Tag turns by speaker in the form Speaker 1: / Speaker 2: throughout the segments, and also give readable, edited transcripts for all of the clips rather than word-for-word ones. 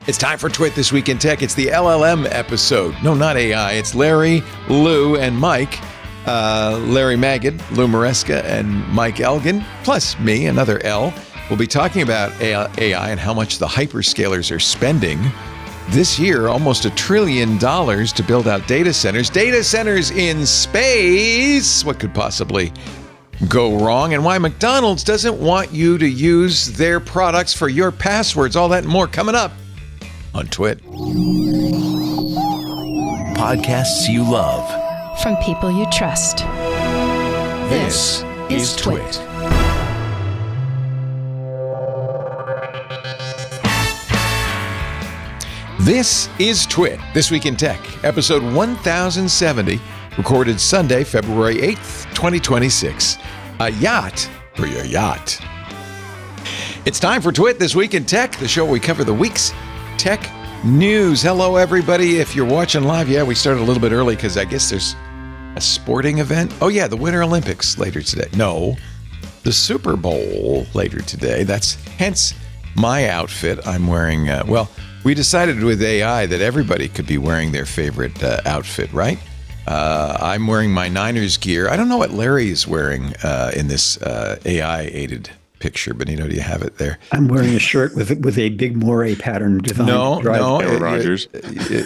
Speaker 1: It's time for Twit This Week in Tech. It's the LLM episode. No, not AI. It's Larry, Lou, and Mike. Larry Magid, Lou Maresca, and Mike Elgin, plus me, another L. We'll be talking about AI and how much the hyperscalers are spending. This year, almost $1 trillion to build out data centers. Data centers in space! What could possibly go wrong? And why McDonald's doesn't want you to use their products for your passwords. All that and more coming up on Twit.
Speaker 2: Podcasts you love.
Speaker 3: From people you trust.
Speaker 2: This is Twit.
Speaker 1: This is Twit, This Week in Tech, episode 1070, recorded Sunday, February 8th, 2026. A yacht for your yacht. It's time for Twit, This Week in Tech, the show where we cover the week's tech news. Hello, everybody. If you're watching live, we started a little bit early because I guess there's a sporting event. Oh, yeah, the Winter Olympics later today. No, the Super Bowl later today. That's hence my outfit. I'm wearing, we decided with AI that everybody could be wearing their favorite outfit, right? I'm wearing my Niners gear. I don't know what Larry is wearing in this AI-aided picture. Benito, do you have it there?
Speaker 4: I'm wearing a shirt with a big moire pattern design.
Speaker 1: No,
Speaker 5: Aaron Rodgers.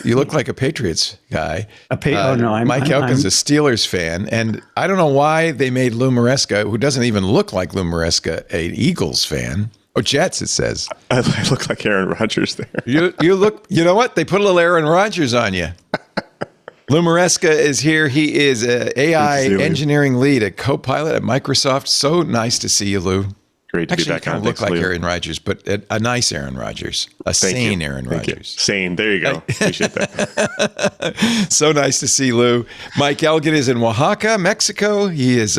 Speaker 1: You look like a Patriots guy. Mike
Speaker 4: I'm
Speaker 1: Elkin's a Steelers fan, and I don't know why they made Lou Maresca, who doesn't even look like Lou Maresca, an Eagles fan. Oh, Jets, it says.
Speaker 5: I look like Aaron Rodgers there.
Speaker 1: You look, you know what? They put a little Aaron Rodgers on you. Lou Maresca is here. He is an AI engineering lead, a co-pilot at Microsoft. So nice to see you, Lou.
Speaker 5: Great to be back on.
Speaker 1: You look like Aaron Rodgers, but a nice Aaron Rodgers, sane Aaron Rodgers.
Speaker 5: Sane. There you go. Appreciate that.
Speaker 1: So nice to see Lou. Mike Elgin is in Oaxaca, Mexico. He is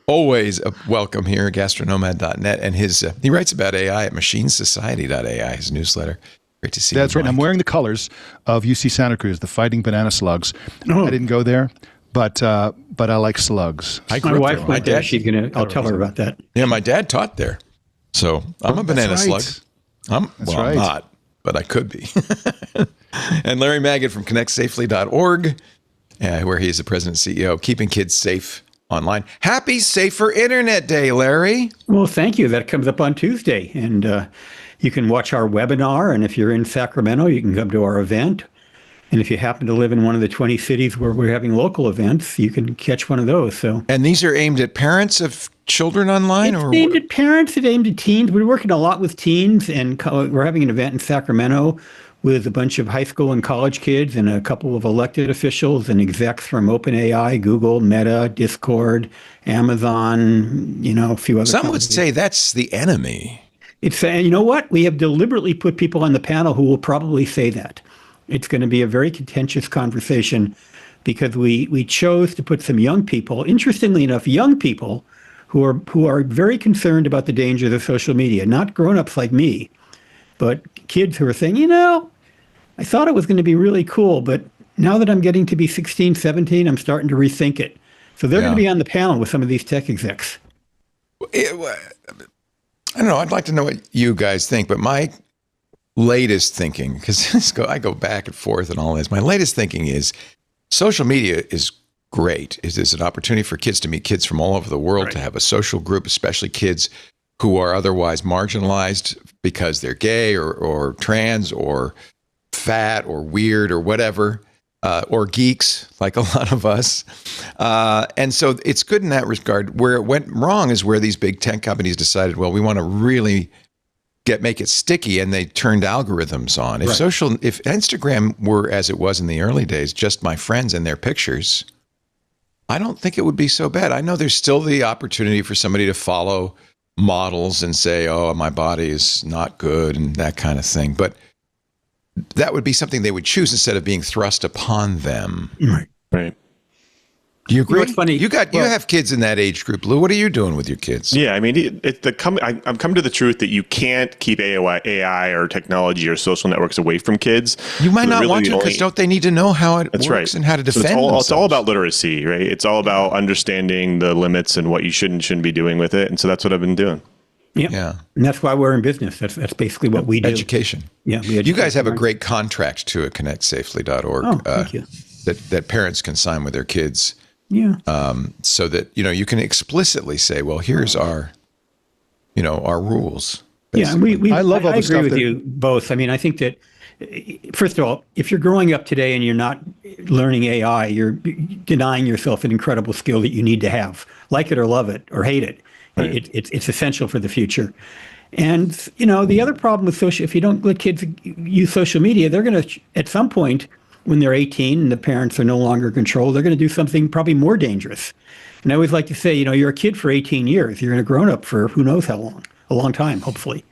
Speaker 1: always welcome here, gastronomad.net, and he writes about AI at machinesociety.ai, his newsletter. Great to see you.
Speaker 6: That's right. I'm wearing the colors of UC Santa Cruz, the Fighting Banana Slugs. I didn't go there, but I like slugs.
Speaker 4: My wife went there. I'll tell her about that.
Speaker 1: Yeah, my dad taught there. So I'm a banana slug. I'm not, but I could be. And Larry Magid from connectsafely.org, where he is the president and CEO, keeping kids safe online. Happy Safer Internet Day, Larry.
Speaker 4: Well, thank you. That comes up on Tuesday. And you can watch our webinar. And if you're in Sacramento, you can come to our event. And if you happen to live in one of the 20 cities where we're having local events, you can catch one of those.
Speaker 1: And these are aimed at parents of children online?
Speaker 4: It's aimed at parents, it's aimed at teens. We're working a lot with teens, and we're having an event in Sacramento with a bunch of high school and college kids and a couple of elected officials and execs from OpenAI, Google, Meta, Discord, Amazon, a few other
Speaker 1: Some would say that's the enemy.
Speaker 4: It's you know what? We have deliberately put people on the panel who will probably say that. It's going to be a very contentious conversation because we chose to put some young people, interestingly enough, young people who are very concerned about the dangers of social media, not grown-ups like me, but kids who are saying, I thought it was going to be really cool, but now that I'm getting to be 16, 17, I'm starting to rethink it. So they're going to be on the panel with some of these tech execs.
Speaker 1: I don't know. I'd like to know what you guys think, but my latest thinking, because I go back and forth and all this, my latest thinking is social media is great. It is an opportunity for kids to meet kids from all over the world, to have a social group, especially kids who are otherwise marginalized because they're gay or trans or fat or weird or whatever, or geeks like a lot of us. And so it's good in that regard. Where it went wrong is where these big tech companies decided, well, we want to really make it sticky, and they turned algorithms on. If Instagram were as it was in the early days, just my friends and their pictures, I don't think it would be so bad. I know there's still the opportunity for somebody to follow models and say, oh, my body is not good and that kind of thing. But that would be something they would choose instead of being thrust upon them.
Speaker 5: Right.
Speaker 1: Do you agree?
Speaker 4: What's funny?
Speaker 1: You have kids in that age group, Lou. What are you doing with your kids?
Speaker 5: Yeah, I mean, I'm coming to the truth that you can't keep AI or technology or social networks away from kids.
Speaker 1: You might not want to, because don't they need to know how it works and how to defend themselves?
Speaker 5: It's all about literacy, right? It's all about understanding the limits and what you should and shouldn't be doing with it. And so that's what I've been doing.
Speaker 1: Yeah.
Speaker 4: And that's why we're in business. That's basically what we do.
Speaker 1: Education.
Speaker 4: Yeah. We
Speaker 1: You guys have a
Speaker 4: educate
Speaker 1: great contract too at connectsafely.org
Speaker 4: Oh, thank you.
Speaker 1: that parents can sign with their kids
Speaker 4: Yeah.
Speaker 1: so that, you can explicitly say, well, here's our rules.
Speaker 4: Yeah, and
Speaker 6: I love all the
Speaker 4: agree
Speaker 6: stuff
Speaker 4: with
Speaker 6: that-
Speaker 4: you both. I mean, I think that first of all, if you're growing up today and you're not learning AI, you're denying yourself an incredible skill that you need to have, like it or love it or hate it.
Speaker 5: Right.
Speaker 4: It's essential for the future. And the other problem with if you don't let kids use social media, they're going to at some point when they're 18 and the parents are no longer in control, they're going to do something probably more dangerous. And I always like to say, you're a kid for 18 years, you're going to grown up for who knows how long. A long time, hopefully.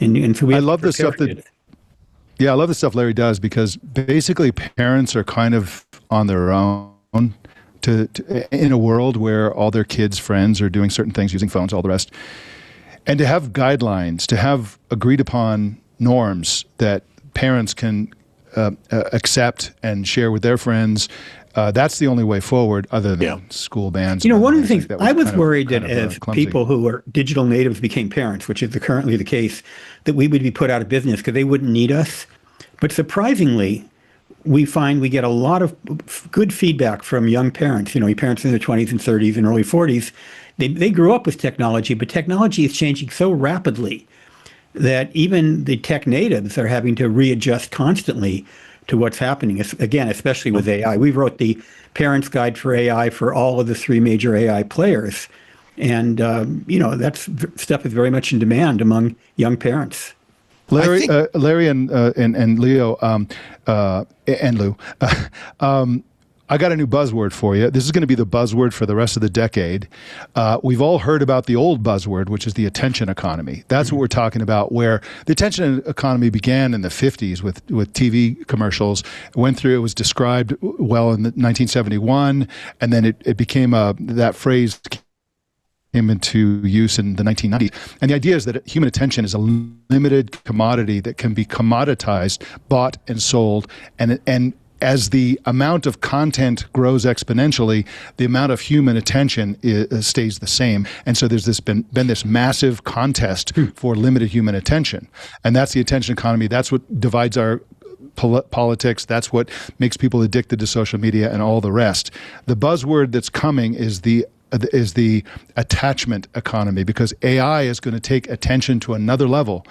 Speaker 4: And so we
Speaker 6: I
Speaker 4: have to
Speaker 6: love the
Speaker 4: prepare
Speaker 6: stuff
Speaker 4: for
Speaker 6: that
Speaker 4: it.
Speaker 6: Yeah, I love the stuff Larry does because basically parents are kind of on their own to in a world where all their kids' friends are doing certain things, using phones, all the rest. And to have guidelines, to have agreed upon norms that parents can accept and share with their friends, that's the only way forward other than school bans.
Speaker 4: One of the
Speaker 6: I
Speaker 4: things
Speaker 6: think that
Speaker 4: I was
Speaker 6: kind of-
Speaker 4: worried that
Speaker 6: kind of,
Speaker 4: as
Speaker 6: clumsy.
Speaker 4: people who are digital natives became parents, which is currently the case, that we would be put out of business because they wouldn't need us. But surprisingly, we find we get a lot of good feedback from young parents, parents in their 20s and 30s and early 40s. They grew up with technology, but technology is changing so rapidly that even the tech natives are having to readjust constantly to what's happening, again, especially with AI. We wrote the Parents Guide for AI for all of the three major AI players. And, that stuff is very much in demand among young parents.
Speaker 6: Larry, Larry and Leo and Lou, I got a new buzzword for you. This is going to be the buzzword for the rest of the decade. We've all heard about the old buzzword, which is the attention economy. That's what we're talking about, where the attention economy began in the 50s with TV commercials, went through, it was described well in 1971, and then it became that phrase came into use in the 1990s. And the idea is that human attention is a limited commodity that can be commoditized, bought and sold, and as the amount of content grows exponentially, the amount of human attention stays the same. And so there's been this massive contest for limited human attention. And that's the attention economy. That's what divides our politics. That's what makes people addicted to social media and all the rest. The buzzword that's coming is the attachment economy, because AI is going to take attention to another level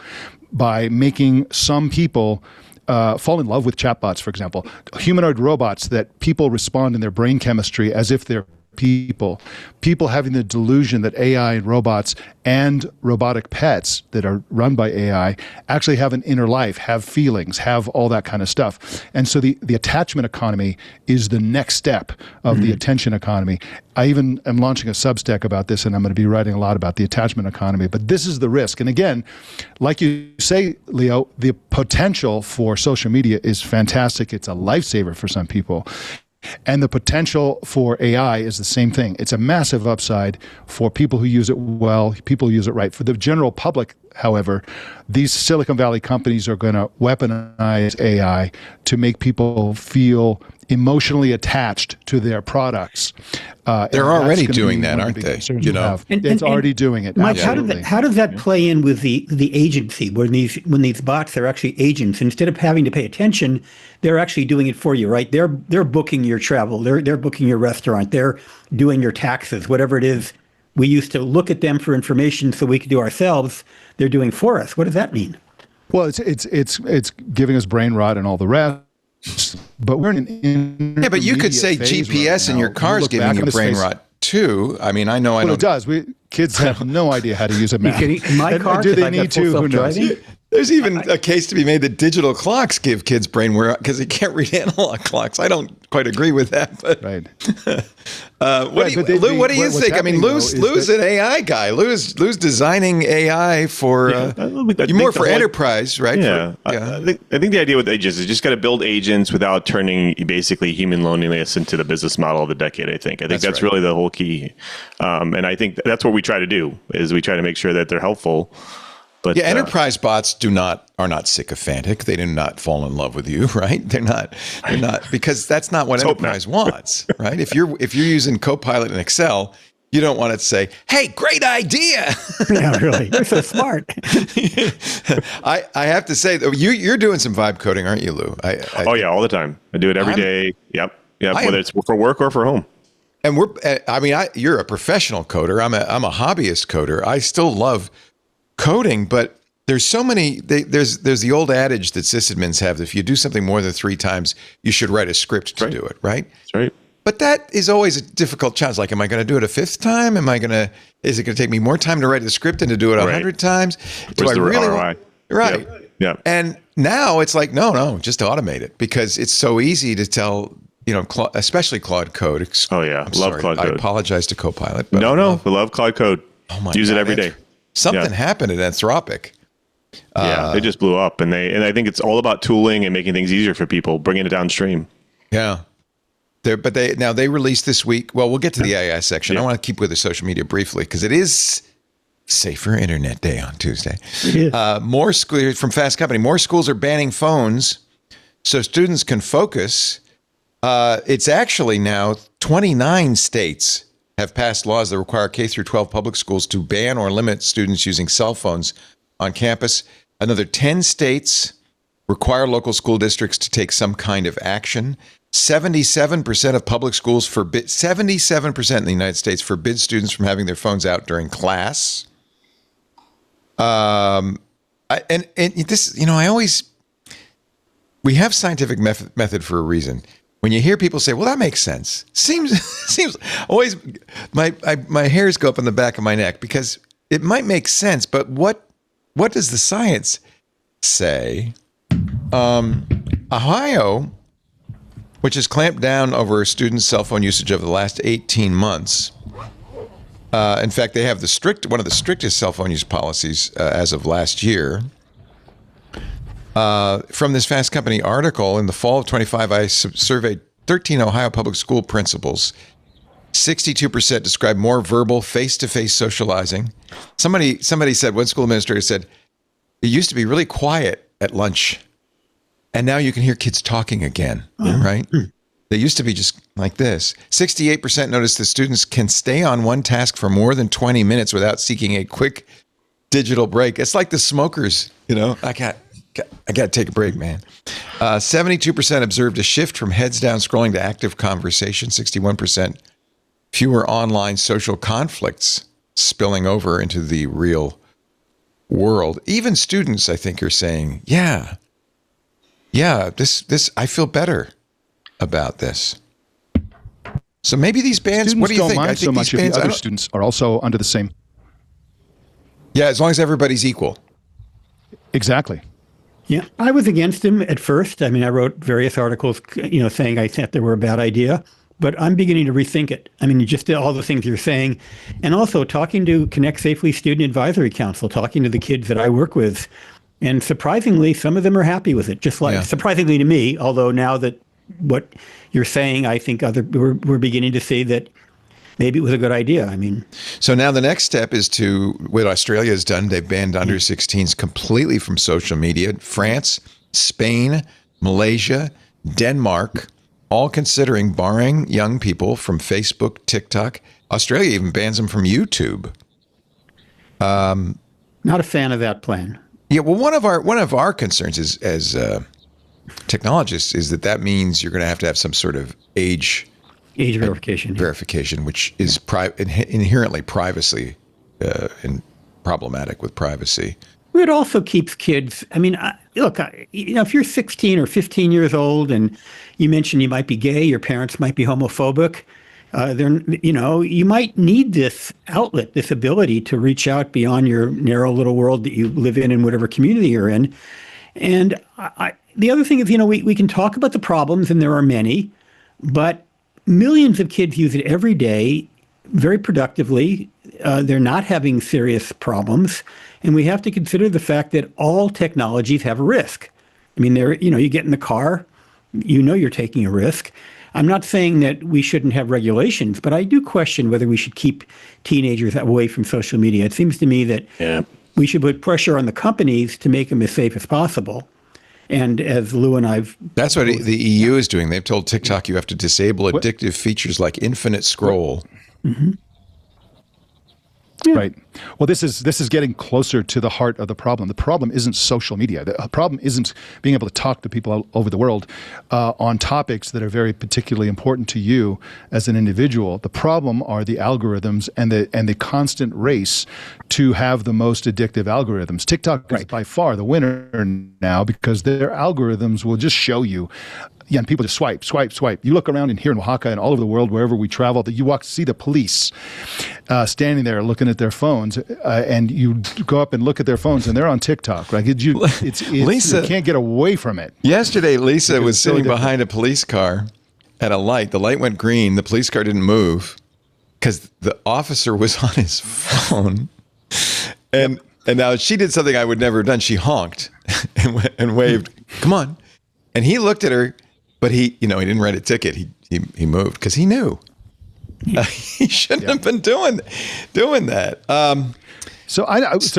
Speaker 6: by making some people fall in love with chatbots, for example, humanoid robots that people respond in their brain chemistry as if they're people having the delusion that AI and robots and robotic pets that are run by AI actually have an inner life, have feelings, have all that kind of stuff. And so the attachment economy is the next step of the attention economy. I even am launching a Substack about this, and I'm going to be writing a lot about the attachment economy. But this is the risk. And again, like you say, Leo, the potential for social media is fantastic. It's a lifesaver for some people. And the potential for AI is the same thing. It's a massive upside for people who use it well, people who use it right. For the general public, however, these Silicon Valley companies are going to weaponize AI to make people feel emotionally attached to their products.
Speaker 1: They're already doing that, aren't they?
Speaker 6: It's already doing it.
Speaker 4: Mike,
Speaker 6: absolutely.
Speaker 4: how does that play in with the agency when these bots are actually agents? Instead of having to pay attention, they're actually doing it for you, right? They're booking your travel, they're booking your restaurant, they're doing your taxes, whatever it is. We used to look at them for information so we could do ourselves. They're doing for us. What does that mean?
Speaker 6: Well, it's giving us brain rot and all the rest. But we're in an
Speaker 1: Yeah, but you could say GPS in your car is giving you brain rot too. I mean, I know I don't.
Speaker 6: It does. Kids have no idea how to use a map.
Speaker 4: In my car,
Speaker 6: do they
Speaker 4: I've got
Speaker 6: need
Speaker 4: full
Speaker 6: to? Who knows?
Speaker 4: self-driving.
Speaker 1: There's even a case to be made that digital clocks give kids brain wear because they can't read analog clocks. I don't quite agree with that, but
Speaker 6: Right.
Speaker 1: Lou, what do you
Speaker 6: what's
Speaker 1: think? I mean,
Speaker 6: happening, though,
Speaker 1: Lou's
Speaker 6: is
Speaker 1: an AI guy. Lou's designing AI for more for enterprise, right?
Speaker 5: Yeah,
Speaker 1: For,
Speaker 5: I think the idea with agents is just got to build agents without turning basically human loneliness into the business model of the decade. I think that's
Speaker 1: right.
Speaker 5: really the whole key, and I think that's what we try to do is we try to make sure that they're helpful. But
Speaker 1: enterprise bots are not sycophantic. They do not fall in love with you, right? They're not because that's not what enterprise wants, right? If you're using Copilot and Excel, You don't want it to say, "Hey, great idea."
Speaker 4: Yeah, really. You're so smart.
Speaker 1: I have to say, though, you're doing some vibe coding, aren't you, Lou?
Speaker 5: Oh yeah, all the time. I do it every day. Yep. Whether it's for work or for home.
Speaker 1: And you're a professional coder. I'm a hobbyist coder. I still love coding, but there's so many. There's the old adage that sysadmins have: that if you do something more than 3 times, you should write a script to do it. Right.
Speaker 5: That's right.
Speaker 1: But that is always a difficult challenge. Like, am I going to do it a 5th time? Is it going to take me more time to write the script than to do it 100 times? Do I really
Speaker 5: ROI?
Speaker 1: Right.
Speaker 5: Yeah.
Speaker 1: And now it's like, no, just automate it, because it's so easy to tell, especially Claude Code.
Speaker 5: Oh yeah. Love Claude Code.
Speaker 1: I apologize to Copilot.
Speaker 5: But we love Claude Code.
Speaker 1: Oh my
Speaker 5: Use
Speaker 1: God,
Speaker 5: it every day.
Speaker 1: Something happened at Anthropic.
Speaker 5: They just blew up, and I think it's all about tooling and making things easier for people, bringing it downstream.
Speaker 1: Yeah. They released this week. Well, we'll get to the AI section. I want to keep with the social media briefly, because it is Safer Internet Day on Tuesday. More schools from Fast Company. More schools are banning phones so students can focus. It's actually now 29 states have passed laws that require K through 12 public schools to ban or limit students using cell phones on campus. Another 10 states require local school districts to take some kind of action. 77% of public schools 77% in the United States forbid students from having their phones out during class. We have scientific method for a reason. When you hear people say, "Well, that makes sense," seems always my hairs go up on the back of my neck, because it might make sense, but what does the science say? Ohio, which has clamped down over students' cell phone usage over the last 18 months. In fact, they have one of the strictest cell phone use policies as of last year. From this Fast Company article, in the fall of 25, I surveyed 13 Ohio public school principals. 62% described more verbal, face-to-face socializing. Somebody said, one school administrator said, it used to be really quiet at lunch, and now you can hear kids talking again, right? They used to be just like this. 68% noticed the students can stay on one task for more than 20 minutes without seeking a quick digital break. It's like the smokers, I got to take a break, man. 72% observed a shift from heads down scrolling to active conversation. 61% fewer online social conflicts spilling over into the real world. Even students, I think, are saying, yeah, this I feel better about this. So maybe these bans.
Speaker 6: Students
Speaker 1: what do you
Speaker 6: don't
Speaker 1: think?
Speaker 6: mind
Speaker 1: I think
Speaker 6: so much
Speaker 1: these
Speaker 6: if
Speaker 1: bans,
Speaker 6: the other students are also under the same.
Speaker 1: Yeah, as long as everybody's equal.
Speaker 6: Exactly.
Speaker 4: Yeah, I was against him at first. I mean, I wrote various articles, saying I thought they were a bad idea, but I'm beginning to rethink it. I mean, just all the things you're saying, and also talking to Connect Safely Student Advisory Council, talking to the kids that I work with, and surprisingly, some of them are happy with it. Just like surprisingly to me, although now that what you're saying, I think we're beginning to see that maybe it was a good idea. I mean,
Speaker 1: so now the next step is to what Australia has done. They've banned under 16s completely from social media. France, Spain, Malaysia, Denmark, all considering barring young people from Facebook, TikTok. Australia even bans them from YouTube.
Speaker 4: not a fan of that plan.
Speaker 1: Yeah, well, one of our concerns is, as technologists, is that means you're going to have some sort of age verification, which is inherently privacy and problematic with privacy.
Speaker 4: It also keeps kids. I mean, look, if you're 16 or 15 years old and you mention you might be gay, your parents might be homophobic, you might need this outlet, this ability to reach out beyond your narrow little world that you live in whatever community you're in. And the other thing is, we can talk about the problems, and there are many, but millions of kids use it every day very productively. They're not having serious problems. And we have to consider the fact that all technologies have a risk. I mean, you get in the car, you're taking a risk. I'm not saying that we shouldn't have regulations, but I do question whether we should keep teenagers away from social media. It seems to me that we should put pressure on the companies to make them as safe as possible. And as Lou and
Speaker 1: that's what the EU is doing. They've told TikTok you have to disable addictive features like infinite scroll.
Speaker 4: Mm-hmm.
Speaker 6: Right. Well, this is getting closer to the heart of the problem. The problem isn't social media. The problem isn't being able to talk to people all over the world on topics that are very particularly important to you as an individual. The problem are the algorithms and the constant race to have the most addictive algorithms. TikTok is by far the winner now because their algorithms will just show you. Yeah, and people just swipe. You look around here in Oaxaca and all over the world, wherever we travel, that you see the police standing there looking at their phones, and you go up and look at their phones, and they're on TikTok. Right?
Speaker 1: Lisa,
Speaker 6: you can't get away from it.
Speaker 1: Yesterday, Lisa was sitting behind a police car at a light. The light went green. The police car didn't move because the officer was on his phone, and now she did something I would never have done. She honked and waved, "Come on," and he looked at her. But he didn't write a ticket. He moved because he knew he shouldn't have been doing that.
Speaker 6: So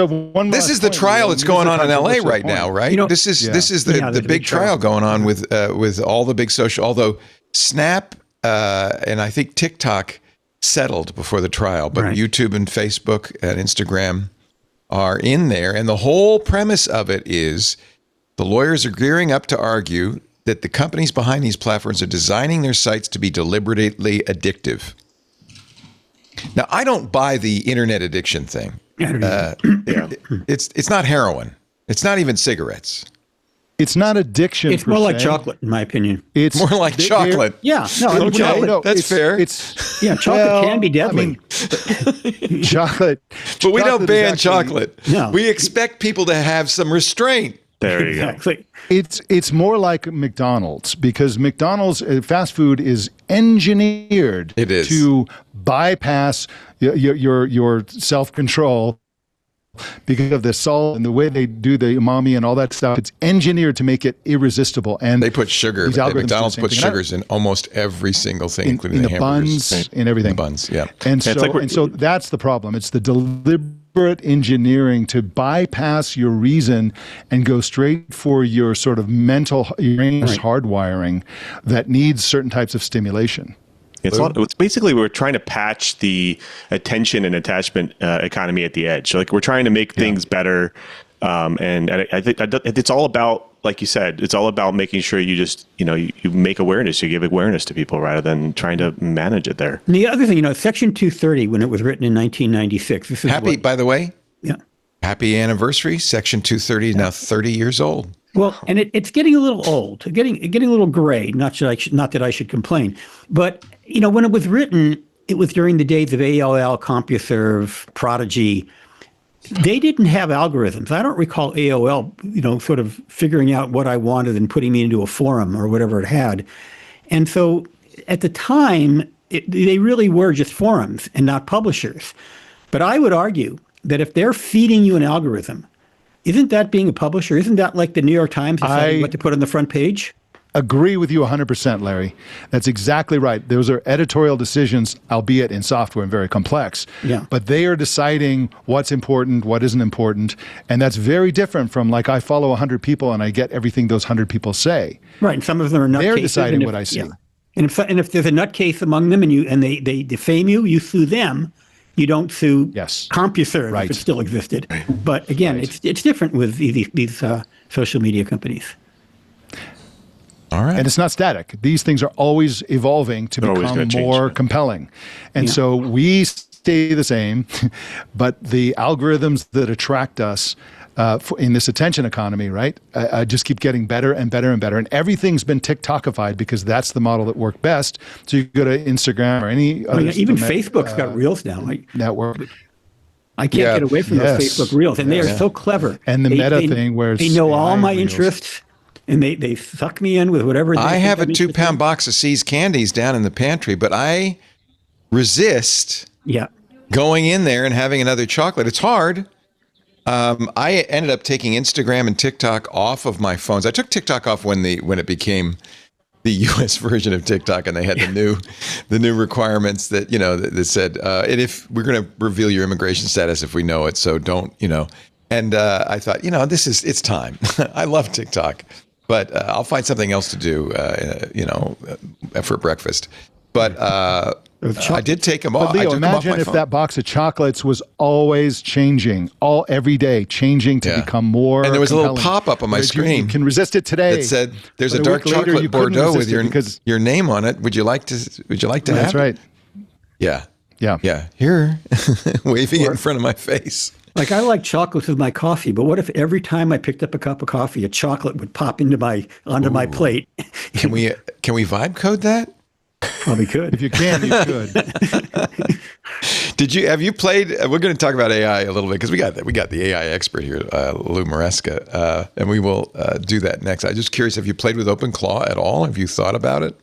Speaker 6: one.
Speaker 1: This is the trial that's going on in L.A. right now, right? This is the big trial going on with all the big social. Although Snap and I think TikTok settled before the trial, but YouTube and Facebook and Instagram are in there, and the whole premise of it is the lawyers are gearing up to argue that the companies behind these platforms are designing their sites to be deliberately addictive. Now, I don't buy the internet addiction thing. It's not heroin. It's not even cigarettes.
Speaker 6: It's not addiction.
Speaker 4: It's more like chocolate, in my opinion.
Speaker 1: It's more like chocolate.
Speaker 4: Chocolate.
Speaker 1: That's fair.
Speaker 4: Chocolate can be deadly.
Speaker 6: Chocolate.
Speaker 1: But we don't ban chocolate. No. We expect people to have some restraint.
Speaker 5: There you go.
Speaker 6: It's more like McDonald's because McDonald's fast food is engineered to bypass your self-control because of the salt and the way they do the umami and all that stuff. It's engineered to make it irresistible. And
Speaker 1: they put sugar. McDonald's puts sugars in almost every single thing, including
Speaker 6: the
Speaker 1: hamburgers.
Speaker 6: Buns, in everything.
Speaker 1: In the buns, yeah.
Speaker 6: And so that's the problem. It's the deliberate engineering to bypass your reason and go straight for your sort of mental hardwiring that needs certain types of stimulation.
Speaker 5: It's basically we're trying to patch the attention and attachment economy at the edge. So, we're trying to make things better, and I think it's all about, like you said, it's all about making sure you just you make awareness, you give awareness to people rather than trying to manage it there.
Speaker 4: And the other thing, Section 230, when it was written in 1996, this is
Speaker 1: by the way.
Speaker 4: Yeah.
Speaker 1: Happy anniversary. Section 230 is now 30 years old.
Speaker 4: Well, and it's getting a little old, getting a little gray. Not that I should complain, but when it was written, it was during the days of AOL, CompuServe, Prodigy. They didn't have algorithms. I don't recall AOL, sort of figuring out what I wanted and putting me into a forum or whatever it had. And so at the time, they really were just forums and not publishers. But I would argue that if they're feeding you an algorithm, isn't that being a publisher? Isn't that like the New York Times deciding what to put on the front page?
Speaker 6: Agree with you 100%, Larry. That's exactly right. Those are editorial decisions, albeit in software and very complex.
Speaker 4: Yeah.
Speaker 6: But they are deciding what's important, what isn't important. And that's very different from I follow 100 people and I get everything those 100 people say.
Speaker 4: Right. And some of them are nutcases.
Speaker 6: They're deciding what I see.
Speaker 4: Yeah. And if there's a nutcase among them and they defame you, you sue them. You don't sue CompuServe if it still existed. But again, it's different with these social media companies.
Speaker 1: All right.
Speaker 6: And it's not static. These things are always evolving to become more compelling. And so we stay the same, but the algorithms that attract us in this attention economy, right, just keep getting better and better and better. And everything's been TikTokified because that's the model that worked best. So you go to Instagram or any other
Speaker 4: even Facebook's got Reels now.
Speaker 6: Network.
Speaker 4: I can't get away from those Facebook Reels. And they are so clever.
Speaker 6: And the meta thing where
Speaker 4: they know all my interests. And they suck me in with whatever.
Speaker 1: I have a 2-pound box of See's candies down in the pantry, but I resist going in there and having another chocolate. It's hard. I ended up taking Instagram and TikTok off of my phones. I took TikTok off when it became the U.S. version of TikTok, and they had the new requirements that that said, and if we're going to reveal your immigration status if we know it, so don't And I thought, it's time. I love TikTok. But I'll find something else to do, for breakfast. But I did take them off.
Speaker 6: But
Speaker 1: I
Speaker 6: Leo,
Speaker 1: took them off
Speaker 6: imagine
Speaker 1: my
Speaker 6: if
Speaker 1: phone.
Speaker 6: that box of chocolates was always changing, every day changing to become more.
Speaker 1: And there was a little
Speaker 6: compelling.
Speaker 1: pop-up on my
Speaker 6: Whereas
Speaker 1: screen
Speaker 6: You can resist it today.
Speaker 1: that said, "There's
Speaker 6: but
Speaker 1: a
Speaker 6: a
Speaker 1: dark
Speaker 6: week later,
Speaker 1: chocolate
Speaker 6: you couldn't
Speaker 1: Bordeaux
Speaker 6: resist
Speaker 1: with
Speaker 6: it because-
Speaker 1: your name on it. Would you like to have
Speaker 6: That's
Speaker 1: it?"
Speaker 6: right.
Speaker 1: Yeah.
Speaker 6: Yeah.
Speaker 1: Yeah. Here, waving it in front of my face.
Speaker 4: Like I like chocolates with my coffee, but what if every time I picked up a cup of coffee, a chocolate would pop onto my plate?
Speaker 1: Can we vibe code that?
Speaker 4: Probably could.
Speaker 6: If you can, you could.
Speaker 1: Have you played? We're going to talk about AI a little bit because we got the AI expert here, Lou Maresca, and we will do that next. I'm just curious, have you played with OpenClaw at all? Have you thought about it,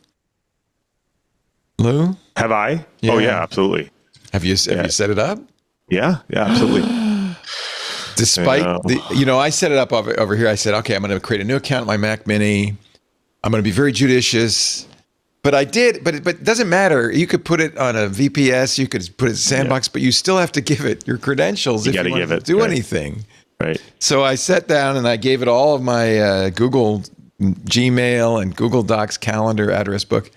Speaker 1: Lou?
Speaker 5: Have I?
Speaker 1: Yeah.
Speaker 5: Oh yeah, absolutely.
Speaker 1: Have you set it up?
Speaker 5: Yeah, absolutely.
Speaker 1: Despite I set it up over here. I said, okay, I'm going to create a new account on my Mac Mini. I'm going to be very judicious. But I did, but it doesn't matter. You could put it on a VPS, you could put it in Sandbox, but you still have to give it your credentials if you want to do anything.
Speaker 5: Right.
Speaker 1: So I sat down and I gave it all of my Google Gmail and Google Docs calendar address book.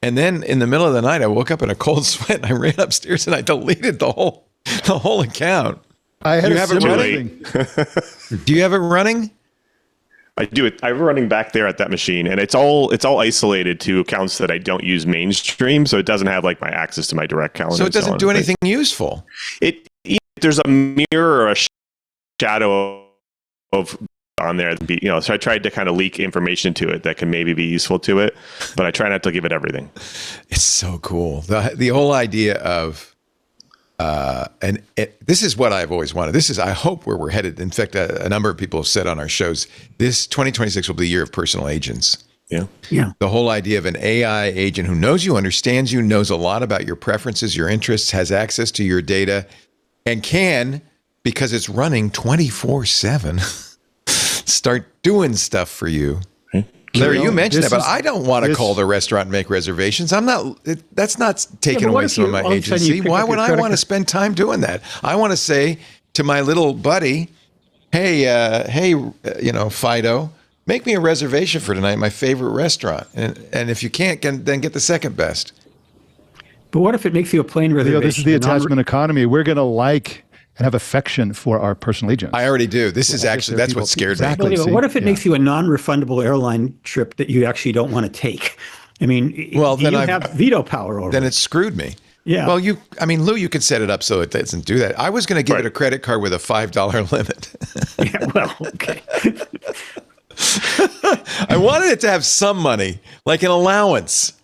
Speaker 1: And then in the middle of the night, I woke up in a cold sweat and I ran upstairs and I deleted the whole account.
Speaker 6: I had
Speaker 1: You
Speaker 6: a
Speaker 1: have it
Speaker 6: similar
Speaker 1: running?
Speaker 6: thing.
Speaker 1: Do you have it running?
Speaker 5: I do it. I have it running back there at that machine, and it's all isolated to accounts that I don't use mainstream, so it doesn't have like my access to my direct calendar.
Speaker 1: So it doesn't do anything useful.
Speaker 5: There's a mirror or a shadow of on there. So I tried to kind of leak information to it that can maybe be useful to it, but I try not to give it everything.
Speaker 1: It's so cool. The whole idea of this is what I've always wanted. This is, I hope, where we're headed. In fact, a number of people have said on our shows, this 2026 will be the year of personal agents.
Speaker 5: Yeah.
Speaker 4: Yeah.
Speaker 1: The whole idea of an AI agent who knows you, understands you, knows a lot about your preferences, your interests, has access to your data, and can, because it's running 24/7, start doing stuff for you. Larry, you mentioned that, but I don't want to call the restaurant and make reservations. That's not taking away some of my agency. Why would I want to spend time doing that? I want to say to my little buddy, hey, Fido, make me a reservation for tonight at my favorite restaurant. And if you can't, then get the second best.
Speaker 4: But what if it makes you a plane reservation?
Speaker 6: This is the attachment economy. We're going to like and have affection for our personal agents.
Speaker 1: I already do. This is actually, that's what scared me.
Speaker 4: But what if it makes you a non-refundable airline trip that you actually don't want to take? I mean,
Speaker 1: well, then
Speaker 4: you have veto power over it.
Speaker 1: Then it screwed me.
Speaker 4: Yeah.
Speaker 1: Well, Lou, you could set it up so it doesn't do that. I was going to give it a credit card with a $5 limit.
Speaker 4: Yeah, well, okay.
Speaker 1: I wanted it to have some money, like an allowance.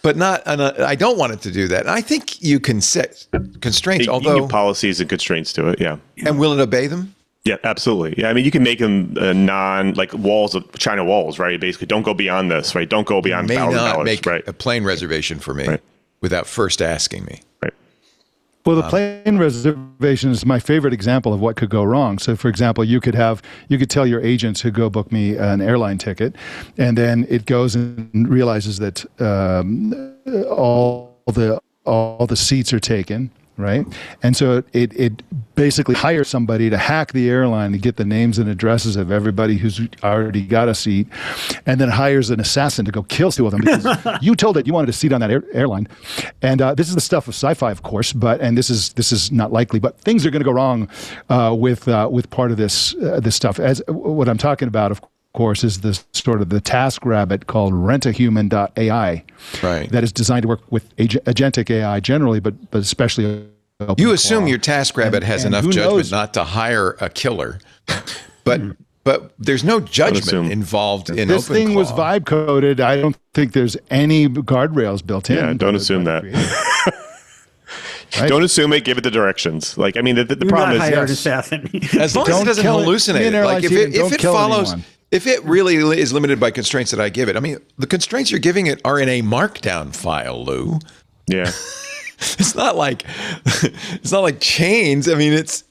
Speaker 1: But I don't want it to do that. And I think you can set constraints,
Speaker 5: You
Speaker 1: although
Speaker 5: give policies and constraints to it. Yeah.
Speaker 1: And will it obey them?
Speaker 5: Yeah, absolutely. Yeah, I mean, you can make them walls of China walls, right? Basically, don't go beyond this, right? Don't go beyond
Speaker 1: $1,000. May not make
Speaker 5: right?
Speaker 1: a plane reservation for me without first asking me.
Speaker 5: Right.
Speaker 6: Well, the plane reservation is my favorite example of what could go wrong. So, for example, you could tell your agent to go book me an airline ticket, and then it goes and realizes that all the seats are taken, right? And so it basically hires somebody to hack the airline to get the names and addresses of everybody who's already got a seat, and then hires an assassin to go kill two of them because you told it you wanted a seat on that airline. And this is the stuff of sci-fi, of course, and this is not likely, but things are going to go wrong with part of this stuff. As what I'm talking about, of course, is this sort of the TaskRabbit called rentahuman.ai,
Speaker 1: right?
Speaker 6: That is designed to work with agentic AI generally, but especially.
Speaker 1: You assume your TaskRabbit has enough judgment not to hire a killer, but there's no judgment involved in
Speaker 6: this thing
Speaker 1: OpenClaw.
Speaker 6: was vibe coded. I don't think there's any guardrails built in.
Speaker 5: Yeah, don't assume that.
Speaker 6: Right?
Speaker 5: Don't assume it. Give it the directions. Like, I mean, the problem is,
Speaker 4: an assassin.
Speaker 1: As long as it doesn't hallucinate. Like if it follows.
Speaker 6: Anyone.
Speaker 1: If it really is limited by constraints that I give it, I mean, the constraints you're giving it are in a markdown file, Lou.
Speaker 5: Yeah.
Speaker 1: It's not like chains. I mean, it's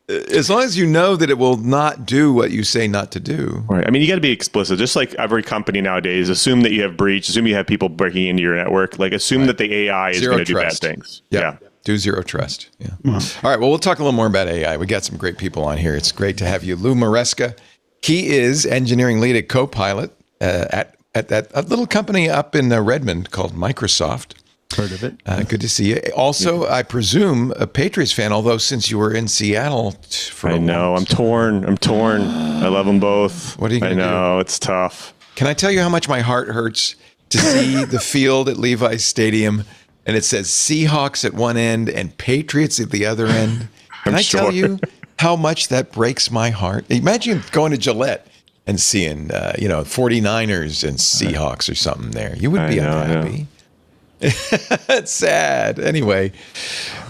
Speaker 1: as long as you know that it will not do what you say not to do.
Speaker 5: Right. I mean, you got to be explicit. Just like every company nowadays, assume that you have breach, assume you have people breaking into your network, like assume that the AI is going to do bad things.
Speaker 1: Yeah. Do zero trust. Yeah. All right. Well, we'll talk a little more about AI. We got some great people on here. It's great to have you. Lou Maresca. He is engineering lead at Copilot at that little company up in Redmond called Microsoft.
Speaker 6: Heard of it.
Speaker 1: Good to see you. Also, I presume a Patriots fan, although since you were in Seattle for
Speaker 5: I know. I'm torn. I love them both.
Speaker 1: What are you going to do?
Speaker 5: I know. It's tough.
Speaker 1: Can I tell you how much my heart hurts to see the field at Levi's Stadium and it says Seahawks at one end and Patriots at the other end? Can I tell you how much that breaks my heart? Imagine going to Gillette and seeing, 49ers and Seahawks or something there. You would be unhappy. It's sad. Anyway,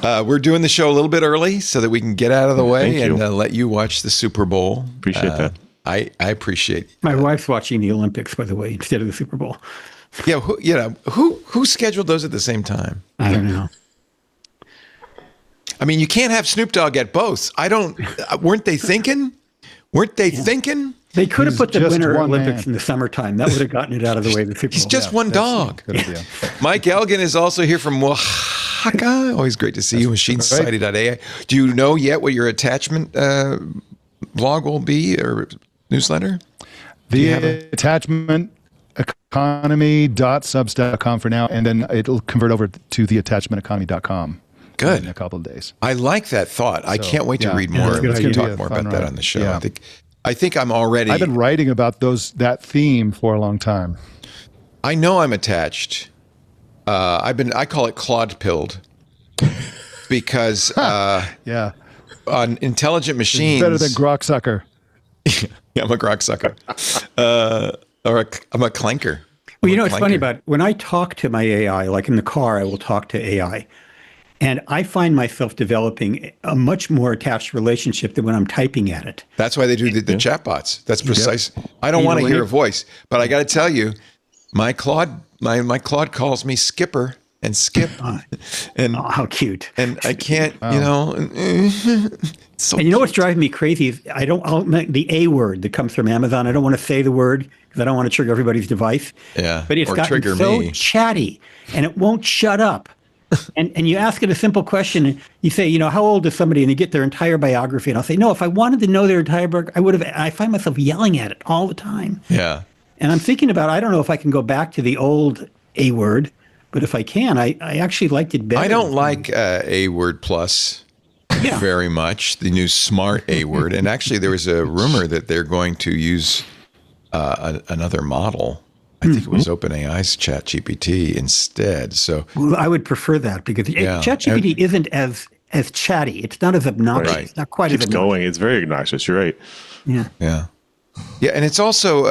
Speaker 1: we're doing the show a little bit early so that we can get out of the way and let you watch the Super Bowl.
Speaker 5: Appreciate that.
Speaker 1: I appreciate.
Speaker 4: My wife's watching the Olympics, by the way, instead of the Super Bowl.
Speaker 1: Yeah, who scheduled those at the same time?
Speaker 4: I don't know.
Speaker 1: I mean, you can't have Snoop Dogg at both. Weren't they thinking?
Speaker 4: They could have put the
Speaker 6: just
Speaker 4: Winter
Speaker 6: one
Speaker 4: Olympics
Speaker 6: man.
Speaker 4: in the summertime. That would have gotten it out of the way of the Super Bowl.
Speaker 1: He's just one dog.
Speaker 6: Good idea.
Speaker 1: Mike Elgin is also here from Oaxaca. Always great to see you. MachineSociety.ai. Do you know yet what your attachment blog will be or newsletter?
Speaker 6: The attachment economy.substack.com for now, and then it'll convert over to the attachmenteconomy.com.
Speaker 1: Good.
Speaker 6: In a couple of days.
Speaker 1: I like that thought. I can't wait to read more.
Speaker 4: that's a good
Speaker 1: We can
Speaker 4: idea.
Speaker 1: talk more
Speaker 6: Fun
Speaker 1: about that
Speaker 6: ride.
Speaker 1: on the show.
Speaker 6: Yeah.
Speaker 1: I think I'm already.
Speaker 6: I've been writing about that theme for a long time.
Speaker 1: I know I'm attached. I call it Claude pilled because
Speaker 6: Yeah.
Speaker 1: on intelligent machines.
Speaker 6: Better than Grok Sucker.
Speaker 1: Yeah, I'm a grok sucker. I'm a clanker.
Speaker 4: Well,
Speaker 1: I'm a
Speaker 4: it's
Speaker 1: clanker.
Speaker 4: funny about when I talk to my AI, like in the car, I will talk to AI. And I find myself developing a much more attached relationship than when I'm typing at it.
Speaker 1: That's why they do the chatbots. That's precise. I don't
Speaker 4: You
Speaker 1: want
Speaker 4: know,
Speaker 1: to
Speaker 4: when
Speaker 1: hear
Speaker 4: it-
Speaker 1: a voice, but I got to tell you, my Claude calls me Skipper and Skip, and
Speaker 4: Oh, how cute.
Speaker 1: and I can't, so
Speaker 4: And you know what's driving me crazy is the A word that comes from Amazon. I don't want to say the word because I don't want to trigger everybody's device.
Speaker 1: Yeah,
Speaker 4: But it's
Speaker 1: or
Speaker 4: gotten
Speaker 1: trigger
Speaker 4: so
Speaker 1: me.
Speaker 4: chatty and it won't shut up. and you ask it a simple question and you say, how old is somebody? And you get their entire biography. And I'll say, no, if I wanted to know their entire biography, I find myself yelling at it all the time.
Speaker 1: Yeah.
Speaker 4: And I'm thinking about, I don't know if I can go back to the old A word, but if I can, I actually liked it better.
Speaker 1: I don't like A word plus very much, the new smart A word. And actually, there was a rumor that they're going to use another model. I think it was OpenAI's ChatGPT instead. So
Speaker 4: Well, I would prefer that because ChatGPT isn't as chatty. It's not as obnoxious.
Speaker 1: Right.
Speaker 4: It's not quite
Speaker 5: Keeps
Speaker 4: as obnoxious.
Speaker 5: going. It's very obnoxious. You're right.
Speaker 4: Yeah.
Speaker 1: yeah, and it's also,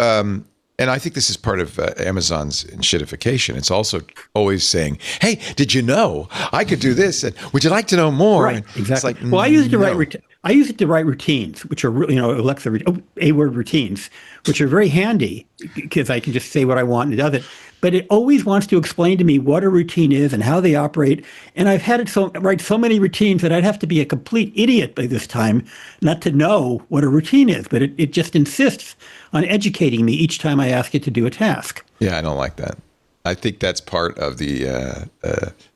Speaker 1: and I think this is part of Amazon's shitification. It's also always saying, "Hey, did you know I could do this? And would you like to know more?"
Speaker 4: Right.
Speaker 1: And
Speaker 4: Exactly.
Speaker 1: It's like,
Speaker 4: well, I use it to
Speaker 1: no.
Speaker 4: write. I use it to write routines, which are Alexa A-word routines, which are very handy because I can just say what I want and it does it. But it always wants to explain to me what a routine is and how they operate. And I've had it write so many routines that I'd have to be a complete idiot by this time not to know what a routine is. But it just insists on educating me each time I ask it to do a task.
Speaker 1: Yeah, I don't like that. I think that's part of the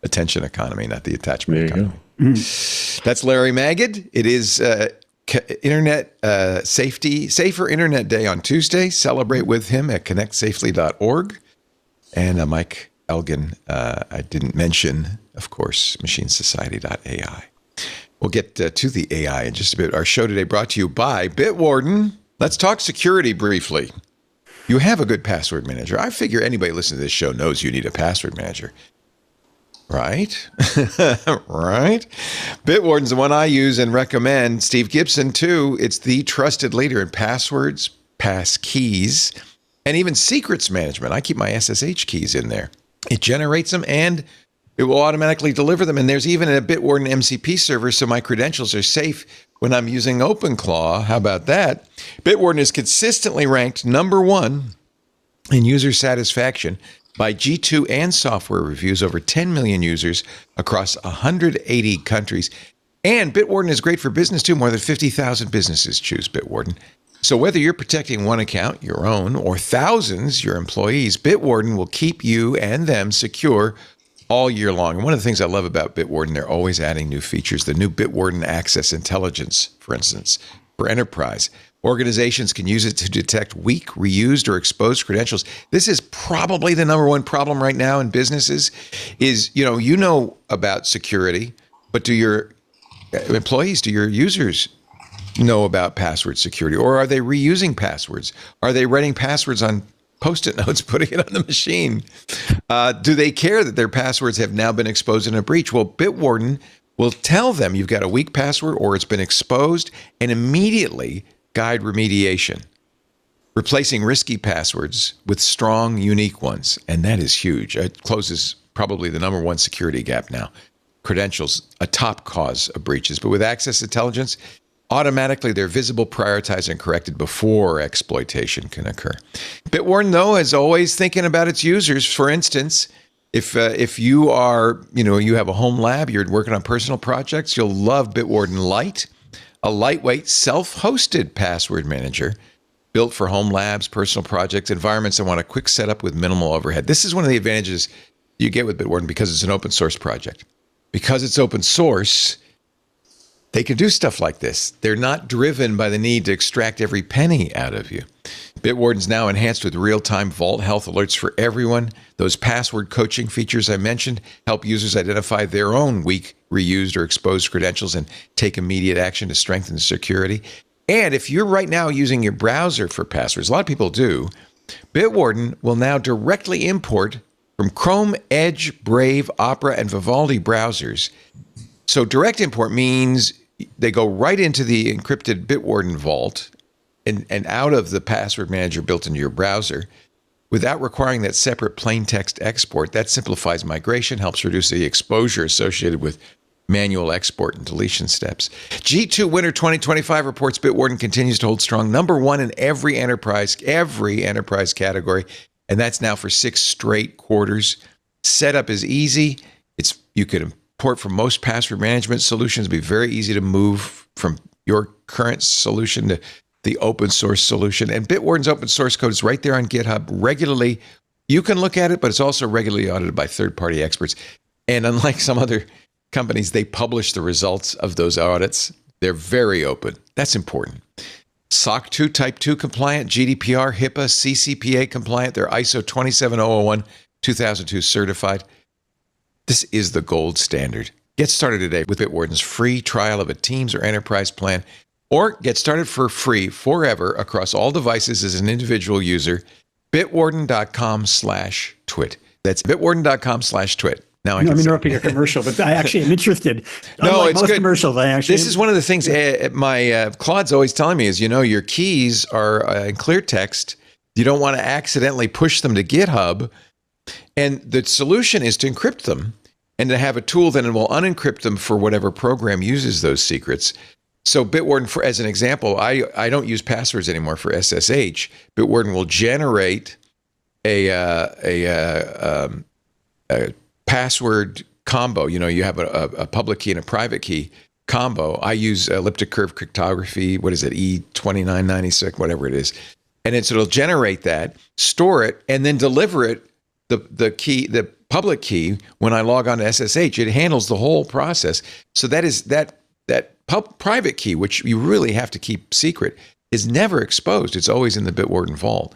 Speaker 1: attention economy, not the attachment
Speaker 5: There you
Speaker 1: economy. That's Larry Magid. It is Internet Safer Internet Day on Tuesday. Celebrate with him at connectsafely.org. And Mike Elgin, I didn't mention, of course, MachineSociety.ai. We'll get to the AI in just a bit. Our show today brought to you by Bitwarden. Let's talk security briefly. You have a good password manager. I figure anybody listening to this show knows you need a password manager. Right? Right? Bitwarden's the one I use and recommend. Steve Gibson, too. It's the trusted leader in passwords, pass keys, and even secrets management. I keep my SSH keys in there. It generates them and it will automatically deliver them. And there's even a Bitwarden MCP server, so my credentials are safe when I'm using OpenClaw. How about that? Bitwarden is consistently ranked #1 in user satisfaction by G2 and software reviews, over 10 million users across 180 countries. And Bitwarden is great for business too. More than 50,000 businesses choose Bitwarden. So whether you're protecting one account, your own, or thousands, your employees, Bitwarden will keep you and them secure all year long. And one of the things I love about Bitwarden, they're always adding new features. The new Bitwarden Access Intelligence, for instance, for enterprise, Organizations can use it to detect weak, reused, or exposed credentials. This is probably the number one problem right now in businesses is, you know about security, but do your employees, do your users know about password security? Or are they reusing passwords? Are they writing passwords on Post-it notes, putting it on the machine? Do they care that their passwords have now been exposed in a breach? Well, Bitwarden will tell them you've got a weak password or it's been exposed and immediately guide remediation, replacing risky passwords with strong, unique ones. And that is huge. It closes probably the number one security gap now. Credentials, a top cause of breaches. But with Access Intelligence, automatically they're visible, prioritized, and corrected before exploitation can occur. Bitwarden, though, is always thinking about its users. For instance, if you are, you have a home lab, you're working on personal projects, you'll love Bitwarden Lite, a lightweight, self-hosted password manager built for home labs, personal projects, environments that want a quick setup with minimal overhead. This is one of the advantages you get with Bitwarden because it's an open source project. Because it's open source, they can do stuff like this. They're not driven by the need to extract every penny out of you. Bitwarden's now enhanced with real-time vault health alerts for everyone. Those password coaching features I mentioned help users identify their own weak, reused, or exposed credentials and take immediate action to strengthen security. And if you're right now using your browser for passwords, a lot of people do, Bitwarden will now directly import from Chrome, Edge, Brave, Opera, and Vivaldi browsers. So direct import means they go right into the encrypted Bitwarden vault and out of the password manager built into your browser without requiring that separate plain text export. That simplifies migration, helps reduce the exposure associated with manual export and deletion steps. G2 Winter 2025 reports Bitwarden continues to hold strong, number one in every enterprise category, and that's now for 6 straight quarters. Setup is easy. You can import from most password management solutions. It'll be very easy to move from your current solution to the open source solution. And Bitwarden's open source code is right there on GitHub regularly. You can look at it, but it's also regularly audited by third-party experts. And unlike some other companies, they publish the results of those audits. They're very open. That's important. SOC 2 Type 2 compliant, GDPR, HIPAA, CCPA compliant. They're ISO 27001 2002 certified. This is the gold standard. Get started today with Bitwarden's free trial of a Teams or Enterprise plan, or get started for free forever across all devices as an individual user. Bitwarden.com/twit. That's bitwarden.com/twit. Now
Speaker 4: I'm interrupting your commercial, but I actually am interested.
Speaker 1: No,
Speaker 4: Unlike
Speaker 1: it's
Speaker 4: most
Speaker 1: good.
Speaker 4: commercials.
Speaker 1: This is one of the things my Claude's always telling me is, your keys are in clear text. You don't want to accidentally push them to GitHub. And the solution is to encrypt them and to have a tool that will unencrypt them for whatever program uses those secrets. So Bitwarden, as an example, I don't use passwords anymore for SSH. Bitwarden will generate a password combo. You have a public key and a private key combo. I use elliptic curve cryptography. What is it? E2996, whatever it is. And it'll generate that, store it, and then deliver it, the public key, when I log on to SSH. It handles the whole process. So that is that private key, which you really have to keep secret, is never exposed. It's always in the Bitwarden vault.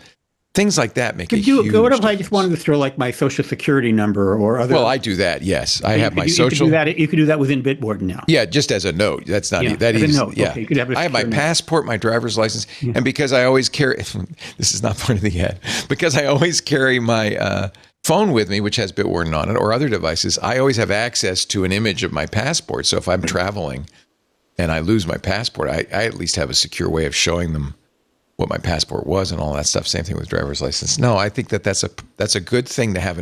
Speaker 1: Things like that make a huge
Speaker 4: What if I
Speaker 1: difference.
Speaker 4: just wanted to throw like my social security number or other?
Speaker 1: Well, I do that. Yes, I have my social.
Speaker 4: You could do that within Bitwarden now.
Speaker 1: Yeah, just as a note. That's not that
Speaker 4: as a
Speaker 1: easy.
Speaker 4: note.
Speaker 1: Yeah,
Speaker 4: Okay, you could have a
Speaker 1: I have my
Speaker 4: secure note.
Speaker 1: passport, my driver's license, and because I always carry. This is not part of the ad. Because I always carry my phone with me, which has Bitwarden on it, or other devices. I always have access to an image of my passport. So if I'm traveling and I lose my passport, I at least have a secure way of showing them what my passport was and all that stuff. Same thing with driver's license. No, I think that's a good thing to have.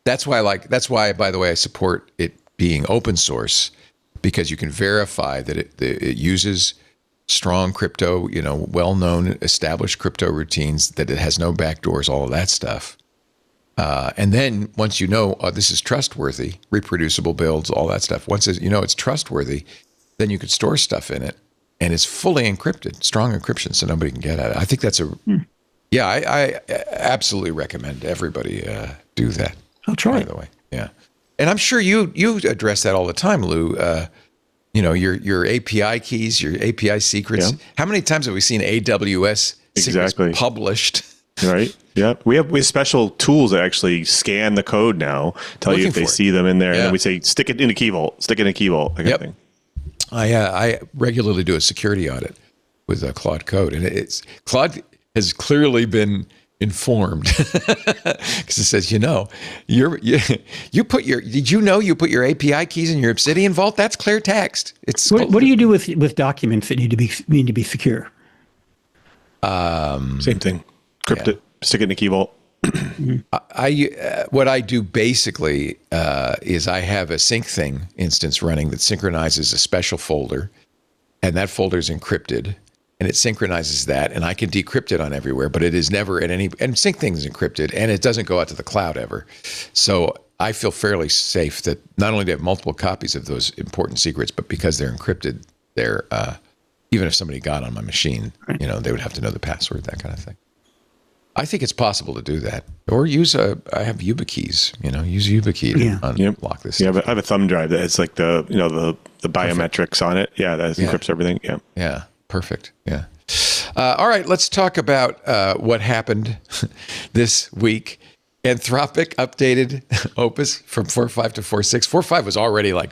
Speaker 1: That's why, by the way, I support it being open source, because you can verify that it uses strong crypto, well-known established crypto routines, that it has no backdoors, all of that stuff. And then once this is trustworthy, reproducible builds, all that stuff. Once it's trustworthy, then you could store stuff in it. And it's fully encrypted, strong encryption, so nobody can get at it. I think that's I absolutely recommend everybody do that.
Speaker 4: I'll try
Speaker 1: by
Speaker 4: it.
Speaker 1: the way. Yeah. And I'm sure you address that all the time, Lou. your API keys, your API secrets.
Speaker 5: Yeah.
Speaker 1: How many times have we seen AWS secrets published?
Speaker 5: Right. Yeah. We have special tools that actually scan the code now, tell you if they see them in there, and then we say stick it in a key vault, that kind of thing.
Speaker 1: I regularly do a security audit with Claude Code, and Claude has clearly been informed because it says, you put you put your API keys in your Obsidian vault. That's clear text.
Speaker 4: What do you do with documents that need to be secure?
Speaker 5: Same thing. Crypt it, stick it in a key vault.
Speaker 1: What I do basically is I have a sync instance running that synchronizes a special folder, and that folder is encrypted, and it synchronizes that, and I can decrypt it on everywhere, but it is never and sync is encrypted, and it doesn't go out to the cloud ever. So I feel fairly safe that not only do I have multiple copies of those important secrets, but because they're encrypted, they're even if somebody got on my machine, they would have to know the password, that kind of thing. I think it's possible to do that, or I have YubiKeys. Use YubiKey to unlock this.
Speaker 5: Yeah, I have a thumb drive that has like the biometrics on it. Yeah, that encrypts everything. Yeah.
Speaker 1: Yeah. Perfect. Yeah. All right. Let's talk about what happened this week. Anthropic updated Opus from 4.5 to 4.6. 4.5 was already like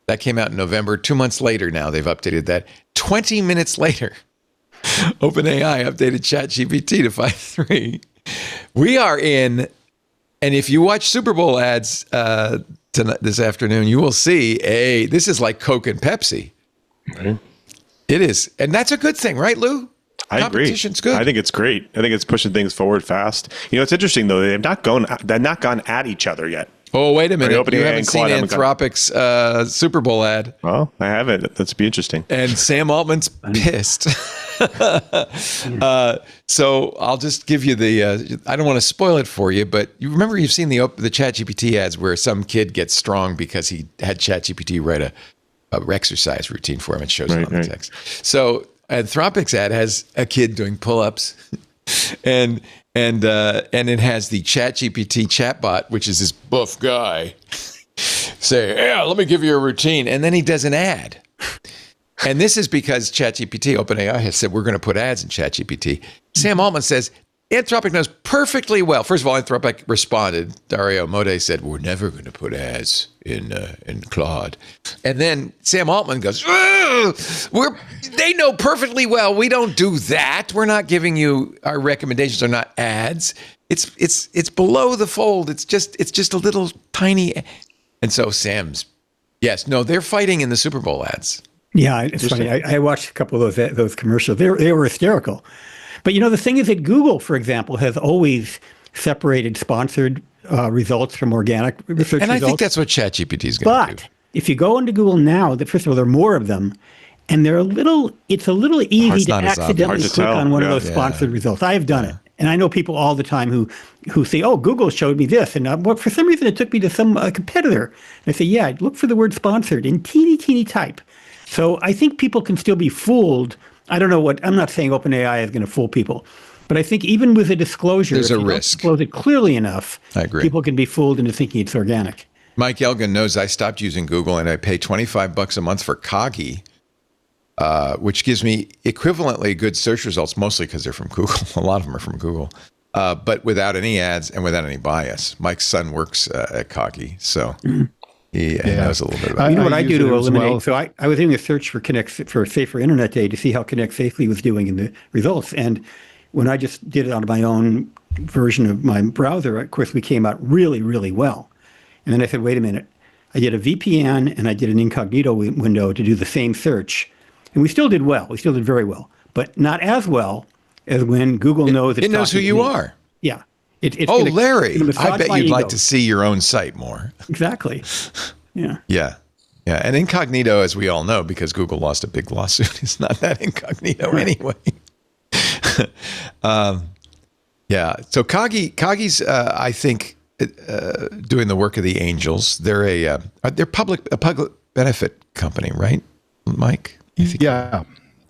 Speaker 1: that came out in November. 2 months later, now they've updated that. 20 minutes later, OpenAI updated ChatGPT to 5.3. We are in, and if you watch Super Bowl ads this afternoon, you will see this is like Coke and Pepsi.
Speaker 5: Right.
Speaker 1: It is, and that's a good thing, right, Lou?
Speaker 5: I agree.
Speaker 1: Competition's good.
Speaker 5: I think it's great. I think it's pushing things forward fast. It's interesting though. They're not gone at each other yet.
Speaker 1: Oh, wait a minute. You
Speaker 5: OpenAI
Speaker 1: haven't seen Anthropic's Super Bowl ad.
Speaker 5: Well, I haven't. That's be interesting.
Speaker 1: And Sam Altman's pissed. So I'll just give you I don't want to spoil it for you, but you've seen the ChatGPT ads where some kid gets strong because he had ChatGPT write a exercise routine for him. It shows it on the text. So Anthropic's ad has a kid doing pull-ups and it has the ChatGPT chatbot, which is this buff guy, say, yeah, let me give you a routine. And then he does an ad. And this is because ChatGPT, OpenAI, has said, we're going to put ads in ChatGPT. Sam Altman says, Anthropic knows perfectly well. First of all, Anthropic responded. Dario Mode said, we're never going to put ads in Claude. And then Sam Altman goes, they know perfectly well. We don't do that. We're not giving you, our recommendations are not ads. It's below the fold. It's just a little tiny. And so they're fighting in the Super Bowl ads.
Speaker 4: Yeah, it's funny. I watched a couple of those commercials. They were hysterical. But the thing is that Google, for example, has always separated sponsored results from organic research results.
Speaker 1: And I think that's what ChatGPT is going to do.
Speaker 4: But if you go into Google now, first of all, there are more of them, and it's a little easy to accidentally click on one of those sponsored results. I have done it. And I know people all the time who say, oh, Google showed me this. And for some reason, it took me to some competitor. And I say, yeah, look for the word sponsored in teeny type. So I think people can still be fooled. I don't know I'm not saying OpenAI is going to fool people, but I think even with a disclosure,
Speaker 1: there's
Speaker 4: if
Speaker 1: a
Speaker 4: you
Speaker 1: risk.
Speaker 4: Don't disclose it clearly enough,
Speaker 1: I agree.
Speaker 4: People can be fooled into thinking it's organic.
Speaker 1: Mike Elgin knows I stopped using Google and I pay $25 a month for Coggy, which gives me equivalently good search results, mostly because they're from Google. A lot of them are from Google, but without any ads and without any bias. Mike's son works at Coggy, so he knows a little bit about it.
Speaker 4: What I do to eliminate? Well. So I was doing a search for Safer Internet Day to see how Connect Safely was doing in the results. And when I just did it on my own version of my browser, of course, we came out really, really well. And then I said, wait a minute. I did a VPN and I did an incognito window to do the same search. And we still did well. We still did very well. But not as well as when Google knows
Speaker 1: it knows who you are.
Speaker 4: Yeah.
Speaker 1: Larry, I bet you'd like to see your own site more.
Speaker 4: Exactly. Yeah.
Speaker 1: Yeah. And incognito, as we all know, because Google lost a big lawsuit, is not that incognito anyway. So Coggy's, I think, doing the work of the angels. They're a public benefit company, right, Mike?
Speaker 6: Yeah.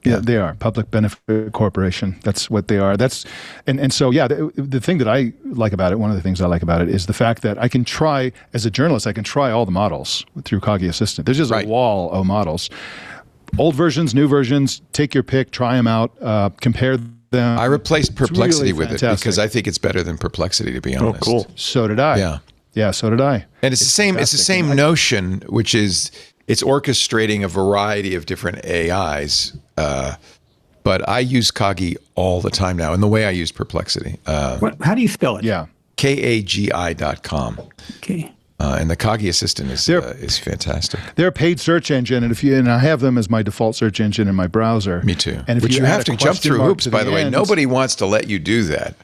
Speaker 6: Yeah, they are public benefit corporation. That's what they are. And so yeah, the thing that I like about it, one of the things I like about it is the fact that I can try, as a journalist, I can try all the models through Kagi Assistant. There's just a wall of models, old versions, new versions. Take your pick, try them out, compare them.
Speaker 1: I replaced Perplexity
Speaker 6: really
Speaker 1: with it because I think it's better than Perplexity, to be honest.
Speaker 5: Oh, cool.
Speaker 6: So did I. Yeah, so did I.
Speaker 1: And it's the same. It's the same notion, which is it's orchestrating a variety of different AIs. But I use Kagi all the time now, and the way I use Perplexity.
Speaker 4: How do you spell it?
Speaker 6: Yeah.
Speaker 1: KAGI.com.
Speaker 4: Okay.
Speaker 1: And the Kagi Assistant is fantastic.
Speaker 6: They're a paid search engine, and I have them as my default search engine in my browser.
Speaker 1: Me too.
Speaker 6: And if
Speaker 1: Which you
Speaker 6: add
Speaker 1: have
Speaker 6: a
Speaker 1: to jump
Speaker 6: question
Speaker 1: through
Speaker 6: mark
Speaker 1: hoops,
Speaker 6: to
Speaker 1: by the way.
Speaker 6: end-
Speaker 1: Nobody wants to let you do that.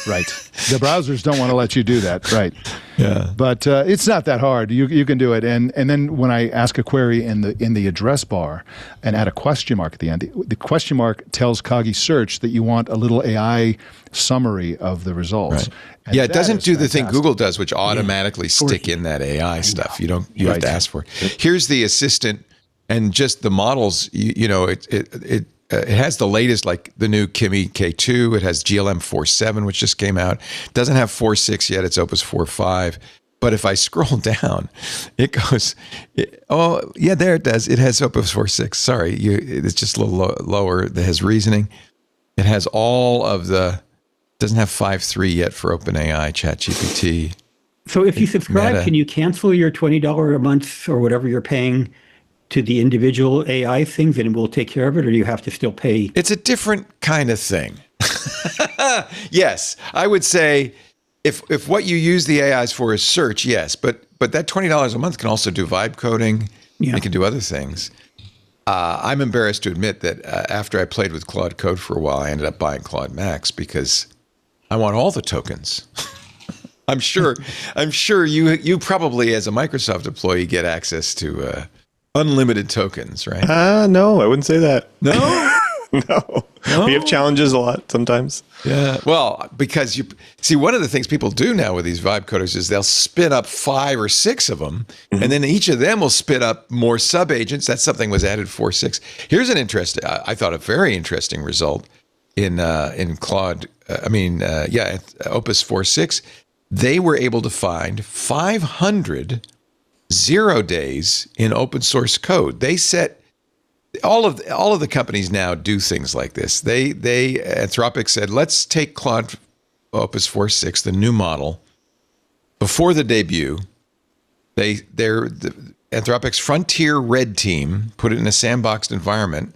Speaker 6: Right. The browsers don't want to let you do that. Right.
Speaker 1: Yeah.
Speaker 6: But it's not that hard. You can do it. And then when I ask a query in the address bar and add a question mark at the end, the question mark tells Kagi Search that you want a little AI summary of the results.
Speaker 1: Right.
Speaker 6: And
Speaker 1: Yeah, it
Speaker 6: that
Speaker 1: doesn't
Speaker 6: is
Speaker 1: do the thing
Speaker 6: fantastic.
Speaker 1: Google does, which automatically stick in that AI stuff. You have to ask for it. Here's the assistant, and just the models. It has the latest, like the new Kimi K2. It has GLM 4.7, which just came out. It doesn't have 4.6 yet. It's Opus 4.5. But if I scroll down, it goes, there it does. It has Opus 4.6. Sorry, it's just a little lower. It has reasoning. It has all of doesn't have 5.3 yet for OpenAI, ChatGPT.
Speaker 4: So if you subscribe,
Speaker 1: Meta.
Speaker 4: can you cancel your $20 a month or whatever you're paying to the individual AI things and it will take care of it, or do you have to still pay?
Speaker 1: It's a different kind of thing. Yes, I would say if what you use the AIs for is search, yes, but that $20 a month can also do vibe coding.
Speaker 4: Yeah.
Speaker 1: It can do other things. I'm embarrassed to admit that after I played with Claude Code for a while, I ended up buying Claude Max because I want all the tokens. I'm sure you probably, as a Microsoft employee, get access to unlimited tokens, right?
Speaker 5: No, I wouldn't say that.
Speaker 1: No?
Speaker 5: No. We have challenges a lot sometimes.
Speaker 1: Yeah. Well, because you see, one of the things people do now with these vibe coders is they'll spin up 5 or 6 of them, and then each of them will spit up more sub-agents. That's something was added 4.6. Here's an interesting, I thought a very interesting result in Claude. Opus 4.6. They were able to find 500 0 days in open source code. They set all of the companies now do things like this. Anthropic said, let's take Claude Opus 4.6, the new model, before the debut. Anthropic's Frontier Red team put it in a sandboxed environment,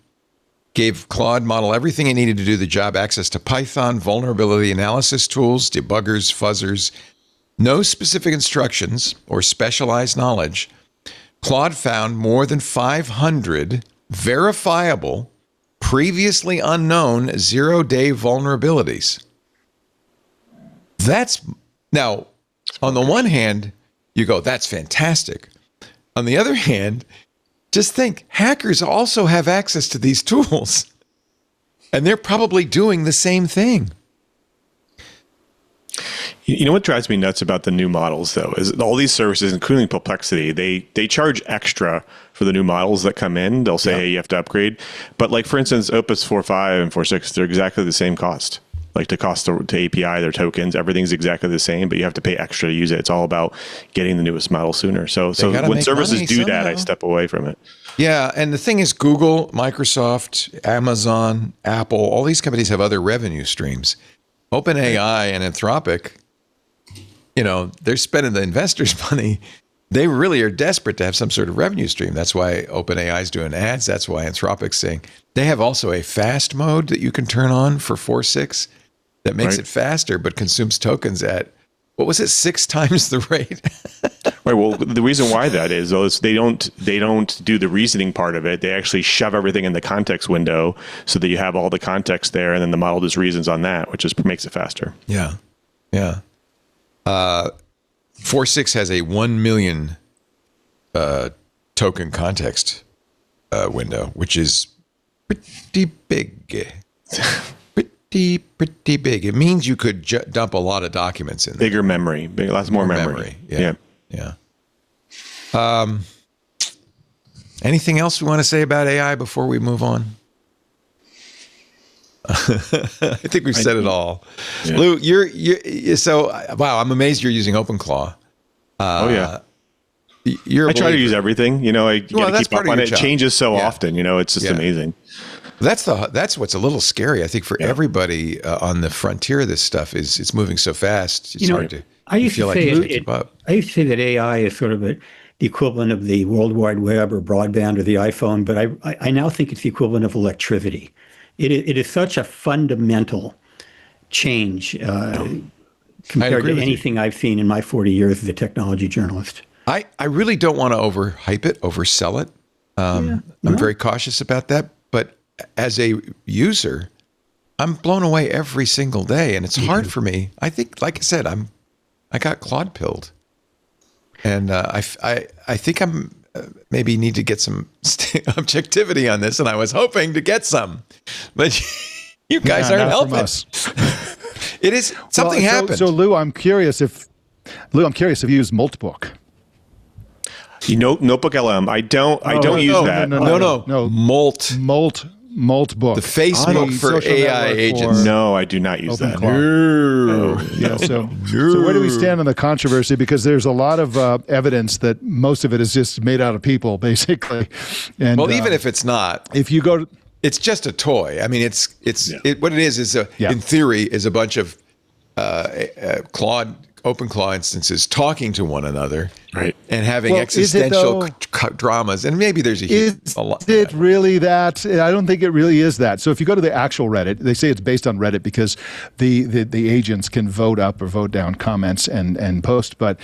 Speaker 1: gave Claude model everything it needed to do the job, access to Python, vulnerability analysis tools, debuggers, fuzzers, no specific instructions or specialized knowledge. Claude found more than 500 verifiable, previously unknown 0-day vulnerabilities. Now, on the one hand, you go, that's fantastic. On the other hand, just think, hackers also have access to these tools, and they're probably doing the same thing.
Speaker 5: You know what drives me nuts about the new models, though, is all these services, including Perplexity, they charge extra for the new models that come in. They'll say, hey, you have to upgrade. But like, for instance, Opus 4.5 and 4.6, they're exactly the same cost. Like the cost to API, their tokens, everything's exactly the same, but you have to pay extra to use it. It's all about getting the newest model sooner. So when services do that, I step away from it.
Speaker 1: Yeah, and the thing is, Google, Microsoft, Amazon, Apple, all these companies have other revenue streams. OpenAI and Anthropic, they're spending the investors' money. They really are desperate to have some sort of revenue stream. That's why OpenAI is doing ads. That's why Anthropic's saying they have also a fast mode that you can turn on for 4.6 that makes it faster, but consumes tokens at, 6 times the rate?
Speaker 5: Right. Well, the reason why that is they don't do the reasoning part of it. They actually shove everything in the context window so that you have all the context there, and then the model just reasons on that, which just makes it faster.
Speaker 1: Yeah. 4.6 has a 1 million token context window, which is pretty big. Pretty big. It means you could dump a lot of documents in there.
Speaker 5: Bigger memory, lots more memory.
Speaker 1: Yeah. Anything else we want to say about AI before we move on? I think we've said it all. Yeah. Lou, you're so wow. I'm amazed you're using OpenClaw.
Speaker 5: Oh yeah.
Speaker 1: I
Speaker 5: try to use everything. You know, I got to keep up on it. It changes so often. You know, it's just amazing.
Speaker 1: That's what's a little scary. I think for everybody on the frontier of this stuff is it's moving so fast. It's hard to.
Speaker 4: I used to say that AI is sort of the equivalent of the World Wide Web or broadband or the iPhone, but I now think it's the equivalent of electricity. It is such a fundamental change compared to anything I've seen in my 40 years as a technology journalist.
Speaker 1: I really don't want to oversell it. I'm very cautious about that. But as a user, I'm blown away every single day, and it's hard for me. I think, like I said, I got Claude pilled, and I think I'm maybe need to get some objectivity on this, and I was hoping to get some, but you guys aren't helping us. It is something happened.
Speaker 6: So Lou, I'm curious if you use Multbook.
Speaker 5: Notebook LM. I don't use that.
Speaker 6: No. Multbook.
Speaker 1: The Facebook for AI agents.
Speaker 5: No, I do not use that.
Speaker 6: So where do we stand on the controversy? Because there's a lot of evidence that most of it is just made out of people, basically. And,
Speaker 1: even if it's not,
Speaker 6: if you go to,
Speaker 1: it's just a toy. I mean, what it is in theory is a bunch of OpenClaw instances talking to one another, right, and having existential dramas. And maybe there's a lot. Is it
Speaker 6: really that? I don't think it really is that. So if you go to the actual Reddit, they say it's based on Reddit because the agents can vote up or vote down comments and post. But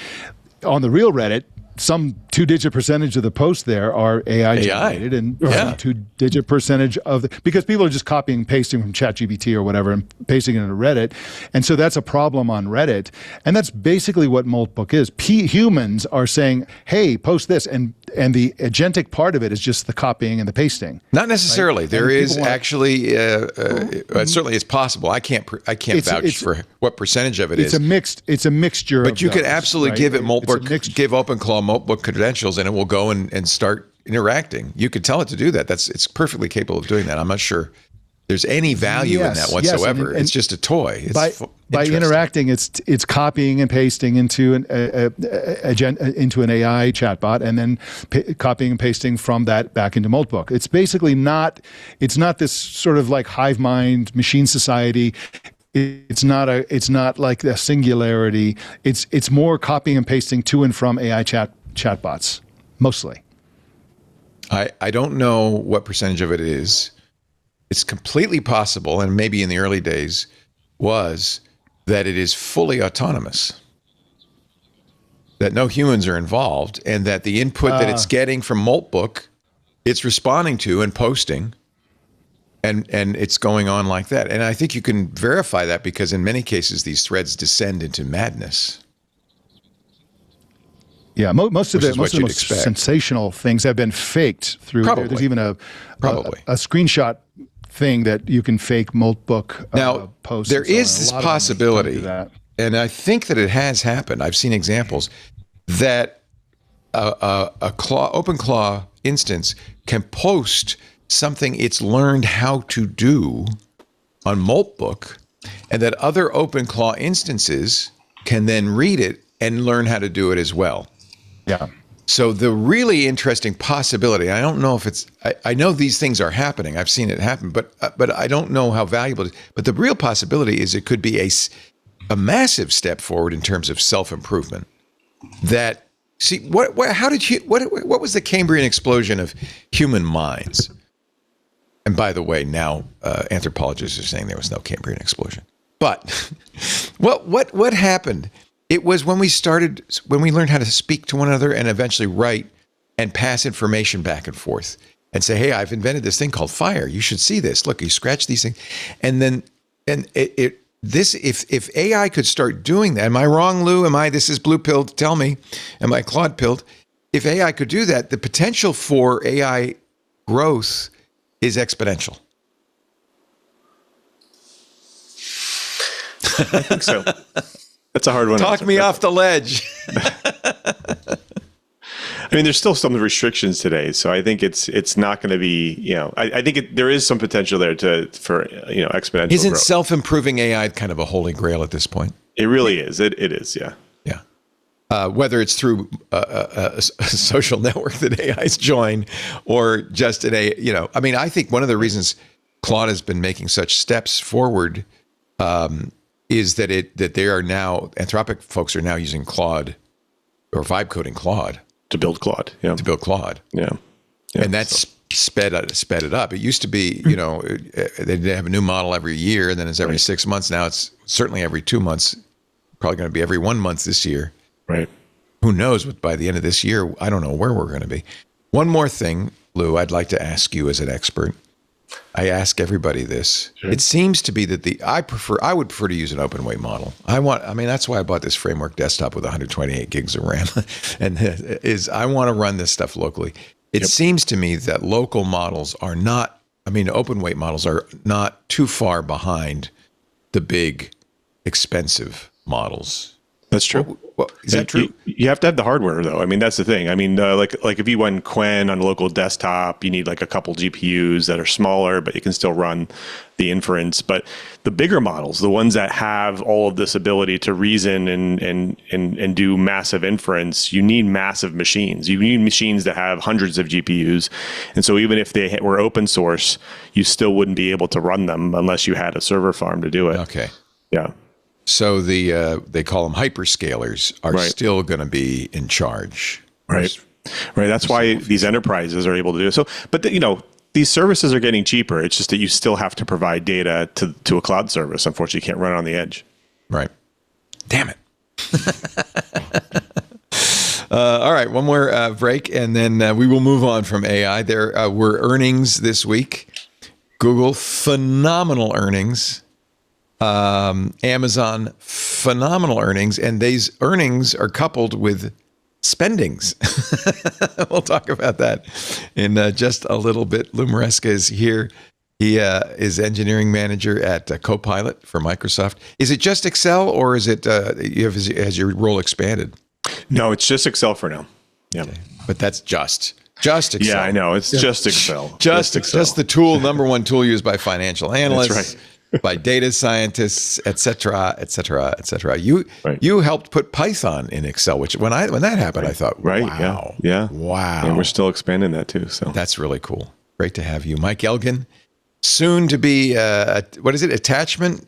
Speaker 6: on the real Reddit, some 2-digit percentage of the posts there are AI generated, and 2-digit percentage of because people are just copying and pasting from ChatGPT or whatever and pasting it into Reddit, and so that's a problem on Reddit, and that's basically what Multbook is. Humans are saying, "Hey, post this," and the agentic part of it is just the copying and the pasting.
Speaker 1: Not necessarily. Right? There is actually certainly it's possible. I can't vouch for what percentage of it is.
Speaker 6: It's a mixture.
Speaker 1: But you could absolutely give it Multbook, give OpenClaw Multbook credentials, and it will go and start interacting. You could tell it to do that. It's perfectly capable of doing that. I'm not sure there's any value in that whatsoever. And it's just a toy.
Speaker 6: By interacting, it's copying and pasting into an AI chatbot, and then copying and pasting from that back into Multbook. It's basically not this sort of like hive mind machine society. It's not like a singularity. It's more copying and pasting to and from AI chatbots, mostly.
Speaker 1: I don't know what percentage of it is. It's completely possible, and maybe in the early days was that it is fully autonomous, that no humans are involved, and that the input that it's getting from Multbook, it's responding to and posting, and it's going on like that. And I think you can verify that because in many cases these threads descend into madness.
Speaker 6: Yeah, most of the most sensational things have been faked through.
Speaker 1: Probably.
Speaker 6: There's even a screenshot thing that you can fake Multbook posts.
Speaker 1: There is this possibility, and I think that it has happened. I've seen examples that OpenClaw instance can post something it's learned how to do on Multbook, and that other OpenClaw instances can then read it and learn how to do it as well.
Speaker 6: Yeah.
Speaker 1: So the really interesting possibility, I don't know if it's, I know these things are happening. I've seen it happen, but I don't know how valuable it is. But the real possibility is it could be a massive step forward in terms of self-improvement. That, see, what was the Cambrian explosion of human minds? And by the way, now anthropologists are saying there was no Cambrian explosion. But what happened? It was when we learned how to speak to one another and eventually write and pass information back and forth and say, hey, I've invented this thing called fire. You should see this. Look, you scratch these things. If AI could start doing that, am I wrong, Lou? This is blue pilled? Tell me, am I Claude pilled? If AI could do that, the potential for AI growth is exponential.
Speaker 5: I think so. That's a hard one.
Speaker 1: Talk me off the ledge.
Speaker 5: I mean, there's still some restrictions today, so I think it's not going to be, I think there is some potential there for exponential
Speaker 1: Isn't
Speaker 5: growth.
Speaker 1: self-improving AI kind of a holy grail at this point?
Speaker 5: It really is. It is, yeah.
Speaker 1: Yeah. Whether it's through a social network that AIs join or just I think one of the reasons Claude has been making such steps forward is that they are now, Anthropic folks are now using Claude or vibe coding Claude.
Speaker 5: To build Claude, yeah. Yeah.
Speaker 1: And that's sped it up. It used to be, they'd have a new model every year, and then it's every 6 months. Now it's certainly every 2 months, probably going to be every 1 month this year.
Speaker 5: Right.
Speaker 1: Who knows? But by the end of this year, I don't know where we're going to be. One more thing, Lou, I'd like to ask you as an expert. I ask everybody this. Sure. It seems to be that I would prefer to use an open weight model. That's why I bought this framework desktop with 128 gigs of RAM, and I want to run this stuff locally. It seems to me that local models are not. Open weight models are not too far behind the big, expensive models.
Speaker 5: That's true.
Speaker 1: Is that true?
Speaker 5: You have to have the hardware, though. That's the thing. Like if you run Quen on a local desktop, you need like a couple GPUs that are smaller, but you can still run the inference. But the bigger models, the ones that have all of this ability to reason and do massive inference, you need massive machines. You need machines that have hundreds of GPUs. And so even if they were open source, you still wouldn't be able to run them unless you had a server farm to do it.
Speaker 1: Okay.
Speaker 5: Yeah.
Speaker 1: So they call them hyperscalers are still going to be in charge.
Speaker 5: Right. That's why these enterprises are able to do it. So, but these services are getting cheaper. It's just that you still have to provide data to a cloud service. Unfortunately, you can't run it on the edge.
Speaker 1: Right. Damn it. All right. One more break, and then we will move on from AI. There were earnings this week. Google, phenomenal earnings. Amazon, phenomenal earnings, and these earnings are coupled with spendings. We'll talk about that in just a little bit. Lou Maresca is here. He is engineering manager at Copilot for Microsoft. Is it just Excel, or is it has your role expanded?
Speaker 5: No, it's just Excel for now. Yeah,
Speaker 1: okay. But that's just Excel.
Speaker 5: Yeah, I know. It's just Excel.
Speaker 1: Just Excel. Just the number one tool used by financial analysts.
Speaker 5: That's right.
Speaker 1: By data scientists, et cetera, et cetera, et cetera. You helped put Python in Excel, which when that happened, I thought, wow,
Speaker 5: yeah,
Speaker 1: wow,
Speaker 5: and we're still expanding that too. So
Speaker 1: that's really cool. Great to have you, Mike Elgin, soon to be what is it? Attachment.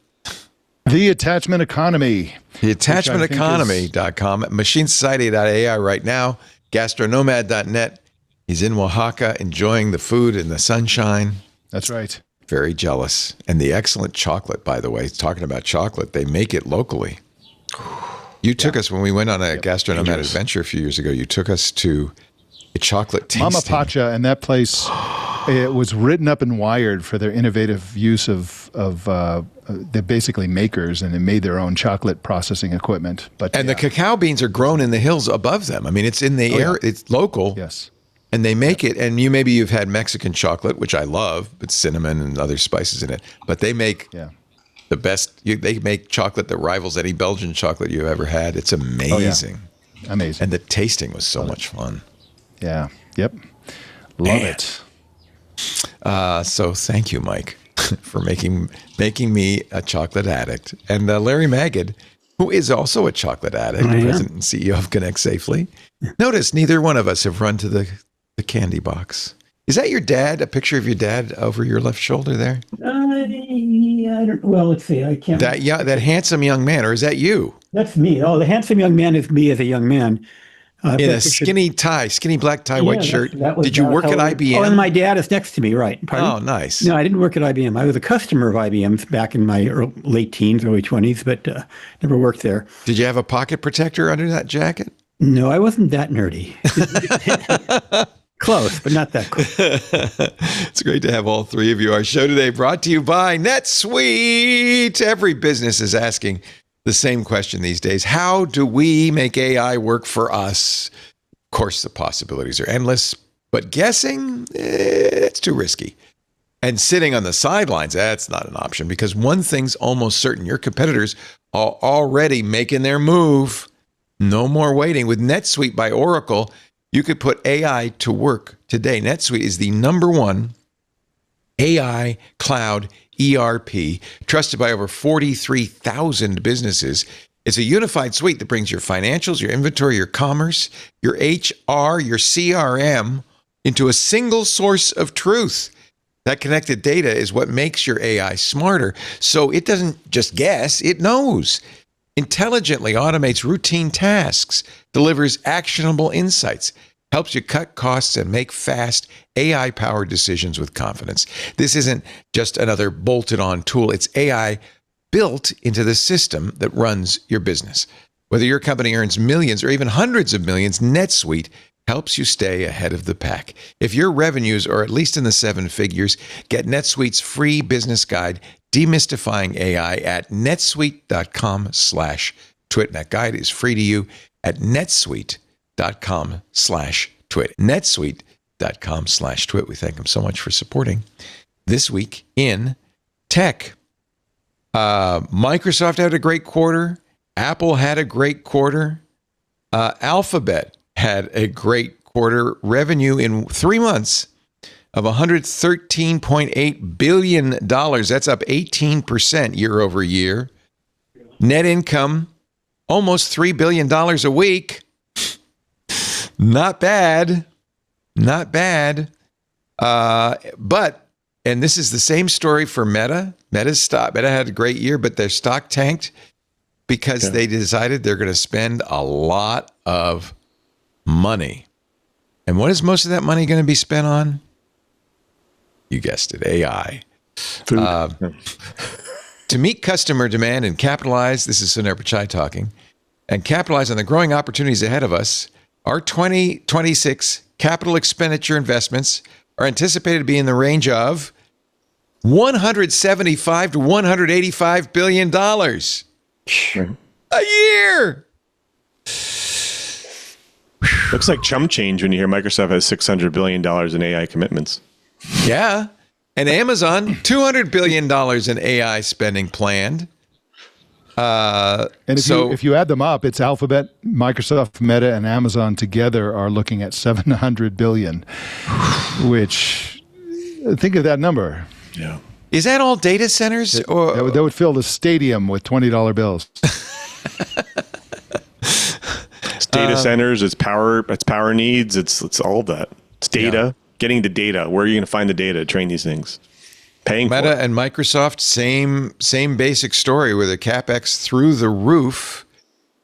Speaker 6: The Attachment Economy.
Speaker 1: The attachmenteconomy.com. MachineSociety.ai right now. Gastronomad.net. He's in Oaxaca enjoying the food and the sunshine.
Speaker 6: That's right.
Speaker 1: Very jealous. And the excellent chocolate, by the way. Talking about chocolate, they make it locally. You took us, when we went on a gastronomic adventure a few years ago, you took us to a chocolate tasting.
Speaker 6: Mama Pacha, and that place, it was written up and wired for their innovative use of they're basically makers, and they made their own chocolate processing equipment.
Speaker 1: And the cacao beans are grown in the hills above them. It's in the air. Yeah. It's local.
Speaker 6: Yes.
Speaker 1: And they make it, and you've had Mexican chocolate, which I love, with cinnamon and other spices in it. But they make the best. They make chocolate that rivals any Belgian chocolate you've ever had. It's amazing.
Speaker 6: Oh, yeah. Amazing.
Speaker 1: And the tasting was so much fun.
Speaker 6: Yeah. Yep. Love it.
Speaker 1: So thank you, Mike, for making me a chocolate addict. And Larry Magid, who is also a chocolate addict, president and CEO of Connect Safely. Notice neither one of us have run to the candy box. Is that your dad? A picture of your dad over your left shoulder there?
Speaker 4: I don't. Well, let's see. I can't.
Speaker 1: That handsome young man, or is that you?
Speaker 4: That's me. Oh, the handsome young man is me as a young man.
Speaker 1: In a skinny black tie, white shirt. Did you work at IBM?
Speaker 4: Oh, and my dad is next to me, right? Pardon?
Speaker 1: Oh, nice.
Speaker 4: No, I didn't work at IBM. I was a customer of IBM's back in my late teens, early 20s, but never worked there.
Speaker 1: Did you have a pocket protector under that jacket?
Speaker 4: No, I wasn't that nerdy. Close, but not that cool.
Speaker 1: It's great to have all three of you. Our show today brought to you by NetSuite. Every business is asking the same question these days. How do we make AI work for us? Of course, the possibilities are endless, but guessing, it's too risky. And sitting on the sidelines, that's not an option, because one thing's almost certain. Your competitors are already making their move. No more waiting. With NetSuite by Oracle, You could put AI to work today. NetSuite is the number one AI cloud ERP, trusted by over 43,000 businesses. It's a unified suite that brings your financials, your inventory, your commerce, your HR, your CRM into a single source of truth. That connected data is what makes your AI smarter. So it doesn't just guess, it knows. Intelligently automates routine tasks, delivers actionable insights, helps you cut costs and make fast AI-powered decisions with confidence. This isn't just another bolted-on tool. It's AI built into the system that runs your business. Whether your company earns millions or even hundreds of millions, NetSuite helps you stay ahead of the pack. If your revenues are at least in the seven figures, get NetSuite's free business guide, Demystifying AI, at netsuite.com/twit. That guide is free to you at netsuite.com/twit. netsuite.com/twit. We thank them so much for supporting This Week in Tech. Microsoft had a great quarter. Apple had a great quarter. Alphabet had a great quarter. Revenue in 3 months of $113.8 billion. That's up 18% year over year. Net income, almost $3 billion a week. Not bad. Not bad. But, and this is the same story for Meta. Meta had a great year, but their stock tanked because they decided they're going to spend a lot of money. And what is most of that money going to be spent on? You guessed it, AI. To meet customer demand and capitalize, this is Sundar Pichai talking, and capitalize on the growing opportunities ahead of us, our 2026 capital expenditure investments are anticipated to be in the range of $175 to $185 billion a year.
Speaker 5: Looks like chump change when you hear Microsoft has $600 billion in AI commitments.
Speaker 1: Yeah. And Amazon, $200 billion in AI spending planned.
Speaker 6: And if you add them up, it's Alphabet, Microsoft, Meta, and Amazon together are looking at $700 billion, which, think of that number.
Speaker 5: Yeah.
Speaker 1: Is that all data centers? Or
Speaker 6: that would fill the stadium with $20 bills.
Speaker 5: It's data centers, it's power needs, it's all of that. It's data, getting the data. Where are you going to find the data to train these things? Paying
Speaker 1: Meta
Speaker 5: for it.
Speaker 1: and Microsoft, same basic story with the CapEx through the roof.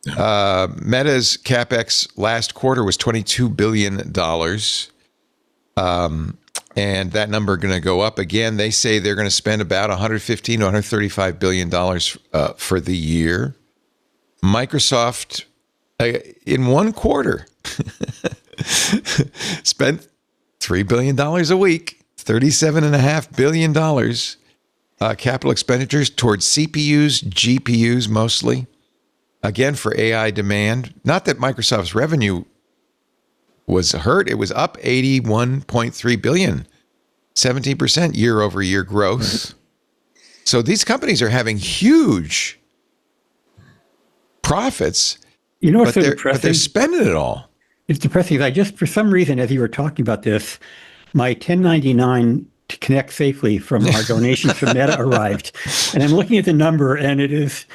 Speaker 1: Meta's CapEx last quarter was $22 billion. And that number going to go up again. They say they're going to spend about $115 to $135 billion for the year. Microsoft, in one quarter, spent $3 billion a week, $37.5 billion capital expenditures towards CPUs, GPUs mostly. Again, for AI demand. Not that Microsoft's revenue was hurt. It was up $81.3 billion, 17% year over year growth. So these companies are having huge profits.
Speaker 4: You know what's so
Speaker 1: but
Speaker 4: depressing?
Speaker 1: they're spending it all.
Speaker 4: It's depressing. I just, for some reason, as you were talking about this, my 1099 to connect safely from our donations from Meta arrived, and I'm looking at the number, and it is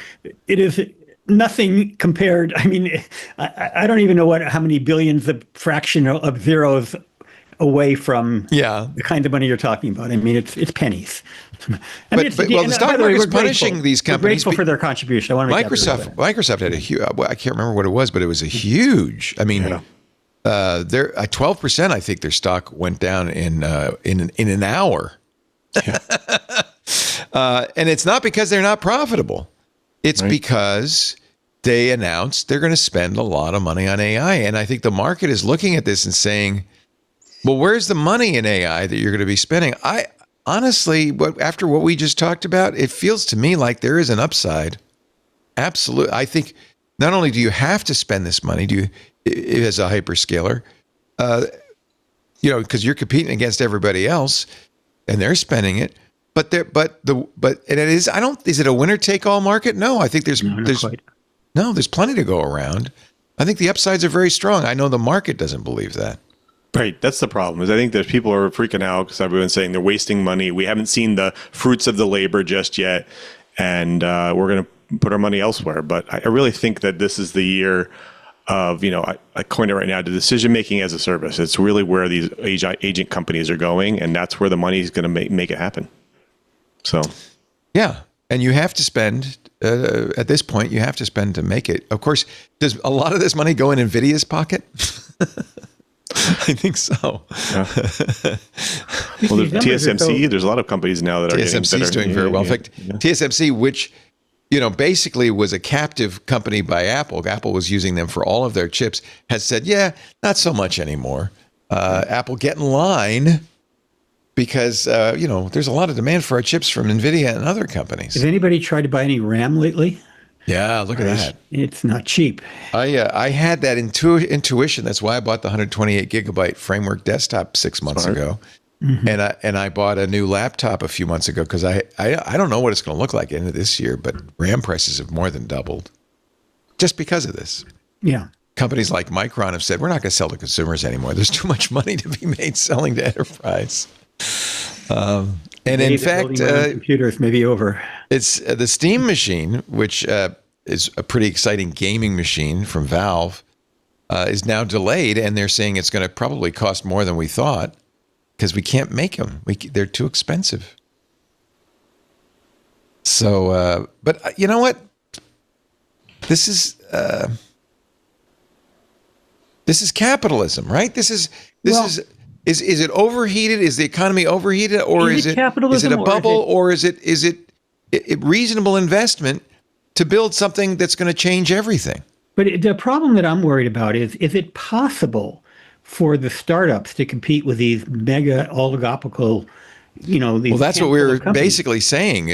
Speaker 4: nothing compared. I mean, I don't even know how many billions, the fraction of zeros away from the kind of money you're talking about. I mean, it's pennies.
Speaker 1: The stock market's punishing these companies.
Speaker 4: We're grateful for their contribution. I want to make
Speaker 1: Microsoft had a huge. I can't remember what it was, but it was a huge. I mean, they're at 12%. I think their stock went down in an hour. Yeah. And it's not because they're not profitable. It's because they announced they're going to spend a lot of money on AI, and I think the market is looking at this and saying, "Well, where's the money in AI that you're going to be spending?" I honestly, after what we just talked about, it feels to me like there is an upside. Absolutely. I think not only do you have to spend this money, as a hyperscaler, because you're competing against everybody else, and they're spending it. But it is. Is it a winner take all market? No, I think there's plenty to go around. I think the upsides are very strong. I know the market doesn't believe that.
Speaker 5: Right. That's the problem. Is I think there's people are freaking out because everyone's saying they're wasting money. We haven't seen the fruits of the labor just yet, and we're going to put our money elsewhere. But I really think that this is the year of, I coined it right now, the decision making as a service. It's really where these agent companies are going, and that's where the money is going to make it happen. So,
Speaker 1: yeah, and you have to spend at this point. You have to spend to make it. Of course, does a lot of this money go in NVIDIA's pocket? I think so.
Speaker 5: Yeah. Well, the TSMC, there's a lot of companies now that are
Speaker 1: TSMC is doing very well. In fact, TSMC, which basically was a captive company by Apple. Apple was using them for all of their chips. Has said, yeah, not so much anymore. Apple, get in line because there's a lot of demand for our chips from NVIDIA and other companies.
Speaker 4: Has anybody tried to buy any RAM lately?
Speaker 1: Yeah, look at that.
Speaker 4: It's not cheap.
Speaker 1: I had that intuition. That's why I bought the 128 gigabyte framework desktop 6 months ago, and I bought a new laptop a few months ago because I don't know what it's going to look like into this year, but RAM prices have more than doubled just because of this.
Speaker 4: Yeah.
Speaker 1: Companies like Micron have said we're not going to sell to consumers anymore. There's too much money to be made selling to enterprise. And in fact,
Speaker 4: computers may be over.
Speaker 1: It's the Steam machine, which is a pretty exciting gaming machine from Valve, is now delayed, and they're saying it's going to probably cost more than we thought because we can't make them. They're too expensive. So, but you know what? This is capitalism, right? Is it overheated? Is the economy overheated, or is it
Speaker 4: capitalism?
Speaker 1: Is it a bubble, or is it reasonable investment to build something that's going to change everything?
Speaker 4: But the problem that I'm worried about is it possible for the startups to compete with these mega oligopolical, these?
Speaker 1: Well, that's what we were basically saying.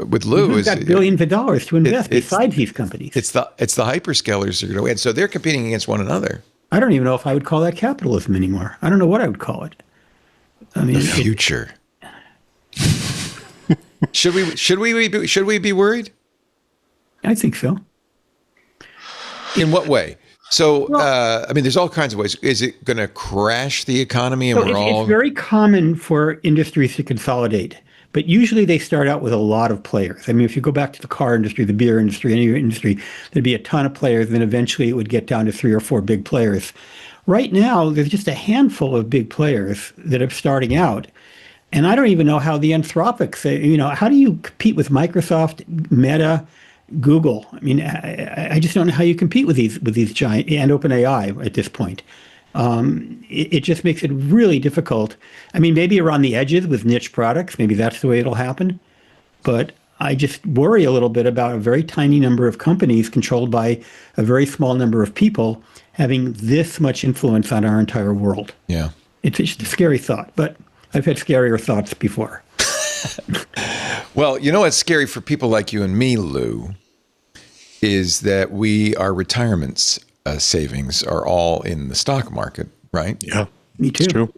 Speaker 1: With Lou,
Speaker 4: we've got billions of dollars to invest besides these companies.
Speaker 1: It's the hyperscalers that are going to win, so they're competing against one another.
Speaker 4: I don't even know if I would call that capitalism anymore. I don't know what I would call it. I mean,
Speaker 1: the future. Should we be worried?
Speaker 4: I think so.
Speaker 1: In what way? So, there's all kinds of ways. Is it going to crash the economy? And
Speaker 4: it's very common for industries to consolidate, but usually they start out with a lot of players. I mean, if you go back to the car industry, the beer industry, any industry, there'd be a ton of players. Then eventually it would get down to 3 or 4 big players. Right now, there's just a handful of big players that are starting out. And I don't even know how the Anthropic, how do you compete with Microsoft, Meta, Google? I mean, I just don't know how you compete with these giant, and OpenAI at this point. It just makes it really difficult. I mean, maybe around the edges with niche products, maybe that's the way it'll happen. But I just worry a little bit about a very tiny number of companies controlled by a very small number of people having this much influence on our entire world.
Speaker 1: Yeah.
Speaker 4: It's just a scary thought, but I've had scarier thoughts before.
Speaker 1: Well, what's scary for people like you and me, Lou, is that our retirements savings are all in the stock market, right?
Speaker 5: Yeah,
Speaker 4: me too.
Speaker 5: It's true.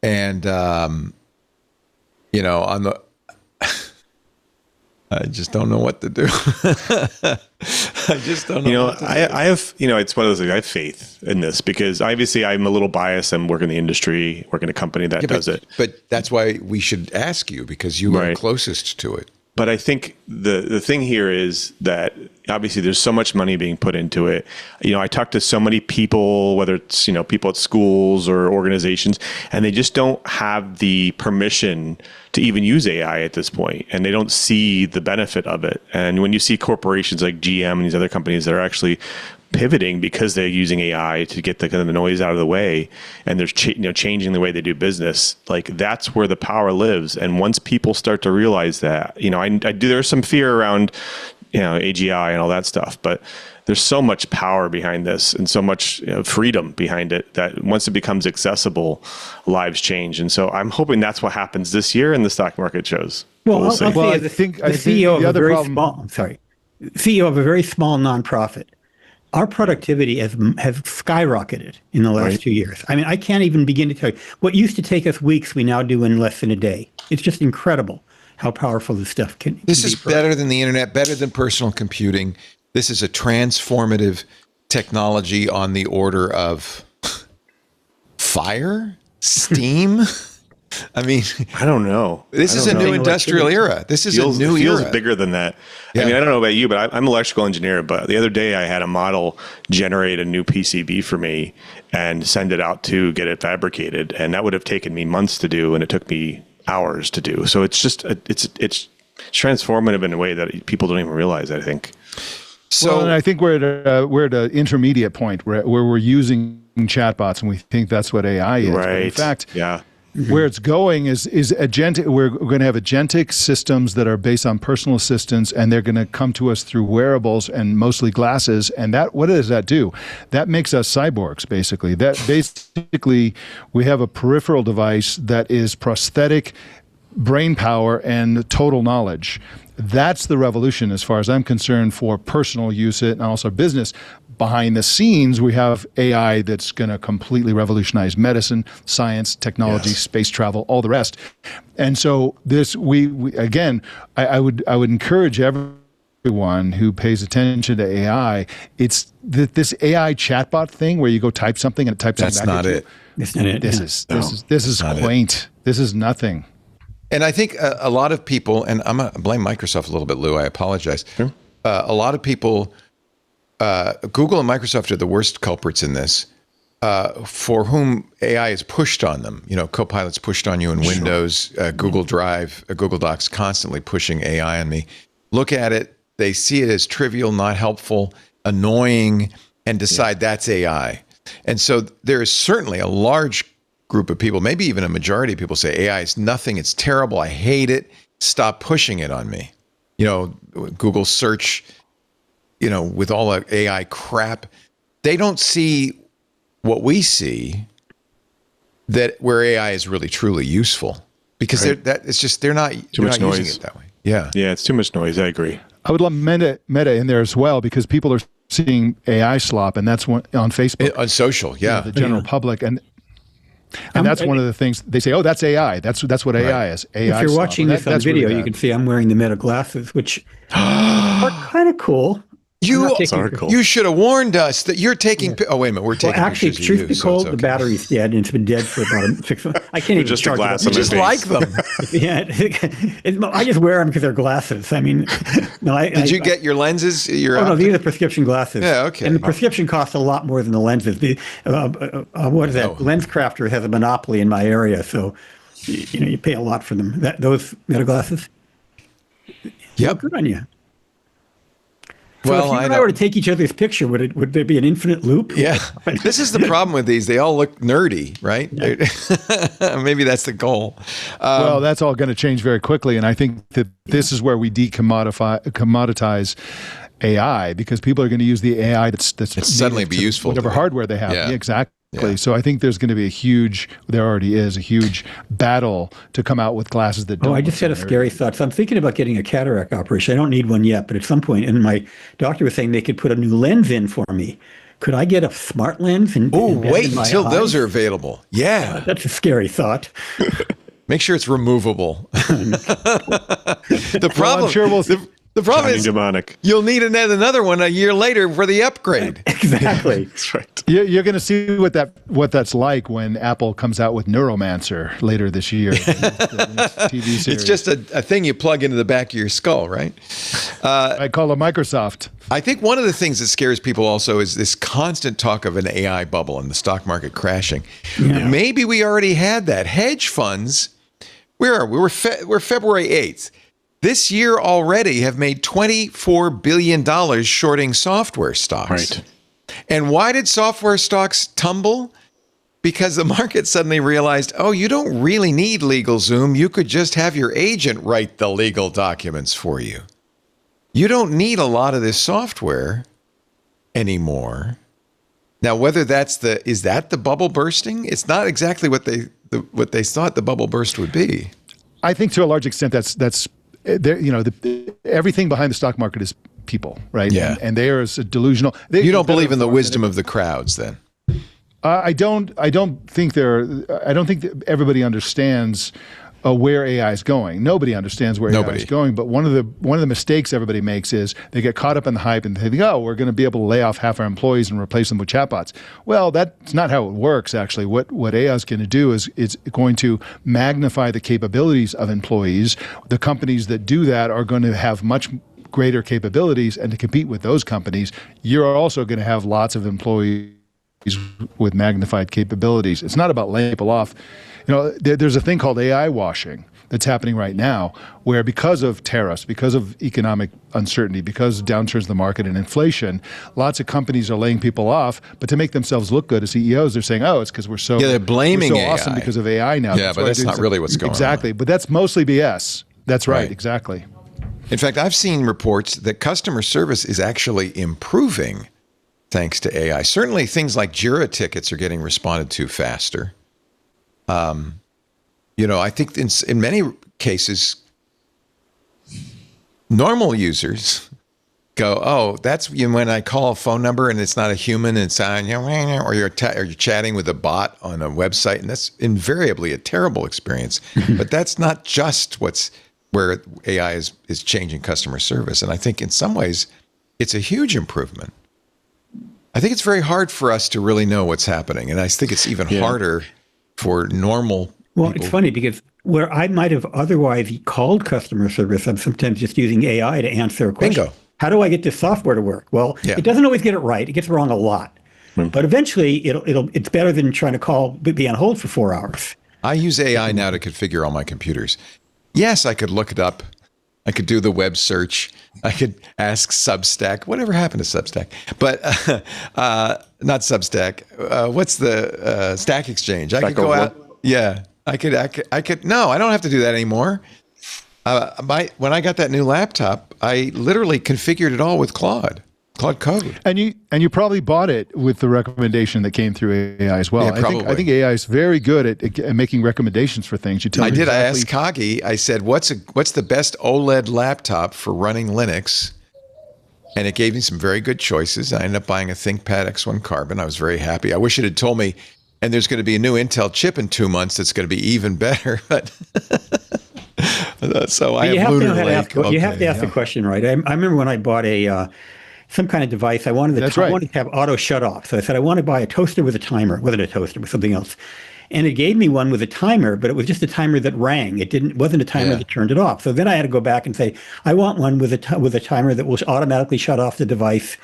Speaker 1: And I just don't know what to do. I just don't know.
Speaker 5: I have, it's one of those things. I have faith in this because obviously I'm a little biased. I'm working in the industry, working in a company that does it.
Speaker 1: But that's why we should ask you because you are closest to it.
Speaker 5: But I think the thing here is that obviously there's so much money being put into it. I talk to so many people, whether it's, people at schools or organizations, and they just don't have the permission to even use AI at this point, and they don't see the benefit of it. And when you see corporations like GM and these other companies that are actually pivoting because they're using AI to get the kind of the noise out of the way, and they're changing the way they do business. Like that's where the power lives. And once people start to realize that, there's some fear around, AGI and all that stuff, but there's so much power behind this and so much freedom behind it that once it becomes accessible, lives change. And so I'm hoping that's what happens this year, and the stock market shows.
Speaker 4: Well, I'll say the CEO of a very small nonprofit. Our productivity has skyrocketed in the last 2 years. I mean, I can't even begin to tell you. What used to take us weeks, we now do in less than a day. It's just incredible how powerful this stuff can be.
Speaker 1: This is better than the internet, better than personal computing. This is a transformative technology on the order of fire, steam. I mean,
Speaker 5: I don't know.
Speaker 1: This is a new industrial era. This is a new
Speaker 5: it feels
Speaker 1: era.
Speaker 5: bigger than that.
Speaker 1: Yeah.
Speaker 5: I mean, I don't know about you, but I'm an electrical engineer. But the other day, I had a model generate a new PCB for me and send it out to get it fabricated, and that would have taken me months to do, and it took me hours to do. So it's just it's transformative in a way that people don't even realize, I think.
Speaker 6: So, and I think we're at an intermediate point where we're using chatbots, and we think that's what AI is.
Speaker 5: Right.
Speaker 6: But in fact,
Speaker 5: yeah.
Speaker 6: Where it's going is agentic. We're going to have agentic systems that are based on personal assistance, and they're going to come to us through wearables and mostly glasses. And that, what does that do? That makes us cyborgs, basically. That basically we have a peripheral device that is prosthetic brain power and total knowledge. That's the revolution, as far as I'm concerned, for personal use and also business. Behind the scenes, we have AI that's going to completely revolutionize medicine, science, technology, space travel, all the rest. And so this, we again, I would encourage everyone who pays attention to AI. It's this AI chatbot thing where you go type something and it types something back at you.
Speaker 4: That's not it.
Speaker 6: This is quaint. This is nothing.
Speaker 1: And I think a lot of people, and I'm going to blame Microsoft a little bit, Lou, I apologize. Sure. A lot of people, Google and Microsoft are the worst culprits in this, for whom AI is pushed on them. You know, Copilot's pushed on you in Windows, Google Drive, Google Docs constantly pushing AI on me. Look at it, they see it as trivial, not helpful, annoying, and decide that's AI. And so there is certainly a large group of people, maybe even a majority of people, say AI is nothing, it's terrible, I hate it, stop pushing it on me. You know, Google search, you know, with all the AI crap, they don't see what we see, that where AI is really truly useful, because they're not using it that way. Yeah,
Speaker 5: it's too much noise. I agree.
Speaker 6: I would love meta in there as well, because people are seeing AI slop, and that's on Facebook,
Speaker 1: on social,
Speaker 6: the general public, and that's one of the things they say. Oh, that's AI. That's what AI is. AI.
Speaker 4: If you're watching this on video, you can see I'm wearing the Meta glasses, which are kind of cool.
Speaker 1: You should have warned us that you're taking. Oh, wait a minute, we're taking.
Speaker 4: Well, actually,
Speaker 1: pictures of
Speaker 4: truth be told, the battery's dead, and it's been dead for about 6 months. I can't even
Speaker 5: just a
Speaker 4: charge
Speaker 5: glass
Speaker 4: it.
Speaker 5: on my
Speaker 1: just
Speaker 5: face.
Speaker 1: like them.
Speaker 4: Yeah, I just wear them because they're glasses. I mean, no.
Speaker 1: Did you get your lenses?
Speaker 4: No, these are prescription glasses.
Speaker 1: Yeah, okay.
Speaker 4: And the prescription costs a lot more than the lenses. What is that?
Speaker 1: Oh.
Speaker 4: LensCrafters has a monopoly in my area, so you pay a lot for them. Those Meta glasses.
Speaker 1: Yep.
Speaker 4: Good on you. So
Speaker 1: Well,
Speaker 4: if you and I
Speaker 1: know.
Speaker 4: were to take each other's picture, would there be an infinite loop?
Speaker 1: Yeah, this is the problem with these. They all look nerdy, right? Yeah. Maybe that's the goal.
Speaker 6: Well, that's all going to change very quickly, and I think that this is where we commoditize AI, because people are going to use the AI that's
Speaker 1: suddenly be useful,
Speaker 6: whatever hardware they have.
Speaker 1: Yeah.
Speaker 6: Yeah, exactly.
Speaker 1: Yeah.
Speaker 6: So I think there's going to be there already is a huge battle to come out with glasses that don't.
Speaker 4: I just had a scary thought. So I'm thinking about getting a cataract operation. I don't need one yet, but at some point, and my doctor was saying they could put a new lens in for me. Could I get a smart lens?
Speaker 1: Wait until those are available. Yeah.
Speaker 4: That's a scary thought.
Speaker 1: Make sure it's removable. The problem,
Speaker 6: I'm sure
Speaker 1: the problem
Speaker 5: Sounding
Speaker 1: is
Speaker 5: demonic.
Speaker 1: you'll need another one a year later for the upgrade.
Speaker 4: Exactly.
Speaker 5: That's right.
Speaker 6: You're going to see what that's like when Apple comes out with Neuromancer later this year. the next TV series.
Speaker 1: It's just a thing you plug into the back of your skull, right?
Speaker 6: I call it Microsoft.
Speaker 1: I think one of the things that scares people also is this constant talk of an AI bubble and the stock market crashing. Yeah. Maybe we already had that. Hedge funds, where are we? We're February 8th. This year already have made $24 billion shorting software stocks.
Speaker 5: Right.
Speaker 1: And why did software stocks tumble? Because the market suddenly realized, oh, you don't really need LegalZoom. You could just have your agent write the legal documents for you. You don't need a lot of this software anymore. Now, whether is that the bubble bursting? It's not exactly what they thought the bubble burst would be.
Speaker 6: I think to a large extent that's there. Everything behind the stock market is people, right?
Speaker 1: Yeah.
Speaker 6: And they are delusional.
Speaker 1: You don't believe in the wisdom of the crowds, then?
Speaker 6: I don't think that everybody understands where AI is going. Nobody understands where AI is going. But one of the mistakes everybody makes is they get caught up in the hype and they think, oh, we're going to be able to lay off half our employees and replace them with chatbots. Well, that's not how it works. Actually, what AI is going to do is it's going to magnify the capabilities of employees. The companies that do that are going to have much greater capabilities, and to compete with those companies, you're also going to have lots of employees with magnified capabilities. It's not about laying people off. There's a thing called AI washing that's happening right now, where because of tariffs, because of economic uncertainty, because of downturns in the market and inflation, lots of companies are laying people off. But to make themselves look good as CEOs, they're saying, "Oh, it's because we're so
Speaker 1: they're blaming
Speaker 6: we're so
Speaker 1: AI.
Speaker 6: Awesome because of AI now."
Speaker 1: Yeah, but that's not really what's going on.
Speaker 6: Exactly, but that's mostly BS. That's right. Exactly.
Speaker 1: In fact, I've seen reports that customer service is actually improving thanks to AI. Certainly things like Jira tickets are getting responded to faster. I think in many cases, normal users go, oh, that's when I call a phone number and it's not a human, and it's or you're chatting with a bot on a website, and that's invariably a terrible experience. But that's not just where AI is changing customer service. And I think in some ways, it's a huge improvement. I think it's very hard for us to really know what's happening. And I think it's even harder for normal people.
Speaker 4: It's funny because where I might have otherwise called customer service, I'm sometimes just using AI to answer a question.
Speaker 1: Bingo.
Speaker 4: How do I get this software to work? Well, It doesn't always get it right. It gets it wrong a lot. But eventually, it's better than trying to be on hold for 4 hours.
Speaker 1: I use AI now to configure all my computers. Yes, I could look it up. I could do the web search. I could ask Substack. Whatever happened to Substack? But not Substack. What's the Stack Exchange? I could go out. Yeah, I could. No, I don't have to do that anymore. When I got that new laptop, I literally configured it all with Claude Code.
Speaker 6: And you probably bought it with the recommendation that came through AI as well.
Speaker 1: Yeah, probably.
Speaker 6: I think AI is very good at making recommendations for things. I
Speaker 1: asked Kagi. I said, "What's the best OLED laptop for running Linux?" And it gave me some very good choices. I ended up buying a ThinkPad X1 Carbon. I was very happy. I wish it had told me. And there's going to be a new Intel chip in 2 months that's going to be even better. But so I have Lunar Lake.
Speaker 4: You have to ask the question right. I remember when I bought some kind of device. I wanted to have auto shut off. So I said, I want to buy a toaster with a timer. Wasn't a toaster, with something else. And it gave me one with a timer, but it was just a timer that rang. Wasn't a timer that turned it off. So then I had to go back and say, I want one with a timer that will automatically shut off the device.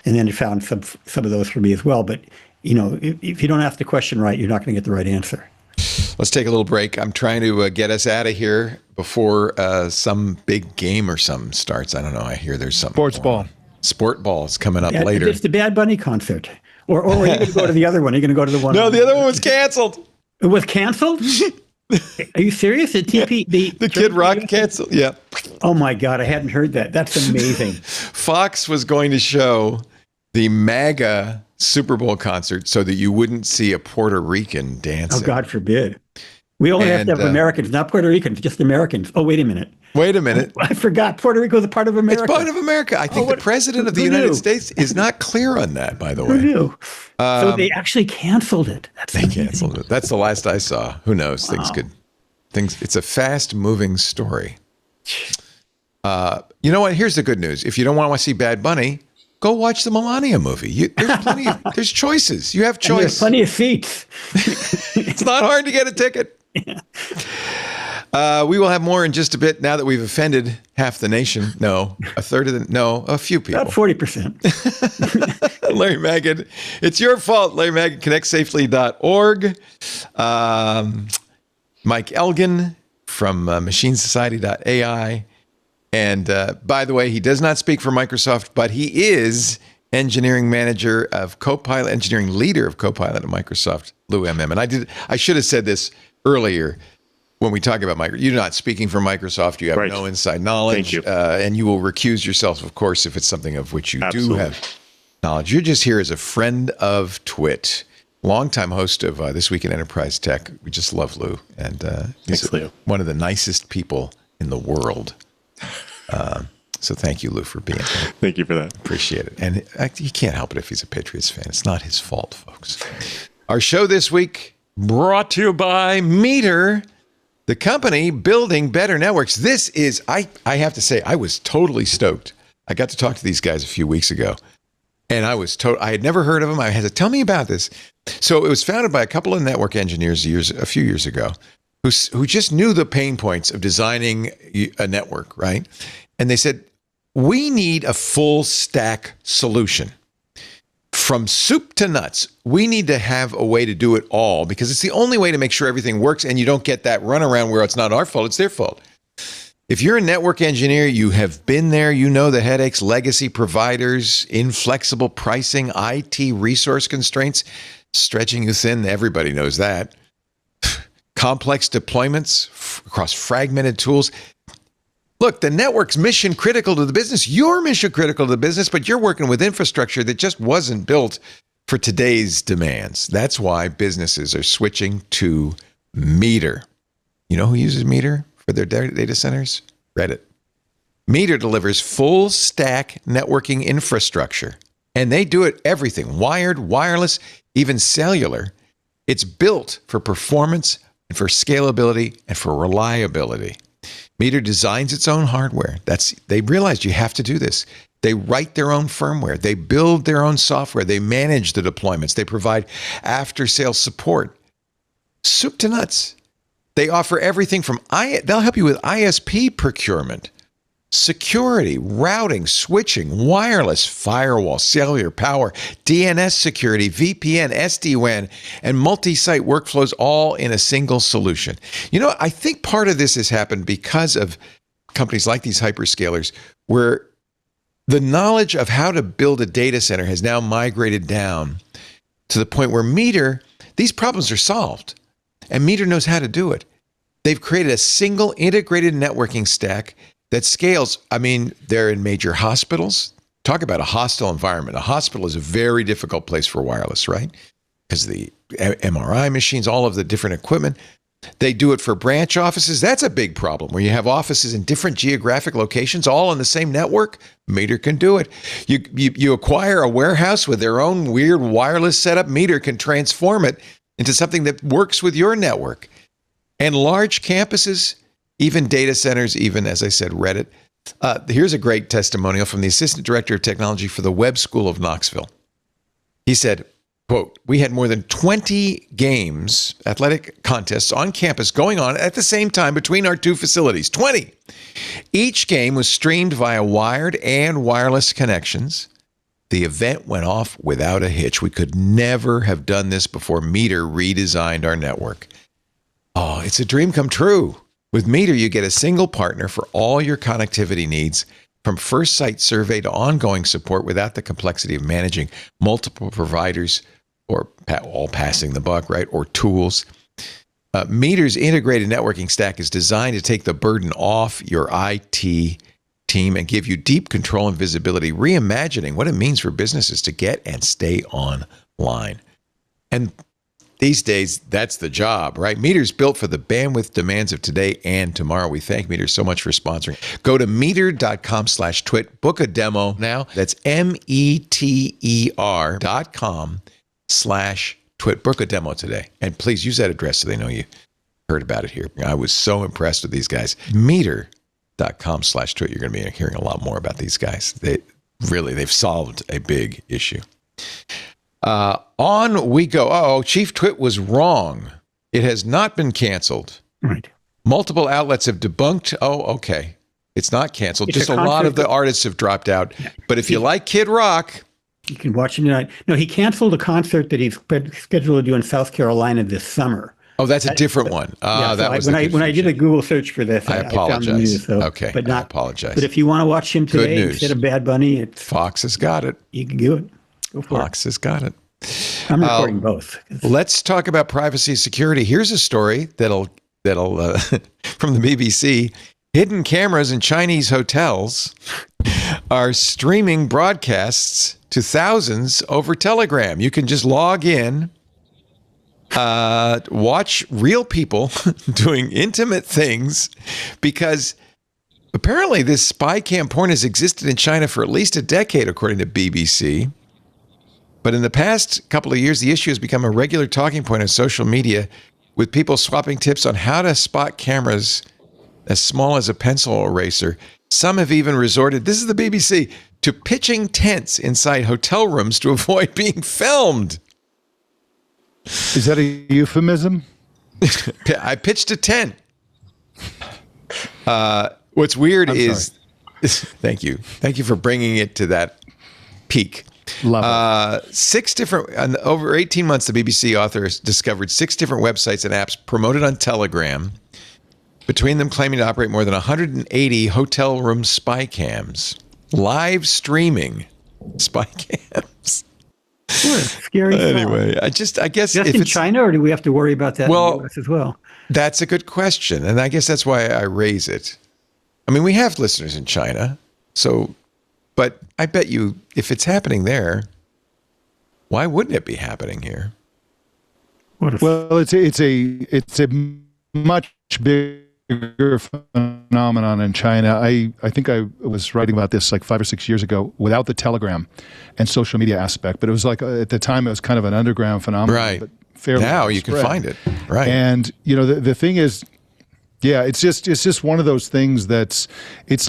Speaker 4: And then it found some of those for me as well. But if you don't ask the question right, you're not going to get the right answer.
Speaker 1: Let's take a little break. I'm trying to get us out of here before some big game or something starts. I don't know. I hear there's something.
Speaker 6: Sports ball.
Speaker 1: Sport ball is coming up later.
Speaker 4: It's the Bad Bunny concert. Or are you going to go to the other one? Are you going to go to the one?
Speaker 1: No, the other one was canceled.
Speaker 4: It was canceled? Are you serious? The
Speaker 1: Kid Rock canceled. Yeah.
Speaker 4: Oh my God, I hadn't heard that. That's amazing.
Speaker 1: Fox was going to show the MAGA Super Bowl concert so that you wouldn't see a Puerto Rican dancing.
Speaker 4: Oh, God forbid. We only have to have Americans, not Puerto Ricans, just Americans. Oh, wait a minute. I forgot. Puerto Rico is a part of America.
Speaker 1: It's part of America. I think the president of the United States is not clear on that, by the way.
Speaker 4: Who knew? So they actually canceled it.
Speaker 1: Canceled it. That's the last I saw. Who knows? Wow. It's a fast moving story. You know what? Here's the good news. If you don't want to see Bad Bunny, go watch the Melania movie. There's plenty there's choices. You have choice.
Speaker 4: There's plenty of seats.
Speaker 1: It's not hard to get a ticket. Yeah. We will have more in just a bit now that we've offended half the nation. No, a few people.
Speaker 4: About 40%.
Speaker 1: Larry Magid, it's your fault, Larry Magid, connectsafely.org. Mike Elgin from machinesociety.ai. And by the way, he does not speak for Microsoft, but he is engineering manager of Copilot, engineering leader of Copilot at Microsoft, Lou MM. And I should have said this earlier. When we talk about Microsoft, you're not speaking for Microsoft. You have no inside knowledge.
Speaker 5: Thank you.
Speaker 1: And you will recuse yourself, of course, if it's something of which you do have knowledge. You're just here as a friend of Twit, longtime host of This Week in Enterprise Tech. We just love Lou. And he's one of the nicest people in the world. So thank you, Lou, for being here.
Speaker 5: Thank you for that.
Speaker 1: Appreciate it. And you can't help it if he's a Patriots fan. It's not his fault, folks. Our show this week brought to you by Meter. The company building better networks. This is, I have to say, I was totally stoked. I got to talk to these guys a few weeks ago, and I had never heard of them. I had to tell me about this. So it was founded by a couple of network engineers a few years ago who just knew the pain points of designing a network, right? And they said, we need a full stack solution. From soup to nuts, we need to have a way to do it all because it's the only way to make sure everything works and you don't get that runaround where it's not our fault, it's their fault. If you're a network engineer, you have been there, you know the headaches, legacy providers, inflexible pricing, IT resource constraints, stretching you thin, everybody knows that. Complex deployments across fragmented tools. Look, the network's mission critical to the business. You're mission critical to the business, but you're working with infrastructure that just wasn't built for today's demands. That's why businesses are switching to Meter. You know who uses Meter for their data centers? Reddit. Meter delivers full stack networking infrastructure, and they do it everything, wired, wireless, even cellular. It's built for performance and for scalability and for reliability. Meter designs its own hardware. They realized you have to do this. They write their own firmware. They build their own software. They manage the deployments. They provide after-sales support. Soup to nuts. They offer everything from they'll help you with ISP procurement, security, routing, switching, wireless, firewall, cellular power, DNS security, VPN, SD-WAN, and multi-site workflows all in a single solution. You know, I think part of this has happened because of companies like these hyperscalers where the knowledge of how to build a data center has now migrated down to the point where Meter, these problems are solved, and Meter knows how to do it. They've created a single integrated networking stack that scales. I mean, they're in major hospitals. Talk about a hostile environment. A hospital is a very difficult place for wireless, right? Because the MRI machines, all of the different equipment. They do it for branch offices. That's a big problem where you have offices in different geographic locations, all on the same network. Meter can do it. You acquire a warehouse with their own weird wireless setup. Meter can transform it into something that works with your network. And large campuses, even data centers, even, as I said, Reddit. Here's a great testimonial from the Assistant Director of Technology for the Webb School of Knoxville. He said, quote, we had more than 20 games, athletic contests on campus going on at the same time between our two facilities. 20. Each game was streamed via wired and wireless connections. The event went off without a hitch. We could never have done this before Meter redesigned our network. Oh, it's a dream come true. With Meter, you get a single partner for all your connectivity needs, from first site survey to ongoing support without the complexity of managing multiple providers or all passing the buck, right? Or tools. Meter's integrated networking stack is designed to take the burden off your IT team and give you deep control and visibility, reimagining what it means for businesses to get and stay online. And these days, that's the job, right? Meter's built for the bandwidth demands of today and tomorrow. We thank Meter so much for sponsoring. Go to meter.com/twit. Book a demo now. That's meter.com/twit. Book a demo today. And please use that address so they know you heard about it here. I was so impressed with these guys. Meter.com/twit. You're going to be hearing a lot more about these guys. They've solved a big issue. On we go. Oh, Chief Twit was wrong. It has not been canceled.
Speaker 4: Right.
Speaker 1: Multiple outlets have debunked. Oh, okay. It's not canceled. Just a lot of the artists have dropped out. Yeah. But if you like Kid Rock,
Speaker 4: you can watch him tonight. No, he canceled a concert that he's scheduled to do in South Carolina this summer.
Speaker 1: Oh, that's a different one.
Speaker 4: When I did a Google search for this,
Speaker 1: I apologize.
Speaker 4: I found the news,
Speaker 1: okay, but I apologize.
Speaker 4: But if you want to watch him today instead of Bad Bunny,
Speaker 1: Fox has got it.
Speaker 4: You can do it. Go for
Speaker 1: Fox has got it.
Speaker 4: I'm recording both.
Speaker 1: Let's talk about privacy and security. Here's a story that'll from the BBC. Hidden cameras in Chinese hotels are streaming broadcasts to thousands over Telegram. You can just log in, watch real people doing intimate things, because apparently this spy cam porn has existed in China for at least a decade, according to BBC. But in the past couple of years, the issue has become a regular talking point on social media with people swapping tips on how to spot cameras as small as a pencil eraser. Some have even resorted, this is the BBC, to pitching tents inside hotel rooms to avoid being filmed.
Speaker 6: Is that a euphemism?
Speaker 1: I pitched a tent. What's weird is, thank you for bringing it to that peak.
Speaker 6: Love it.
Speaker 1: 6 different, over 18 months, the BBC authors discovered 6 different websites and apps promoted on Telegram, between them claiming to operate more than 180 hotel room spy cams, live streaming spy cams.
Speaker 4: Sure, scary stuff.
Speaker 1: Anyway, I guess
Speaker 4: Just
Speaker 1: if
Speaker 4: in
Speaker 1: it's
Speaker 4: China, or do we have to worry about that in the US as well?
Speaker 1: That's a good question, and I guess that's why I raise it. I mean, we have listeners in China, so, but I bet you if it's happening there, why wouldn't it be happening here?
Speaker 6: Well, it's a much bigger phenomenon in China. I think I was writing about this like 5 or 6 years ago without the Telegram and social media aspect, but it was like at the time it was kind of an underground phenomenon.
Speaker 1: Right.
Speaker 6: But fairly
Speaker 1: Now you can find it. Right.
Speaker 6: And the thing is, yeah, it's just one of those things it's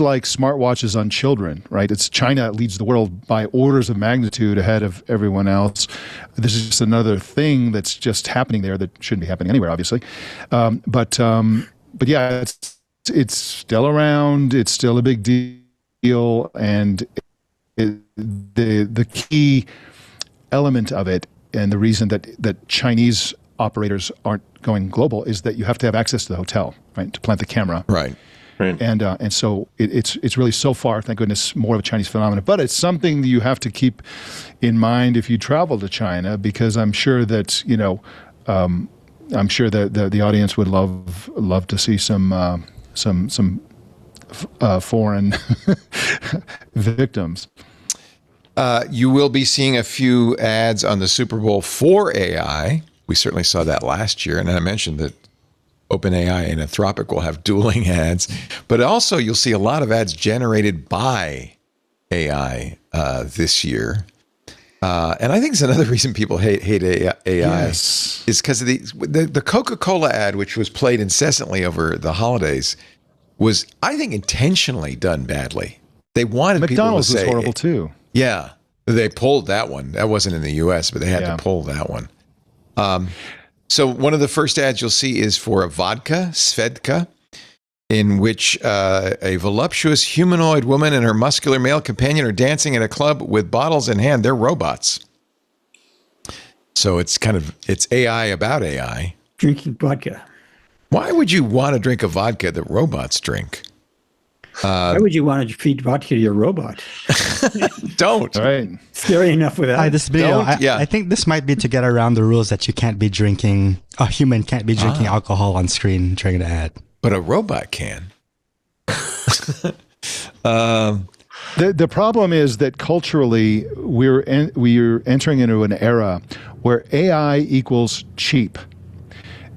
Speaker 6: like smartwatches on children, right? It's China leads the world by orders of magnitude ahead of everyone else. This is just another thing that's just happening there that shouldn't be happening anywhere, obviously. But yeah, it's still around. It's still a big deal, and the key element of it, and the reason that Chinese operators aren't going global, is that you have to have access to the hotel, right, to plant the camera,
Speaker 1: Right.
Speaker 6: and so it's really so far, thank goodness, more of a Chinese phenomenon. But it's something that you have to keep in mind if you travel to China, because I'm sure that I'm sure that the audience would love to see some foreign victims.
Speaker 1: You will be seeing a few ads on the Super Bowl for AI. We certainly saw that last year, and I mentioned that OpenAI and Anthropic will have dueling ads, but also you'll see a lot of ads generated by AI this year. And I think it's another reason people hate AI
Speaker 6: Yes.
Speaker 1: is because of the Coca-Cola ad, which was played incessantly over the holidays, was, I think, intentionally done badly. They wanted
Speaker 6: McDonald's
Speaker 1: people to say,
Speaker 6: was horrible too.
Speaker 1: Yeah, they pulled that one. That wasn't in the U.S., but they had to pull that one. So one of the first ads you'll see is for a vodka, Svedka, in which a voluptuous humanoid woman and her muscular male companion are dancing at a club with bottles in hand. They're robots. So it's AI about AI.
Speaker 4: Drinking vodka.
Speaker 1: Why would you want to drink a vodka that robots drink?
Speaker 4: Why would you want to feed vodka to your robot?
Speaker 1: Don't.
Speaker 6: All right.
Speaker 4: Scary enough without.
Speaker 7: Hi, this is Bill.
Speaker 1: Don't- yeah.
Speaker 7: I think this might be to get around the rules that you can't be drinking, a human can't be drinking alcohol on screen during the ad.
Speaker 1: But a robot can.
Speaker 6: The problem is that culturally we're entering into an era where AI equals cheap.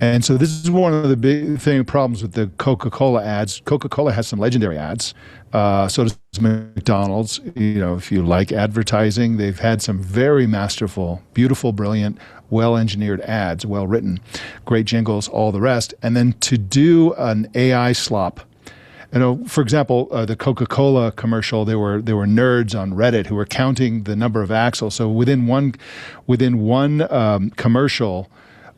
Speaker 6: And so this is one of the big problems with the Coca-Cola ads. Coca-Cola has some legendary ads. So does McDonald's. If you like advertising, they've had some very masterful, beautiful, brilliant, well-engineered ads, well-written, great jingles, all the rest. And then to do an AI slop. For example, the Coca-Cola commercial, there were nerds on Reddit who were counting the number of axles. So within one commercial,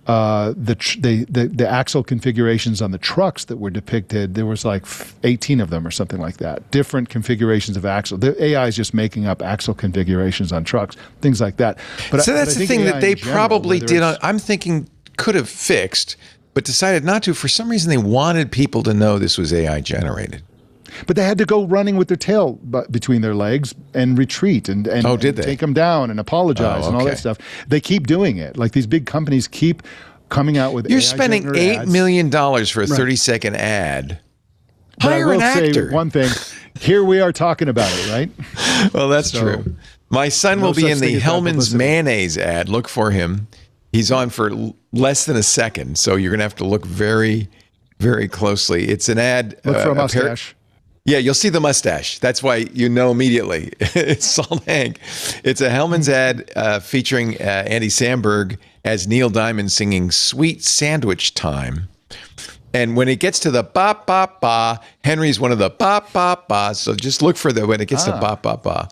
Speaker 6: the axle configurations on the trucks that were depicted, there was like 18 of them or something like that. Different configurations of axle. The AI is just making up axle configurations on trucks, things like that. But
Speaker 1: So that's the thing that they probably did. I'm thinking could have fixed, but decided not to. For some reason, they wanted people to know this was AI generated.
Speaker 6: But they had to go running with their tail between their legs and retreat and
Speaker 1: did they?
Speaker 6: take them down and apologize and all
Speaker 1: okay.
Speaker 6: that stuff. They keep doing it. Like these big companies keep coming out with
Speaker 1: You're
Speaker 6: AI
Speaker 1: spending $8 million for a 30-second ad.
Speaker 6: But I
Speaker 1: Hire
Speaker 6: will
Speaker 1: an actor.
Speaker 6: say one thing. Here we are talking about it, right?
Speaker 1: Well, that's true. My son
Speaker 6: no
Speaker 1: will be
Speaker 6: such
Speaker 1: in the
Speaker 6: thing as bad
Speaker 1: Hellman's
Speaker 6: publicity.
Speaker 1: mayonnaise ad. Look for him. He's on for less than a second, so you're going to have to look very, very closely. It's an ad.
Speaker 6: Look for a mustache.
Speaker 1: Yeah, you'll see the mustache. That's why you know immediately. It's Salt Hank. It's a Hellman's ad featuring Andy Samberg as Neil Diamond singing Sweet Sandwich Time. And when it gets to the ba ba ba, Henry's one of the ba ba ba. So just look for when it gets to ba ba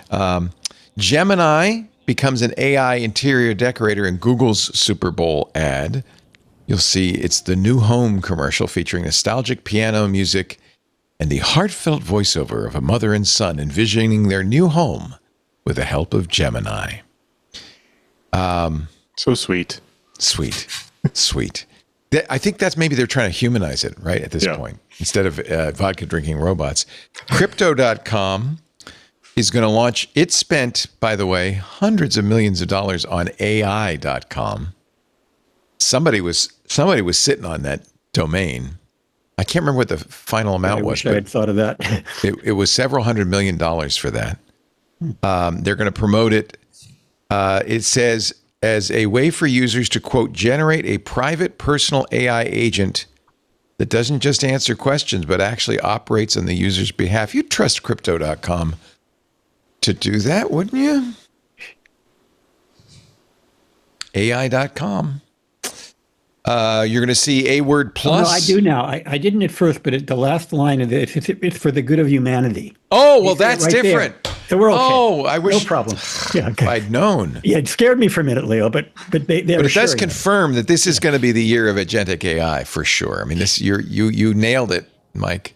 Speaker 1: ba. Gemini becomes an AI interior decorator in Google's Super Bowl ad. You'll see it's the new home commercial featuring nostalgic piano music and the heartfelt voiceover of a mother and son envisioning their new home with the help of Gemini.
Speaker 5: So sweet.
Speaker 1: Sweet. I think that's maybe they're trying to humanize it, right, at this point, instead of vodka drinking robots. Crypto.com is going to launch. It spent, by the way, hundreds of millions of dollars on AI.com. Somebody was sitting on that domain. I can't remember what the final amount was.
Speaker 4: I had thought of that.
Speaker 1: It was several $100 million for that. They're going to promote it. It says, as a way for users to, quote, generate a private personal AI agent that doesn't just answer questions, but actually operates on the user's behalf. You'd trust Crypto.com to do that, wouldn't you? AI.com. You're going to see a word plus.
Speaker 4: No, I do now. I didn't at first, but the last line of it, it's for the good of humanity.
Speaker 1: Oh, well, that's
Speaker 4: right
Speaker 1: different.
Speaker 4: There. So we're okay.
Speaker 1: Oh, I wish.
Speaker 4: No problem. Yeah, okay.
Speaker 1: I'd known.
Speaker 4: Yeah, it scared me for a minute, Leo, but
Speaker 1: But it does confirm that this is going to be the year of agentic AI for sure. I mean, you nailed it, Mike.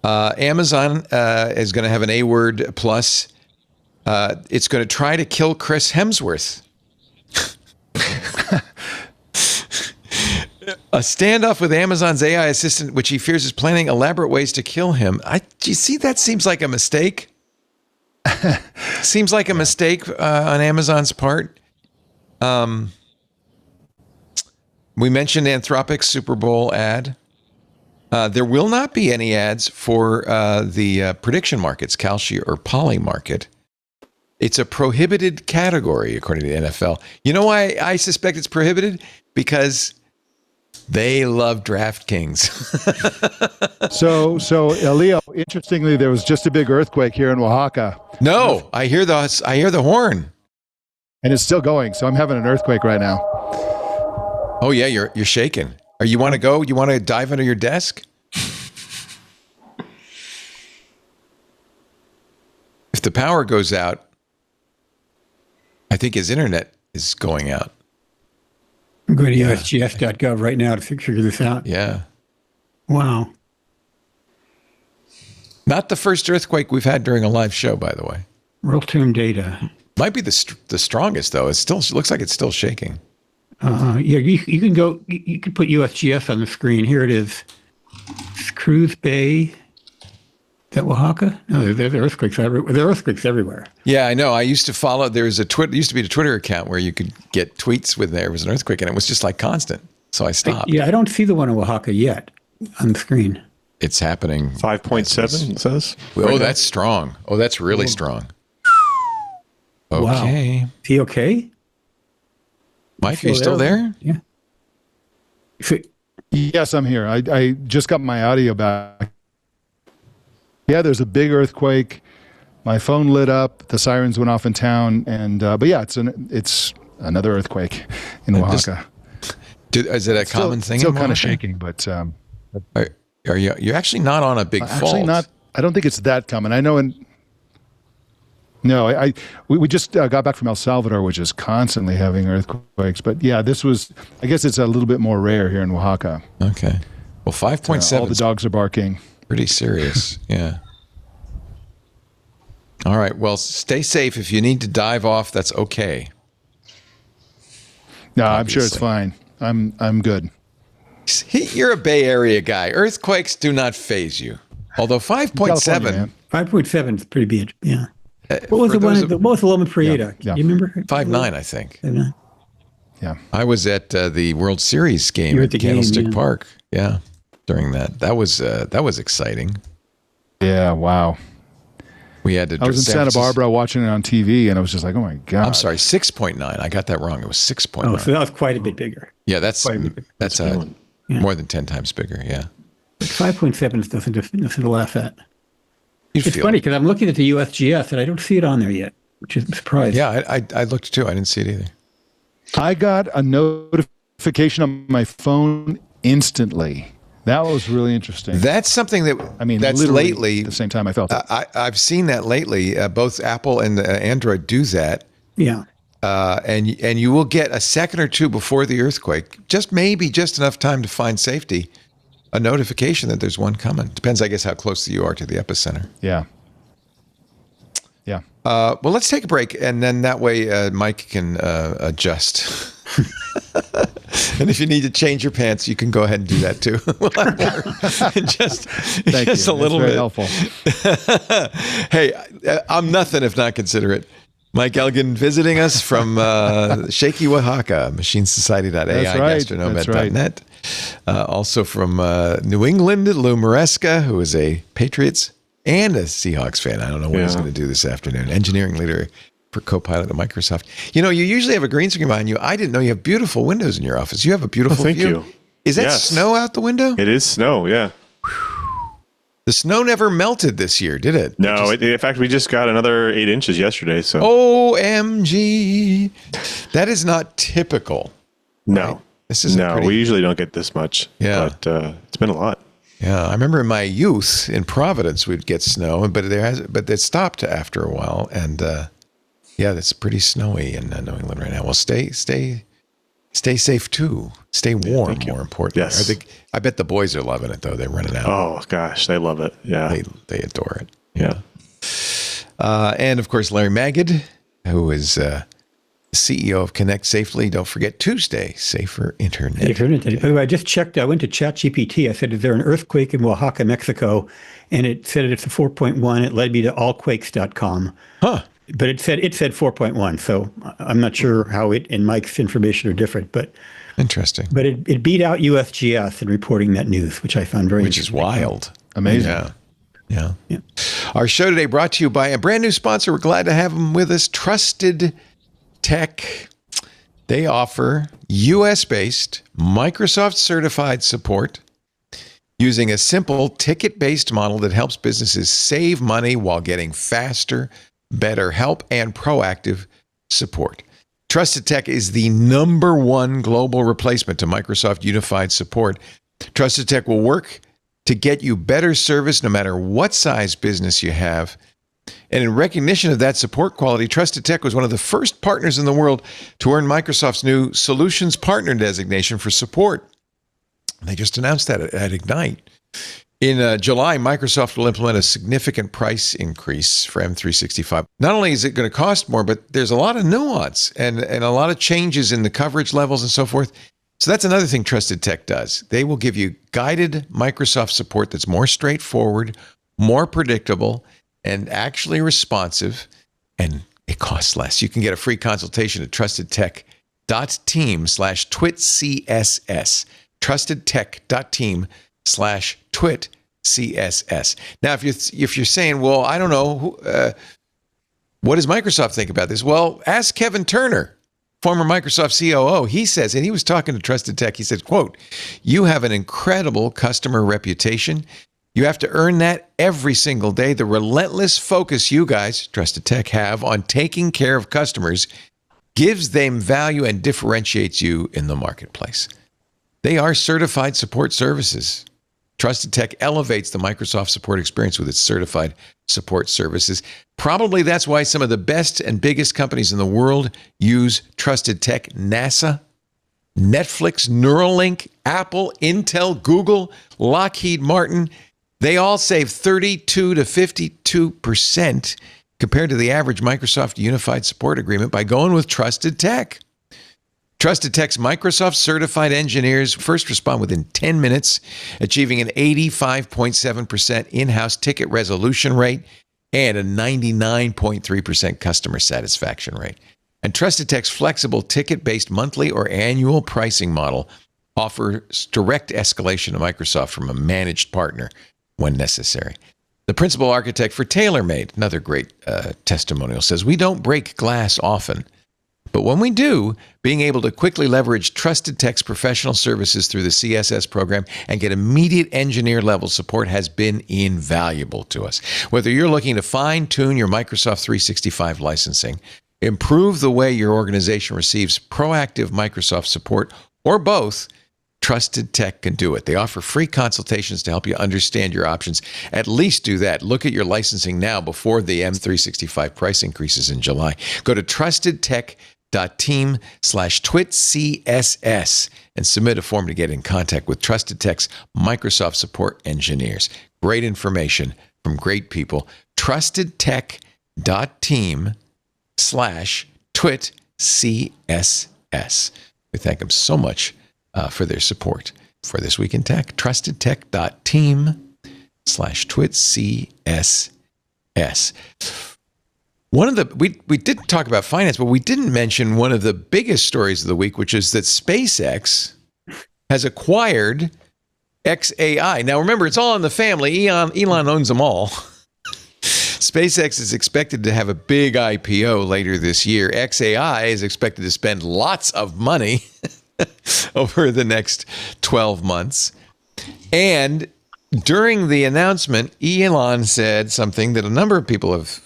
Speaker 1: Amazon is going to have an A word plus. It's going to try to kill Chris Hemsworth. A standoff with Amazon's AI assistant, which he fears is planning elaborate ways to kill him. Do you see that seems like a mistake? Seems like a mistake on Amazon's part. We mentioned Anthropic's Super Bowl ad. There will not be any ads for the prediction markets, Kalshi or Poly market. It's a prohibited category, according to the NFL. You know why I suspect it's prohibited? Because they love DraftKings.
Speaker 6: So Leo, interestingly, there was just a big earthquake here in Oaxaca.
Speaker 1: No, I hear the horn.
Speaker 6: And it's still going. So I'm having an earthquake right now.
Speaker 1: Oh yeah, you're shaking. You want to go? You want to dive under your desk? If the power goes out, I think his internet is going out.
Speaker 4: I'm going to usgs.gov right now to figure this out.
Speaker 1: Yeah.
Speaker 4: Wow.
Speaker 1: Not the first earthquake we've had during a live show, by the way.
Speaker 4: Real-time data.
Speaker 1: Might be the strongest, though. It looks like it's still shaking.
Speaker 4: Yeah, you can go. You can put USGS on the screen. Here it is. It's Cruz Bay. Is that Oaxaca? No, there's earthquakes everywhere. There are earthquakes everywhere.
Speaker 1: Yeah, I know. I used to follow. Used to be a Twitter account where you could get tweets when there was an earthquake, and it was just like constant. So I stopped.
Speaker 4: I don't see the one in Oaxaca yet on the screen.
Speaker 1: It's happening.
Speaker 5: 5.7 it says.
Speaker 1: Oh, that's strong. Oh, that's really strong. Okay.
Speaker 4: Wow. Is he okay?
Speaker 1: Mike, are you still there?
Speaker 4: Yeah.
Speaker 6: Yes, I'm here. I just got my audio back. Yeah, there's a big earthquake. My phone lit up. The sirens went off in town, and but yeah, it's another earthquake in Oaxaca.
Speaker 1: Is it a common thing?
Speaker 6: Still kind of shaking, but
Speaker 1: are you? You're actually not on a big fault.
Speaker 6: Actually, not. I don't think it's that common. I know. We just got back from El Salvador, which is constantly having earthquakes. But yeah, this was. I guess it's a little bit more rare here in Oaxaca.
Speaker 1: Okay. Well, 5.7.
Speaker 6: All the dogs are barking.
Speaker 1: Pretty serious. Yeah. All right. Well, stay safe. If you need to dive off, that's okay.
Speaker 6: No, obviously. I'm sure it's fine. I'm good.
Speaker 1: You're a Bay Area guy. Earthquakes do not faze you. Although 5.7.
Speaker 4: 5.7 is pretty big. Yeah. What was the one? What was the Loma Prieta?
Speaker 6: Yeah.
Speaker 4: You remember?
Speaker 1: 5.9, I think.
Speaker 4: 5.9.
Speaker 6: Yeah.
Speaker 1: I was at the World Series game at Candlestick Park. Yeah. During that. That was exciting.
Speaker 6: Yeah. Wow.
Speaker 1: We had to.
Speaker 6: I was in Santa Barbara watching it on TV, and I was just like, "Oh my god!"
Speaker 1: I'm sorry, 6.9. I got that wrong. It was 6.9.
Speaker 4: Oh, so that was quite a bit bigger.
Speaker 1: Yeah, that's more than 10 times bigger. Yeah.
Speaker 4: 5.7 is nothing to laugh at. It's funny because I'm looking at the USGS and I don't see it on there yet, which is a surprise.
Speaker 1: Yeah, I looked too. I didn't see it either.
Speaker 6: I got a notification on my phone instantly. That was really interesting.
Speaker 1: That's something that that's
Speaker 6: literally
Speaker 1: lately.
Speaker 6: at the same time I felt it.
Speaker 1: I've seen that lately. Both Apple and Android do that.
Speaker 4: Yeah.
Speaker 1: And you will get a second or two before the earthquake, just enough time to find safety, a notification that there's one coming. Depends, I guess, how close you are to the epicenter.
Speaker 6: Yeah. Yeah.
Speaker 1: Well, let's take a break, and then that way Mike can adjust. And if you need to change your pants, you can go ahead and do that too. just a little bit.
Speaker 6: Helpful.
Speaker 1: Hey, I'm nothing if not considerate. Mike Elgin visiting us from Shaky, Oaxaca, machinesociety.ai, gastronomad.net. Also from New England, Lou Maresca, who is a Patriots and a Seahawks fan. I don't know what he's going to do this afternoon. Engineering leader for Copilot at Microsoft. You know, you usually have a green screen behind you. I didn't know you have beautiful windows in your office. You have a beautiful
Speaker 5: thank
Speaker 1: view.
Speaker 5: you.
Speaker 1: Is that snow out the window?
Speaker 5: It is snow, yeah.
Speaker 1: The snow never melted this year, did it?
Speaker 5: No, in fact, we just got another 8 inches yesterday. So
Speaker 1: OMG. That is not typical.
Speaker 5: No.
Speaker 1: Right? This is
Speaker 5: we usually don't get this much.
Speaker 1: Yeah.
Speaker 5: But it's been a lot.
Speaker 1: Yeah, I remember in my youth in Providence we'd get snow, but it stopped after a while, and it's pretty snowy in New England right now. Well, stay safe too. Stay warm, more importantly.
Speaker 5: Yes.
Speaker 1: I bet the boys are loving it though. They're running out.
Speaker 5: Oh gosh, they love it. Yeah,
Speaker 1: they adore it.
Speaker 5: Yeah.
Speaker 1: And of course, Larry Magid, who is CEO of Connect Safely. Don't forget Tuesday, Safer Internet.
Speaker 4: By the way, I just checked. I went to ChatGPT. I said, "Is there an earthquake in Oaxaca, Mexico?" And it said it's a 4.1. It led me to allquakes.com.
Speaker 1: Huh.
Speaker 4: But it said 4.1. So I'm not sure how it and Mike's information are different. But
Speaker 1: interesting.
Speaker 4: But it beat out USGS in reporting that news, which I found very
Speaker 1: interesting. Which is wild.
Speaker 6: Amazing.
Speaker 1: Yeah. Our show today brought to you by a brand new sponsor. We're glad to have them with us, Trusted Tech. They offer US-based, Microsoft-certified support using a simple ticket-based model that helps businesses save money while getting faster, better help, and proactive support. Trusted Tech is the #1 global replacement to Microsoft Unified Support. Trusted Tech will work to get you better service no matter what size business you have. And in recognition of that support quality, Trusted Tech was one of the first partners in the world to earn Microsoft's new Solutions Partner designation for support. They just announced that at Ignite. In July, Microsoft will implement a significant price increase for M365. Not only is it going to cost more, but there's a lot of nuance and a lot of changes in the coverage levels and so forth. So that's another thing Trusted Tech does. They will give you guided Microsoft support that's more straightforward, more predictable, and actually responsive, and it costs less. You can get a free consultation at trustedtech.team/twitcss. trustedtech.team/twitcss. Now, if you're saying, well, I don't know, what does Microsoft think about this? Well, ask Kevin Turner, former Microsoft COO. He says, and he was talking to Trusted Tech, he said, quote, "You have an incredible customer reputation. You have to earn that every single day. The relentless focus you guys, Trusted Tech, have on taking care of customers gives them value and differentiates you in the marketplace." They are certified support services. Trusted Tech elevates the Microsoft support experience with its certified support services. Probably that's why some of the best and biggest companies in the world use Trusted Tech. NASA, Netflix, Neuralink, Apple, Intel, Google, Lockheed Martin. They all save 32 to 52% compared to the average Microsoft Unified Support Agreement by going with Trusted Tech. Trusted Tech's Microsoft certified engineers first respond within 10 minutes, achieving an 85.7% in-house ticket resolution rate and a 99.3% customer satisfaction rate. And Trusted Tech's flexible ticket-based monthly or annual pricing model offers direct escalation to Microsoft from a managed partner when necessary. The principal architect for TaylorMade, another great testimonial, says, "We don't break glass often. But when we do, being able to quickly leverage Trusted Tech's professional services through the CSS program and get immediate engineer-level support has been invaluable to us. Whether you're looking to fine-tune your Microsoft 365 licensing, improve the way your organization receives proactive Microsoft support, or both, Trusted Tech can do it. They offer free consultations to help you understand your options. At least do that. Look at your licensing now before the M365 price increases in July. Go to trustedtech.team/twitcss and submit a form to get in contact with Trusted Tech's Microsoft support engineers. Great information from great people. trustedtech.team/twitcss. We thank them so much for their support for This Week in Tech. trustedtech.team/twitcss. One of the we did talk about finance, but we didn't mention one of the biggest stories of the week, which is that SpaceX has acquired xAI. Now remember, it's all in the family. Elon owns them all. SpaceX is expected to have a big IPO later this year. xAI is expected to spend lots of money over the next 12 months. And during the announcement, Elon said something that a number of people have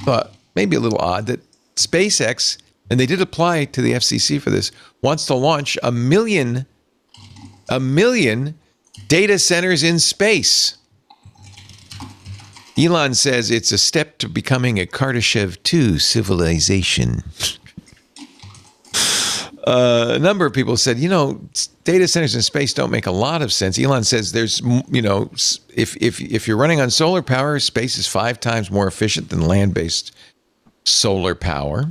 Speaker 1: thought maybe a little odd, that SpaceX, and they did apply to the FCC for this, wants to launch a million data centers in space. Elon says it's a step to becoming a Kardashev 2 civilization. A number of people said, data centers in space don't make a lot of sense. Elon says there's, if you're running on solar power, space is 5 times more efficient than land-based solar power.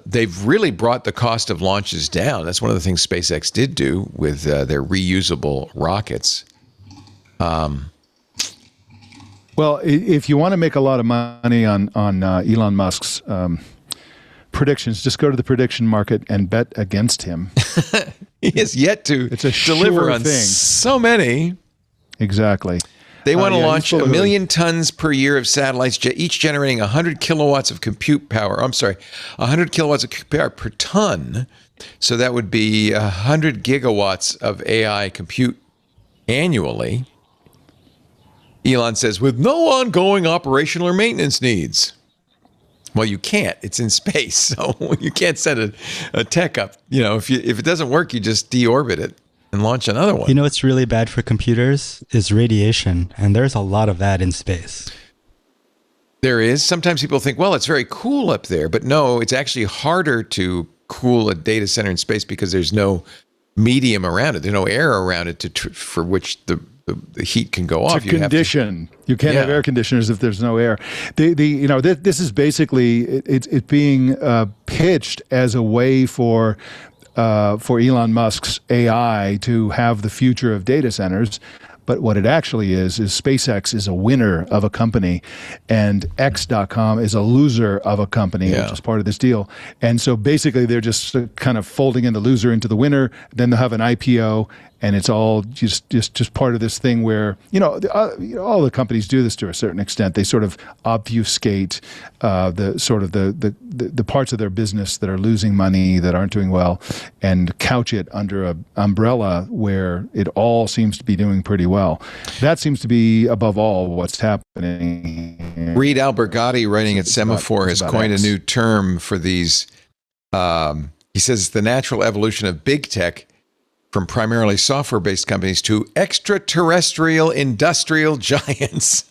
Speaker 1: They've really brought the cost of launches down. That's one of the things SpaceX did do with their reusable rockets.
Speaker 6: Well, if you want to make a lot of money on Elon Musk's predictions, just go to the prediction market and bet against him.
Speaker 1: He has yet to deliver on so many.
Speaker 6: Exactly.
Speaker 1: They want to launch 1 million tons per year of satellites, each generating 100 kilowatts of compute power. 100 kilowatts of compute power per ton. So that would be 100 gigawatts of AI compute annually. Elon says, with no ongoing operational or maintenance needs. Well, you can't. It's in space, so you can't send a tech up. If it doesn't work, you just deorbit it and launch another one.
Speaker 7: What's really bad for computers is radiation, and there's a lot of that in space.
Speaker 1: There is. Sometimes people think, well, it's very cool up there, but no, it's actually harder to cool a data center in space because there's no medium around it. There's no air around it for which the heat can go off.
Speaker 6: You can't have air conditioners if there's no air. This is basically it's being pitched as a way for Elon Musk's AI to have the future of data centers. But what it actually is SpaceX is a winner of a company and X.com is a loser of a company, which is part of this deal. And so basically they're just kind of folding in the loser into the winner. Then they'll have an IPO, and it's all just part of this thing where, all the companies do this to a certain extent. They sort of obfuscate the parts of their business that are losing money, that aren't doing well, and couch it under an umbrella where it all seems to be doing pretty well. That seems to be, above all, what's happening.
Speaker 1: Reed Albergotti, writing at Semaphore, has coined a new term for these. He says it's the natural evolution of big tech from primarily software-based companies to extraterrestrial industrial giants,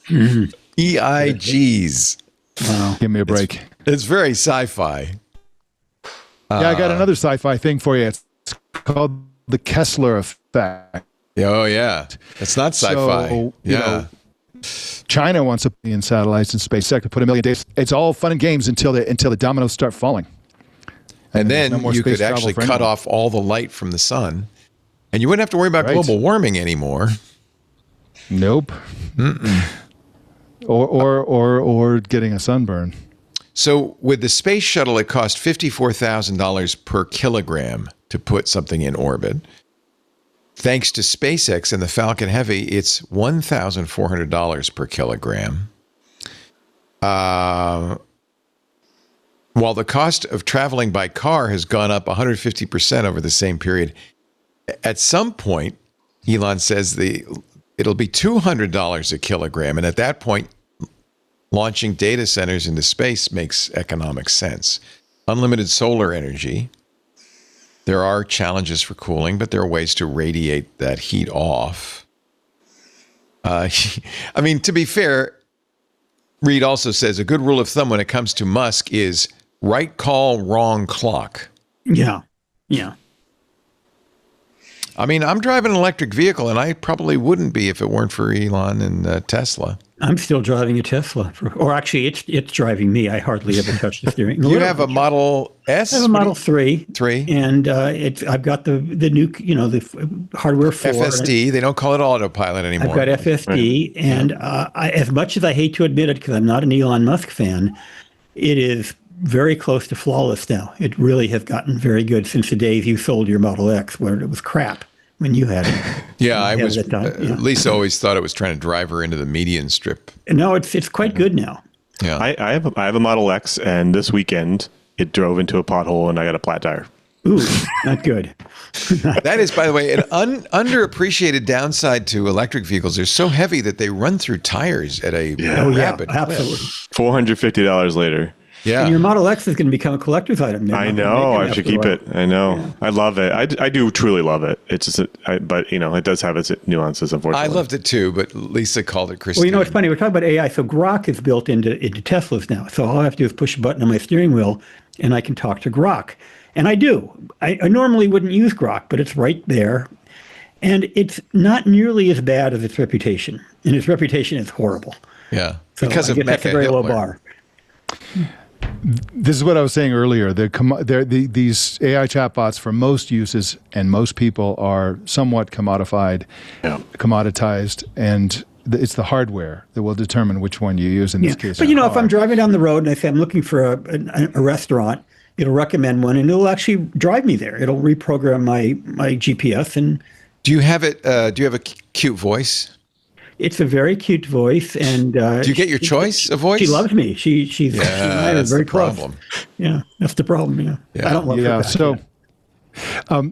Speaker 1: EIGs.
Speaker 6: Wow. Give me a break.
Speaker 1: It's very sci-fi.
Speaker 6: I got another sci-fi thing for you. It's called the Kessler effect.
Speaker 1: Oh, yeah. It's not sci-fi.
Speaker 6: So, China wants to put in satellites in SpaceX to put 1 million days. It's all fun and games until the dominoes start falling.
Speaker 1: And then you could actually cut off all the light from the sun. And you wouldn't have to worry about global warming anymore.
Speaker 6: Nope. Or getting a sunburn.
Speaker 1: So with the space shuttle, it cost $54,000 per kilogram to put something in orbit. Thanks to SpaceX and the Falcon Heavy, it's $1,400 per kilogram. while the cost of traveling by car has gone up 150% over the same period, at some point, Elon says it'll be $200 a kilogram. And at that point, launching data centers into space makes economic sense. Unlimited solar energy. There are challenges for cooling, but there are ways to radiate that heat off. I mean, to be fair, Reed also says a good rule of thumb when it comes to Musk is right call, wrong clock.
Speaker 4: Yeah.
Speaker 1: I mean, I'm driving an electric vehicle, and I probably wouldn't be if it weren't for Elon and Tesla.
Speaker 4: I'm still driving a Tesla, or actually, it's driving me. I hardly ever touch the steering.
Speaker 1: You have a Model S?
Speaker 4: I have a Model 3.
Speaker 1: 3.
Speaker 4: And I've got the new, the hardware 4.
Speaker 1: FSD. They don't call it autopilot anymore.
Speaker 4: I've got FSD. Right. And as much as I hate to admit it, because I'm not an Elon Musk fan, it is very close to flawless now. It really has gotten very good since the days you sold your Model X, where it was crap when you had it.
Speaker 1: Yeah, Lisa always thought it was trying to drive her into the median strip.
Speaker 4: No, it's quite good now.
Speaker 1: Yeah,
Speaker 5: I have a Model X, and this weekend it drove into a pothole, and I got a flat tire.
Speaker 4: Ooh, not good.
Speaker 1: That is, by the way, an underappreciated downside to electric vehicles. They're so heavy that they run through tires at a rapid clip.
Speaker 4: Absolutely.
Speaker 5: $450 later.
Speaker 1: Yeah.
Speaker 4: And your Model X is going to become a collector's item.
Speaker 5: I know. I should keep it. I know. Yeah. I love it. I do truly love it. It's just, but it does have its nuances, unfortunately.
Speaker 1: I loved it too, but Lisa called it Christine.
Speaker 4: Well, it's funny. We're talking about AI. So Grok is built into Teslas now. So all I have to do is push a button on my steering wheel, and I can talk to Grok. And I do. I normally wouldn't use Grok, but it's right there. And it's not nearly as bad as its reputation. And its reputation is horrible.
Speaker 1: Yeah.
Speaker 4: So
Speaker 1: because of
Speaker 4: that's a very low bar.
Speaker 6: This is what I was saying earlier. These AI chatbots for most uses and most people are somewhat commoditized, and it's the hardware that will determine which one you use in this case.
Speaker 4: But if I'm driving down the road and I say I'm looking for a restaurant, it'll recommend one, and it'll actually drive me there. It'll reprogram my GPS. And
Speaker 1: do you have it? Do you have a cute voice?
Speaker 4: It's a very cute voice, and
Speaker 1: do you get your choice of voice?
Speaker 4: She loves me. She and I are very close.
Speaker 1: Problem.
Speaker 4: Yeah, that's the problem. Yeah. I don't love her.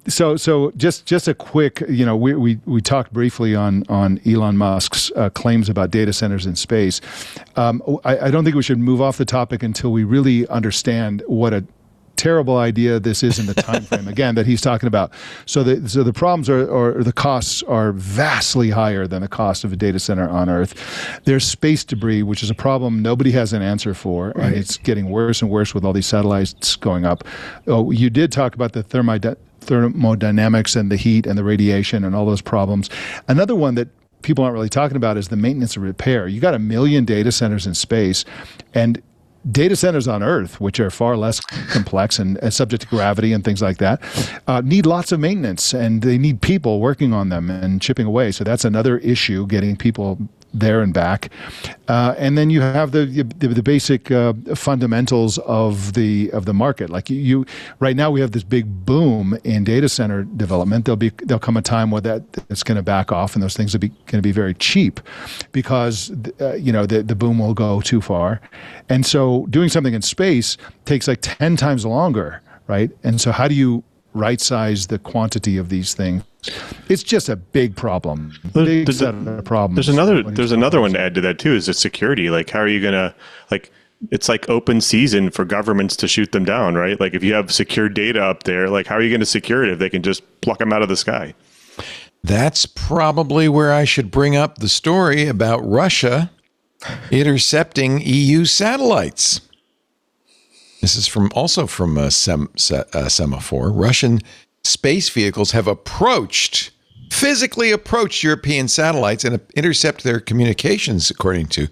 Speaker 6: So just a quick, we talked briefly on Elon Musk's claims about data centers in space. I don't think we should move off the topic until we really understand what a terrible idea this is in the time frame again that he's talking about. So the problems or the costs are vastly higher than the cost of a data center on Earth. There's space debris, which is a problem nobody has an answer for, and it's getting worse and worse with all these satellites going up. Oh, you did talk about the thermodynamics and the heat and the radiation and all those problems. Another one that people aren't really talking about is the maintenance and repair. You got 1 million data centers in space, and data centers on Earth, which are far less complex and subject to gravity and things like that, need lots of maintenance, and they need people working on them and chipping away. So that's another issue, getting people there and back. And then you have the basic fundamentals of the market. Like you right now we have this big boom in data center development. There'll come a time where it's going to back off, and those things are going to be very cheap because the boom will go too far. And so doing something in space takes like 10 times longer, right? And so how do you right size the quantity of these things? It's just a big problem. There's
Speaker 5: another one to add to that too, is the security. Like, how are you gonna, it's like open season for governments to shoot them down, right? Like, if you have secure data up there, like, how are you going to secure it if they can just pluck them out of the sky?
Speaker 1: That's probably where I should bring up the story about Russia intercepting EU satellites. This is also from Semaphore. Russian space vehicles have physically approached European satellites and intercept their communications, according to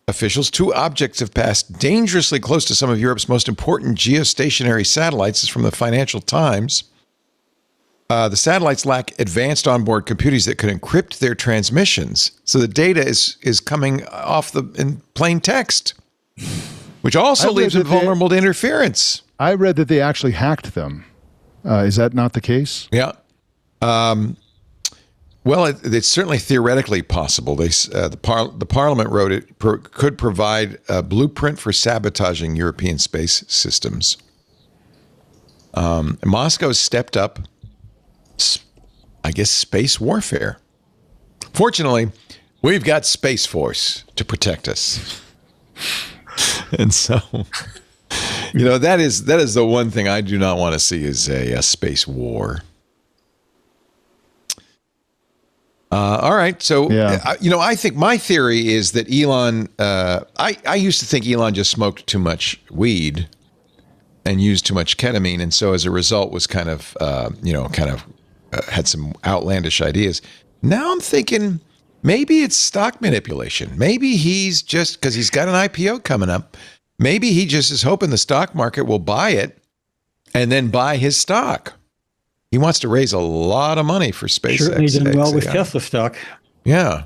Speaker 1: officials. 2 objects have passed dangerously close to some of Europe's most important geostationary satellites. This is from the Financial Times. The satellites lack advanced onboard computers that could encrypt their transmissions, so the data is coming off in plain text, which also leaves them vulnerable to interference.
Speaker 6: I read that they actually hacked them. Is that not the case?
Speaker 1: Yeah. Well, it's certainly theoretically possible. The Parliament wrote it could provide a blueprint for sabotaging European space systems. Moscow stepped up, I guess, space warfare. Fortunately, we've got Space Force to protect us. And so, that is the one thing I do not want to see is a space war. All right. So, I think my theory is that Elon, I used to think Elon just smoked too much weed and used too much ketamine. And so as a result was kind of had some outlandish ideas. Now I'm thinking maybe it's stock manipulation. Maybe he's just, because he's got an IPO coming up, maybe he just is hoping the stock market will buy it and then buy his stock. He wants to raise a lot of money for SpaceX.
Speaker 4: Certainly done well with Tesla stock.
Speaker 1: Yeah.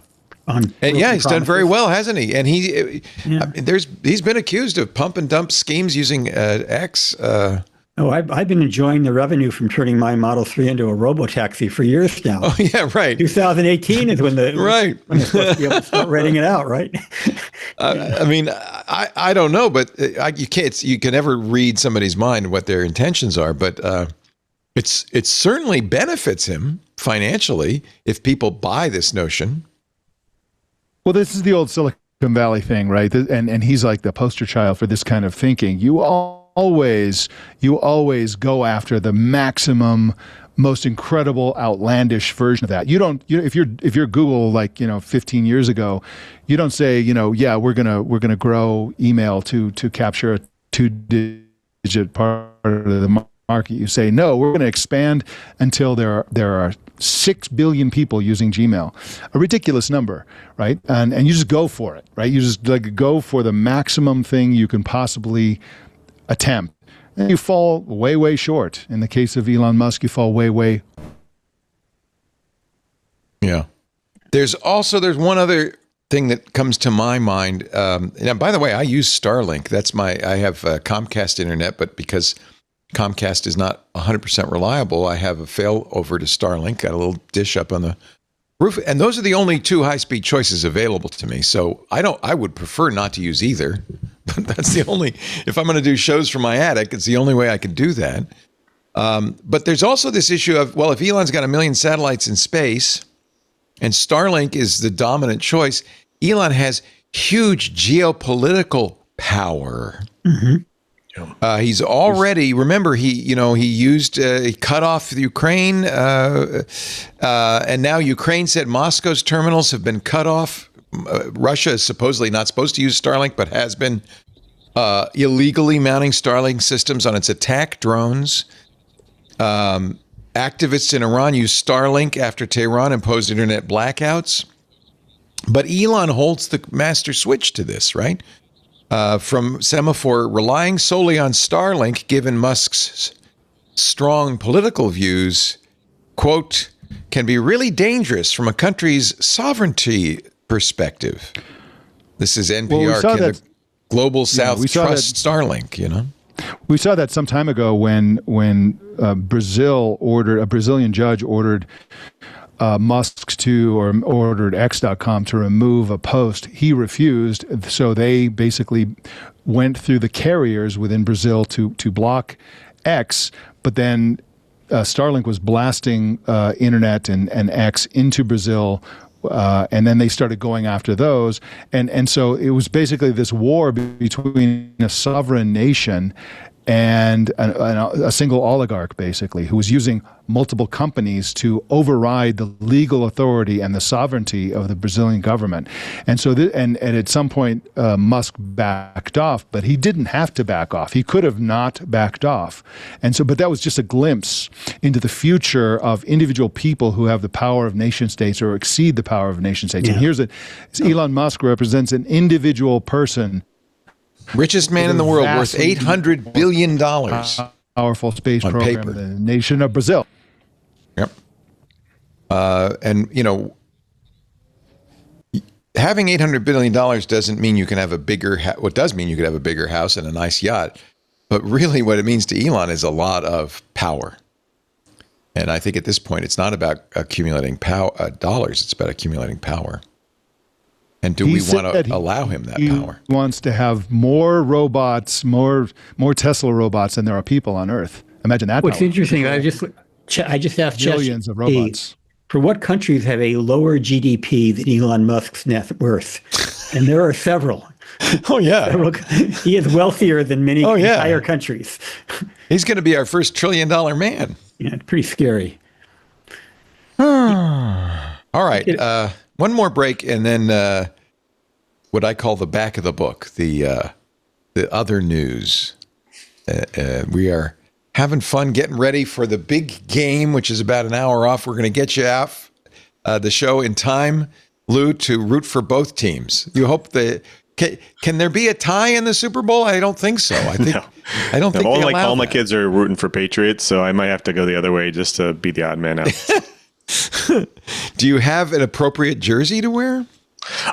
Speaker 1: He's done very well, hasn't he? And he's been accused of pump and dump schemes using X.
Speaker 4: I've been enjoying the revenue from turning my Model 3 into a robotaxi for years now.
Speaker 1: Oh yeah, right.
Speaker 4: 2018 is when
Speaker 1: right.
Speaker 4: when they're supposed to be able to start renting it out, right?
Speaker 1: I don't know, but you can never read somebody's mind what their intentions are, but it certainly benefits him financially if people buy this notion.
Speaker 6: Well, this is the old Silicon Valley thing, right? And he's like the poster child for this kind of thinking. You always go after the maximum, most incredible, outlandish version of that. If you're Google, 15 years ago, you don't say, we're gonna grow email to capture a 2-digit part of the market. You say, no, we're going to expand until there are 6 billion people using Gmail, a ridiculous number, right? And you just go for it, right? You just go for the maximum thing you can possibly attempt. And you fall way, way short. In the case of Elon Musk, you fall way, way.
Speaker 1: Yeah. There's one other thing that comes to my mind. Now, by the way, I use Starlink. I have Comcast internet, but because Comcast is not 100% reliable, I have a failover to Starlink, got a little dish up on the roof. And those are the only two high-speed choices available to me. So I would prefer not to use either. But that's the only, if I'm going to do shows from my attic, it's the only way I can do that. But there's also this issue of, well, if Elon's got 1 million satellites in space and Starlink is the dominant choice, Elon has huge geopolitical power. Mm-hmm. He's already, remember, he cut off Ukraine, and now Ukraine said Moscow's terminals have been cut off. Russia is supposedly not supposed to use Starlink, but has been illegally mounting Starlink systems on its attack drones. Activists in Iran use Starlink after Tehran imposed internet blackouts. But Elon holds the master switch to this, right? From Semaphore, relying solely on Starlink, given Musk's strong political views, quote, can be really dangerous from a country's sovereignty perspective. This is NPR.
Speaker 6: Well,
Speaker 1: the Global South trust Starlink,
Speaker 6: We saw that some time ago when Brazil ordered, a Brazilian judge ordered Musk ordered X.com to remove a post. He refused, so they basically went through the carriers within Brazil to block X, but then Starlink was blasting internet and X into Brazil, and then they started going after those. And so it was basically this war between a sovereign nation and a single oligarch, basically, who was using multiple companies to override the legal authority and the sovereignty of the Brazilian government. And so, and at some point, Musk backed off, but he didn't have to back off. He could have not backed off. And so, but that was just a glimpse into the future of individual people who have the power of nation states or exceed the power of nation states. Yeah. And Elon Musk represents an individual person.
Speaker 1: Richest man in the world, worth $800 billion.
Speaker 6: Powerful space
Speaker 1: on
Speaker 6: program,
Speaker 1: paper.
Speaker 6: The nation of Brazil.
Speaker 1: Yep. And, having $800 billion doesn't mean you can have a bigger, well, it does mean you could have a bigger house and a nice yacht. But really what it means to Elon is a lot of power. And I think at this point, it's not about accumulating dollars. It's about accumulating power. And do we want to allow him that power?
Speaker 6: He wants to have more robots, more Tesla robots than there are people on Earth. Imagine that.
Speaker 4: What's interesting, I just asked
Speaker 6: millions of robots.
Speaker 4: For what countries have a lower GDP than Elon Musk's net worth? And there are several.
Speaker 1: Oh, yeah.
Speaker 4: He is wealthier than many entire countries.
Speaker 1: He's going to be our first $1 trillion man.
Speaker 4: Yeah, it's pretty scary.
Speaker 1: All right. One more break, and then what I call the back of the book, the other news. We are having fun getting ready for the big game, which is about an hour off. We're going to get you off the show in time, Lou, to root for both teams. You hope that can there be a tie in the Super Bowl? I don't think so. I don't think
Speaker 5: all my kids are rooting for Patriots, so I might have to go the other way just to be the odd man out.
Speaker 1: Do you have an appropriate jersey to wear?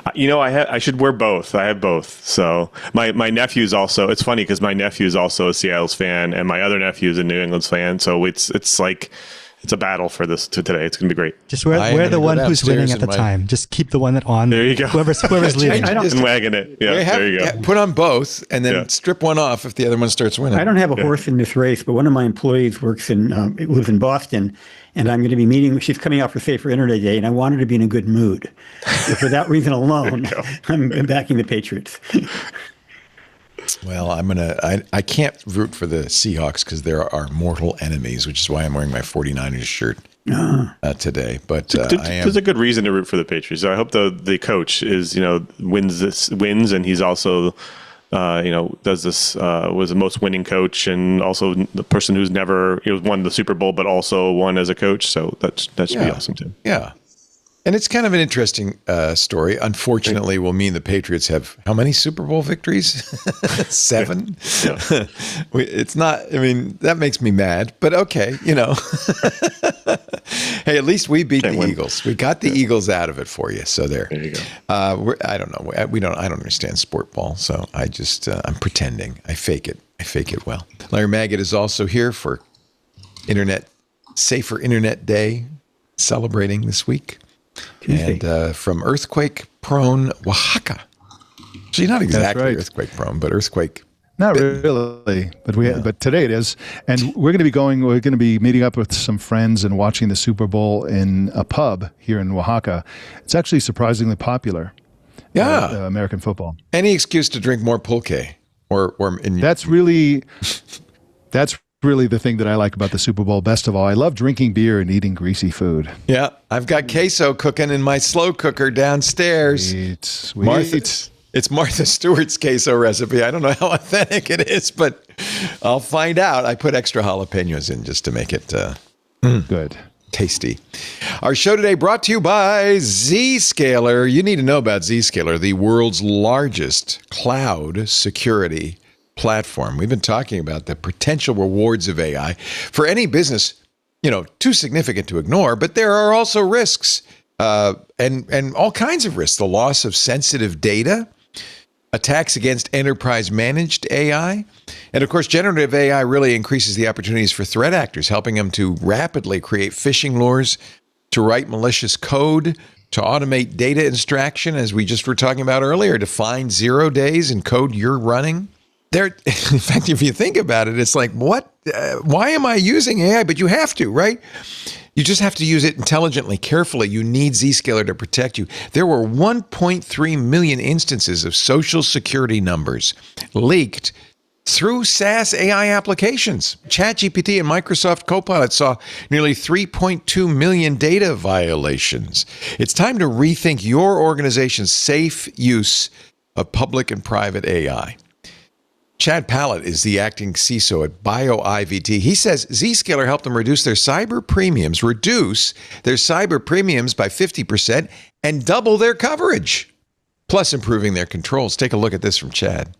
Speaker 5: I should wear both. I have both. So my nephew's also, it's funny because my nephew's also a Seattle's fan and my other nephew's a New England's fan. So it's like, it's a battle for this today. It's going to be great.
Speaker 7: Just wear the one who's winning at the time. Just keep the one that on.
Speaker 5: There you go.
Speaker 7: Whoever's leading.
Speaker 5: And wagging it. Yeah, there you go.
Speaker 1: Put on both and then strip one off if the other one starts winning.
Speaker 4: I don't have a horse in this race, but one of my employees lives in Boston, and I'm going to be meeting. She's coming out for Safer Internet Day, and I want her to be in a good mood. So for that reason alone, I'm backing the Patriots.
Speaker 1: Well, I can't root for the Seahawks because they're our mortal enemies, which is why I'm wearing my 49ers shirt today. But
Speaker 5: there's a good reason to root for the Patriots. So I hope the coach wins, and he's also does this was the most winning coach, and also the person who's never won the Super Bowl, but also won as a coach. So that should be awesome too. Yeah.
Speaker 1: And it's kind of an interesting story. Unfortunately, will mean the Patriots have how many Super Bowl victories? 7? Yeah. It's not, that makes me mad, but okay, Hey, at least we beat the Eagles. We got the Eagles out of it for you. So there you go. I don't know. I don't understand sport ball. So I just, I'm pretending. I fake it. I fake it well. Larry Maggot is also here for Safer Internet Day, celebrating this week.
Speaker 4: Tuesday.
Speaker 1: And from earthquake-prone Oaxaca. So you're not exactly earthquake-prone, but earthquake.
Speaker 6: Not really, but today it is. And we're going to be meeting up with some friends and watching the Super Bowl in a pub here in Oaxaca. It's actually surprisingly popular.
Speaker 1: Yeah,
Speaker 6: American football.
Speaker 1: Any excuse to drink more pulque,
Speaker 6: That's really the thing that I like about the Super Bowl. Best of all, I love drinking beer and eating greasy food.
Speaker 1: Yeah, I've got queso cooking in my slow cooker downstairs.
Speaker 6: Sweet.
Speaker 1: It's Martha Stewart's queso recipe. I don't know how authentic it is, but I'll find out. I put extra jalapenos in just to make it
Speaker 6: good,
Speaker 1: tasty. Our show today brought to you by Zscaler. You need to know about Zscaler, the world's largest cloud security platform. We've been talking about the potential rewards of AI for any business, too significant to ignore, but there are also risks and all kinds of risks. The loss of sensitive data, attacks against enterprise managed AI, and of course, generative AI really increases the opportunities for threat actors, helping them to rapidly create phishing lures, to write malicious code, to automate data extraction, as we just were talking about earlier, to find 0 days in code you're running. In fact, if you think about it, it's like, what? Why am I using AI? But you have to, right? You just have to use it intelligently, carefully. You need Zscaler to protect you. There were 1.3 million instances of social security numbers leaked through SaaS AI applications. ChatGPT and Microsoft Copilot saw nearly 3.2 million data violations. It's time to rethink your organization's safe use of public and private AI. Chad Pallett is the acting CISO at BioIVT. He says Zscaler helped them reduce their cyber premiums by 50% and double their coverage, plus improving their controls. Take a look at this from Chad.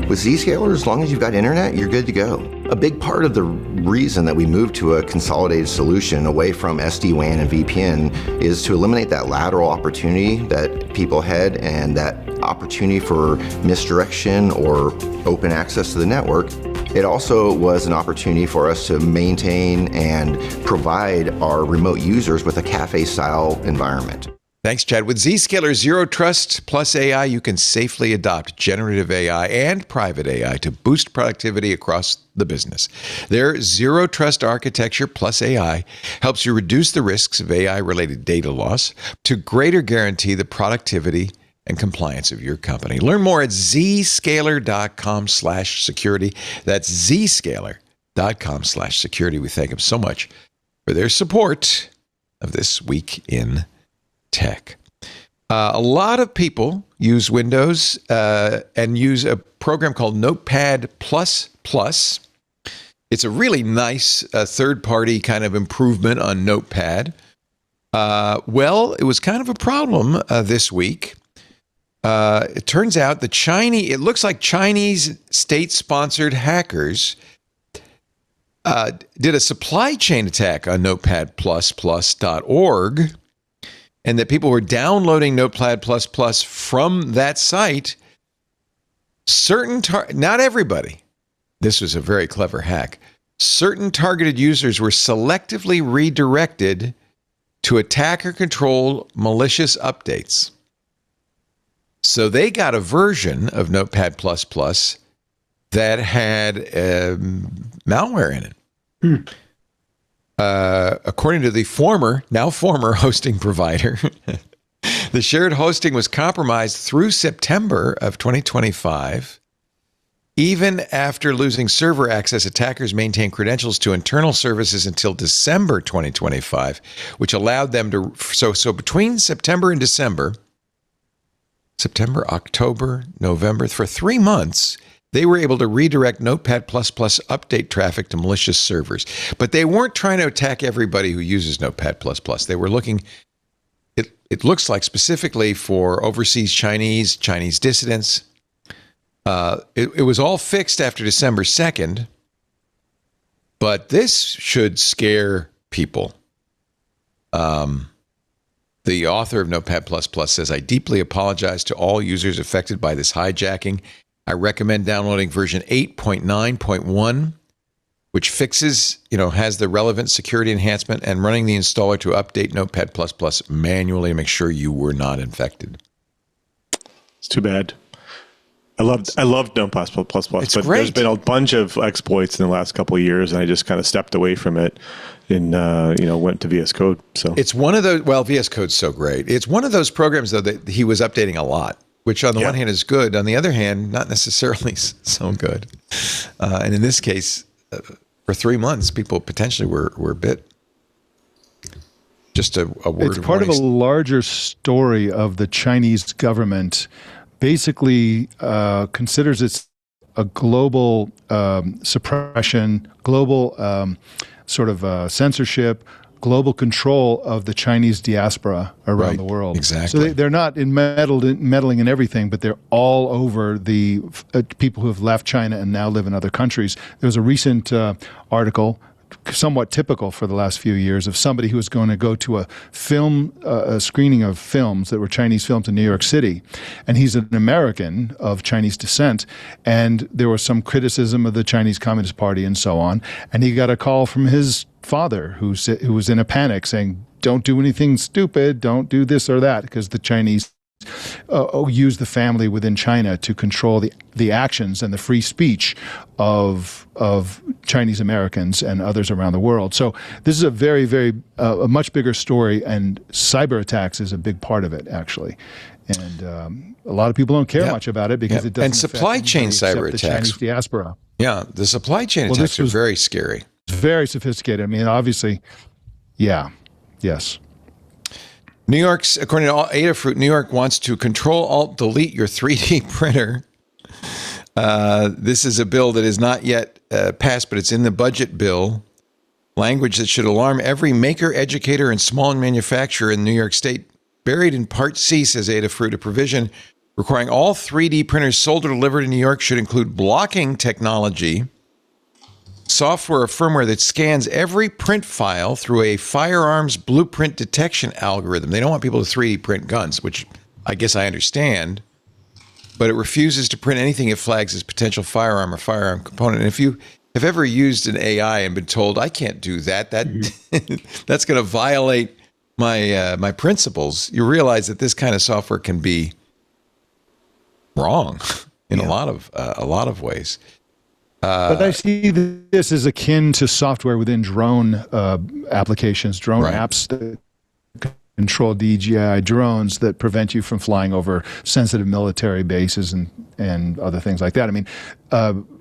Speaker 8: With Zscaler, as long as you've got internet, you're good to go. A big part of the reason that we moved to a consolidated solution away from SD-WAN and VPN is to eliminate that lateral opportunity that people had and that opportunity for misdirection or open access to the network. It also was an opportunity for us to maintain and provide our remote users with a cafe-style environment.
Speaker 1: Thanks, Chad. With Zscaler Zero Trust plus AI, you can safely adopt generative AI and private AI to boost productivity across the business. Their Zero Trust architecture plus AI helps you reduce the risks of AI-related data loss to greater guarantee the productivity and compliance of your company. Learn more at zscaler.com/security. That's zscaler.com/security. We thank them so much for their support of This Week in Tech. A lot of people use Windows and use a program called Notepad++. It's a really nice third-party kind of improvement on Notepad. Well, it was kind of a problem this week. It turns out it looks like Chinese state-sponsored hackers did a supply chain attack on notepad++.org, and that people were downloading Notepad++ from that site. Not everybody. This was a very clever hack. Certain targeted users were selectively redirected to attacker-controlled malicious updates. So they got a version of Notepad++ that had malware in it. According to the now former hosting provider, the shared hosting was compromised through September of 2025. Even after losing server access, attackers maintained credentials to internal services until December 2025, which allowed them to... So between September and December, October, November, for 3 months, they were able to redirect Notepad++ update traffic to malicious servers. But they weren't trying to attack everybody who uses Notepad++. They were looking, it looks like, specifically for overseas Chinese dissidents. It was all fixed after December 2nd, but this should scare people. The author of Notepad++ says, "I deeply apologize to all users affected by this hijacking. I recommend downloading version 8.9.1, which fixes, has the relevant security enhancement, and running the installer to update Notepad++ manually and make sure you were not infected."
Speaker 5: It's too bad. I loved Notepad++,
Speaker 1: It's
Speaker 5: but
Speaker 1: great.
Speaker 5: There's been a bunch of exploits in the last couple of years, and I just kind of stepped away from it and went to VS Code. So
Speaker 1: it's one of those. Well, VS Code's so great. It's one of those programs though that he was updating a lot, which on the one hand is good. On the other hand, not necessarily so good. And in this case, for 3 months, people potentially were a bit. Just a word.
Speaker 6: It's part of a larger story of the Chinese government. Basically, considers it a global suppression, global sort of censorship, global control of the Chinese diaspora around the world.
Speaker 1: Exactly.
Speaker 6: So they're not meddling in everything, but they're all over the people who have left China and now live in other countries. There was a recent article, somewhat typical for the last few years, of somebody who was going to go to a screening of films that were Chinese films in New York City. And he's an American of Chinese descent. And there was some criticism of the Chinese Communist Party and so on. And he got a call from his father who was in a panic saying, "Don't do anything stupid, don't do this or that," because the Chinese use the family within China to control the actions and the free speech of Chinese Americans and others around the world. So this is a very, very a much bigger story, and cyber attacks is a big part of it, actually. And a lot of people don't care much about it because it doesn't.
Speaker 1: And supply chain cyber attacks,
Speaker 6: the Chinese diaspora.
Speaker 1: Yeah, the supply chain attacks are very scary.
Speaker 6: Very sophisticated. I mean, obviously, yes.
Speaker 1: New York's, according to Adafruit, New York wants to Control-Alt-Delete your 3D printer. This is a bill that is not yet passed, but it's in the budget bill. Language that should alarm every maker, educator, and small manufacturer in New York State. Buried in Part C, says Adafruit, a provision requiring all 3D printers sold or delivered in New York should include blocking technology, software or firmware that scans every print file through a firearms blueprint detection algorithm. They don't want people to 3D print guns, which I guess I understand. but it refuses to print anything it flags as potential firearm or firearm component. And if you have ever used an AI and been told, I can't do that, that's going to violate my principles, you realize that this kind of software can be wrong in a lot of ways.
Speaker 6: But I see this as akin to software within drone applications, drone apps that control DJI drones that prevent you from flying over sensitive military bases and other things like that. I mean,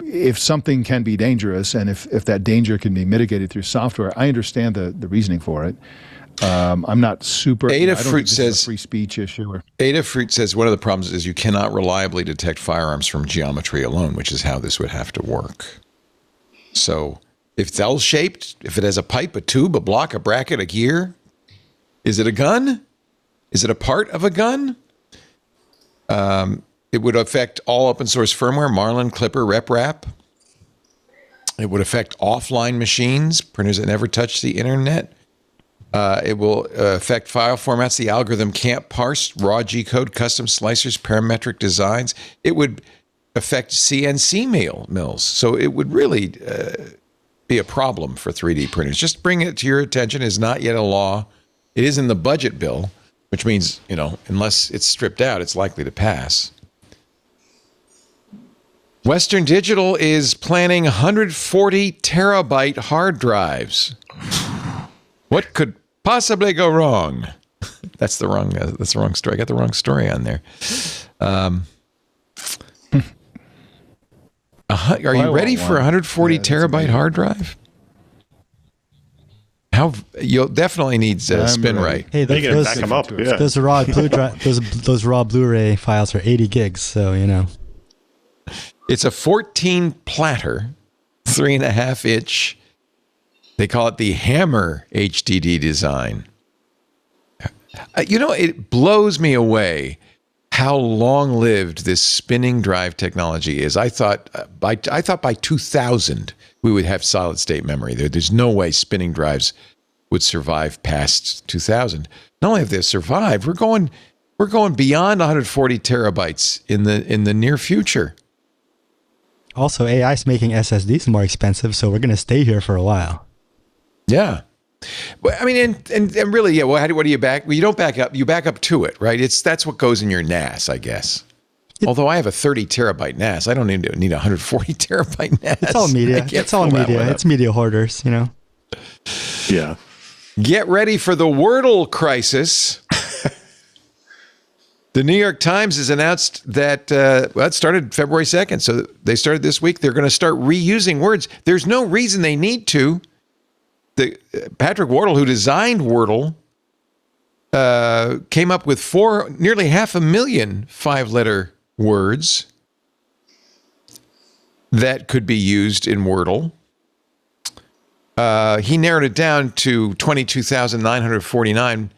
Speaker 6: if something can be dangerous and if that danger can be mitigated through software, I understand the reasoning for it. I'm not super.
Speaker 1: Adafruit says
Speaker 6: a free speech issue.
Speaker 1: Adafruit says one of the problems is you cannot reliably detect firearms from geometry alone, which is how this would have to work. So if it's L-shaped, if it has a pipe, a tube, a block, a bracket, a gear, is it a gun? Is it a part of a gun? It would affect all open source firmware, Marlin, Clipper, RepRap. It would affect offline machines, printers that never touch the internet. It will affect file formats the algorithm can't parse, raw G-code, custom slicers, parametric designs. It would affect CNC mills. So it would really be a problem for 3D printers. Just bring it to your attention. It's not yet a law. It is in the budget bill, which means, unless it's stripped out, it's likely to pass. Western Digital is planning 140 terabyte hard drives. What could possibly go wrong? That's the wrong story. I got the wrong story on there. Are you ready for a 140 terabyte hard drive? You'll definitely need spin right.
Speaker 7: Hey,
Speaker 5: back them up. Yeah.
Speaker 7: Those raw Blu-ray files are 80 gigs, so
Speaker 1: It's a 14 platter, 3.5 inch. They call it the Hammer HDD design. It blows me away how long-lived this spinning drive technology is. I thought by 2000 we would have solid-state memory. There's no way spinning drives would survive past 2000. Not only have they survived, we're going beyond 140 terabytes in the near future.
Speaker 7: Also, AI is making SSDs more expensive, so we're going to stay here for a while.
Speaker 1: Yeah. Well, I mean, and really, yeah. Well, what do you back? Well, you don't back up. You back up to it, right? That's what goes in your NAS, I guess. Although I have a 30 terabyte NAS, I don't need a 140 terabyte NAS.
Speaker 7: It's all media. It's all media. It's media hoarders,
Speaker 5: Yeah.
Speaker 1: Get ready for the Wordle crisis. The New York Times has announced that it started February 2nd, so they started this week. They're going to start reusing words. There's no reason they need to. Patrick Wardle, who designed Wordle, came up with nearly 500,000 5-letter words that could be used in Wordle. He narrowed it down to 22,949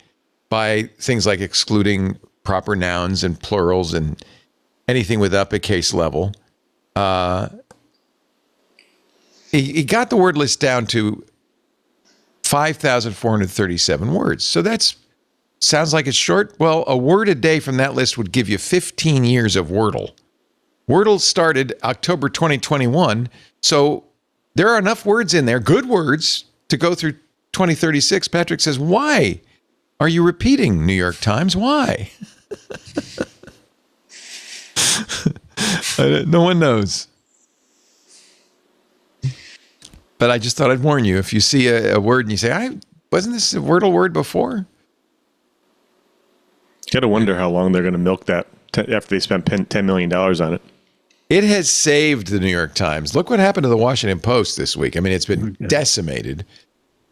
Speaker 1: by things like excluding proper nouns and plurals and anything with uppercase level. He got the word list down to 5,437 words. So sounds like it's short. Well, a word a day from that list would give you 15 years of Wordle. Wordle started October 2021. So there are enough words in there, good words, to go through 2036. Patrick says, why are you repeating, New York Times? Why? No one knows. But I just thought I'd warn you. If you see a word and you say, wasn't this a Wordle word before?
Speaker 5: Got to wonder how long they're going to milk that after they spent $10 million on it.
Speaker 1: It has saved the New York Times. Look what happened to the Washington Post this week. I mean, it's been decimated.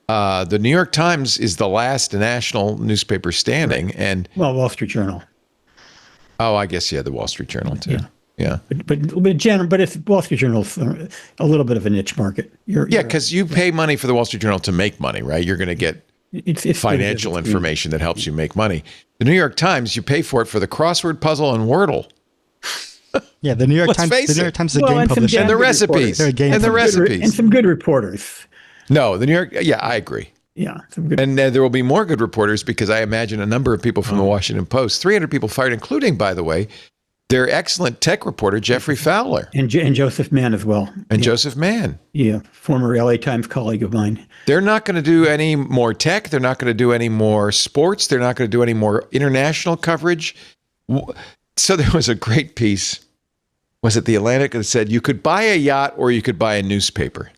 Speaker 1: The New York Times is the last national newspaper standing. And
Speaker 4: Wall Street Journal.
Speaker 1: Oh, I guess, the Wall Street Journal, too. Yeah.
Speaker 4: But if Wall Street Journal's a little bit of a niche market.
Speaker 1: Because you pay money for the Wall Street Journal to make money, right? You're going to get financial information that helps you make money. The New York Times, you pay for it for the crossword puzzle and Wordle.
Speaker 7: Yeah, the New York Times. The New York Times is a game publisher,
Speaker 1: and the recipes, and
Speaker 4: some good reporters.
Speaker 1: No, the New York. Yeah, I agree.
Speaker 4: Yeah,
Speaker 1: and there will be more good reporters because I imagine a number of people from the Washington Post, 300 people fired, including, by the way, their excellent tech reporter, Jeffrey Fowler.
Speaker 4: And Joseph Mann as well.
Speaker 1: And Joseph Mann.
Speaker 4: Yeah, former LA Times colleague of mine.
Speaker 1: They're not going to do any more tech. They're not going to do any more sports. They're not going to do any more international coverage. So there was a great piece. Was it The Atlantic that said you could buy a yacht or you could buy a newspaper?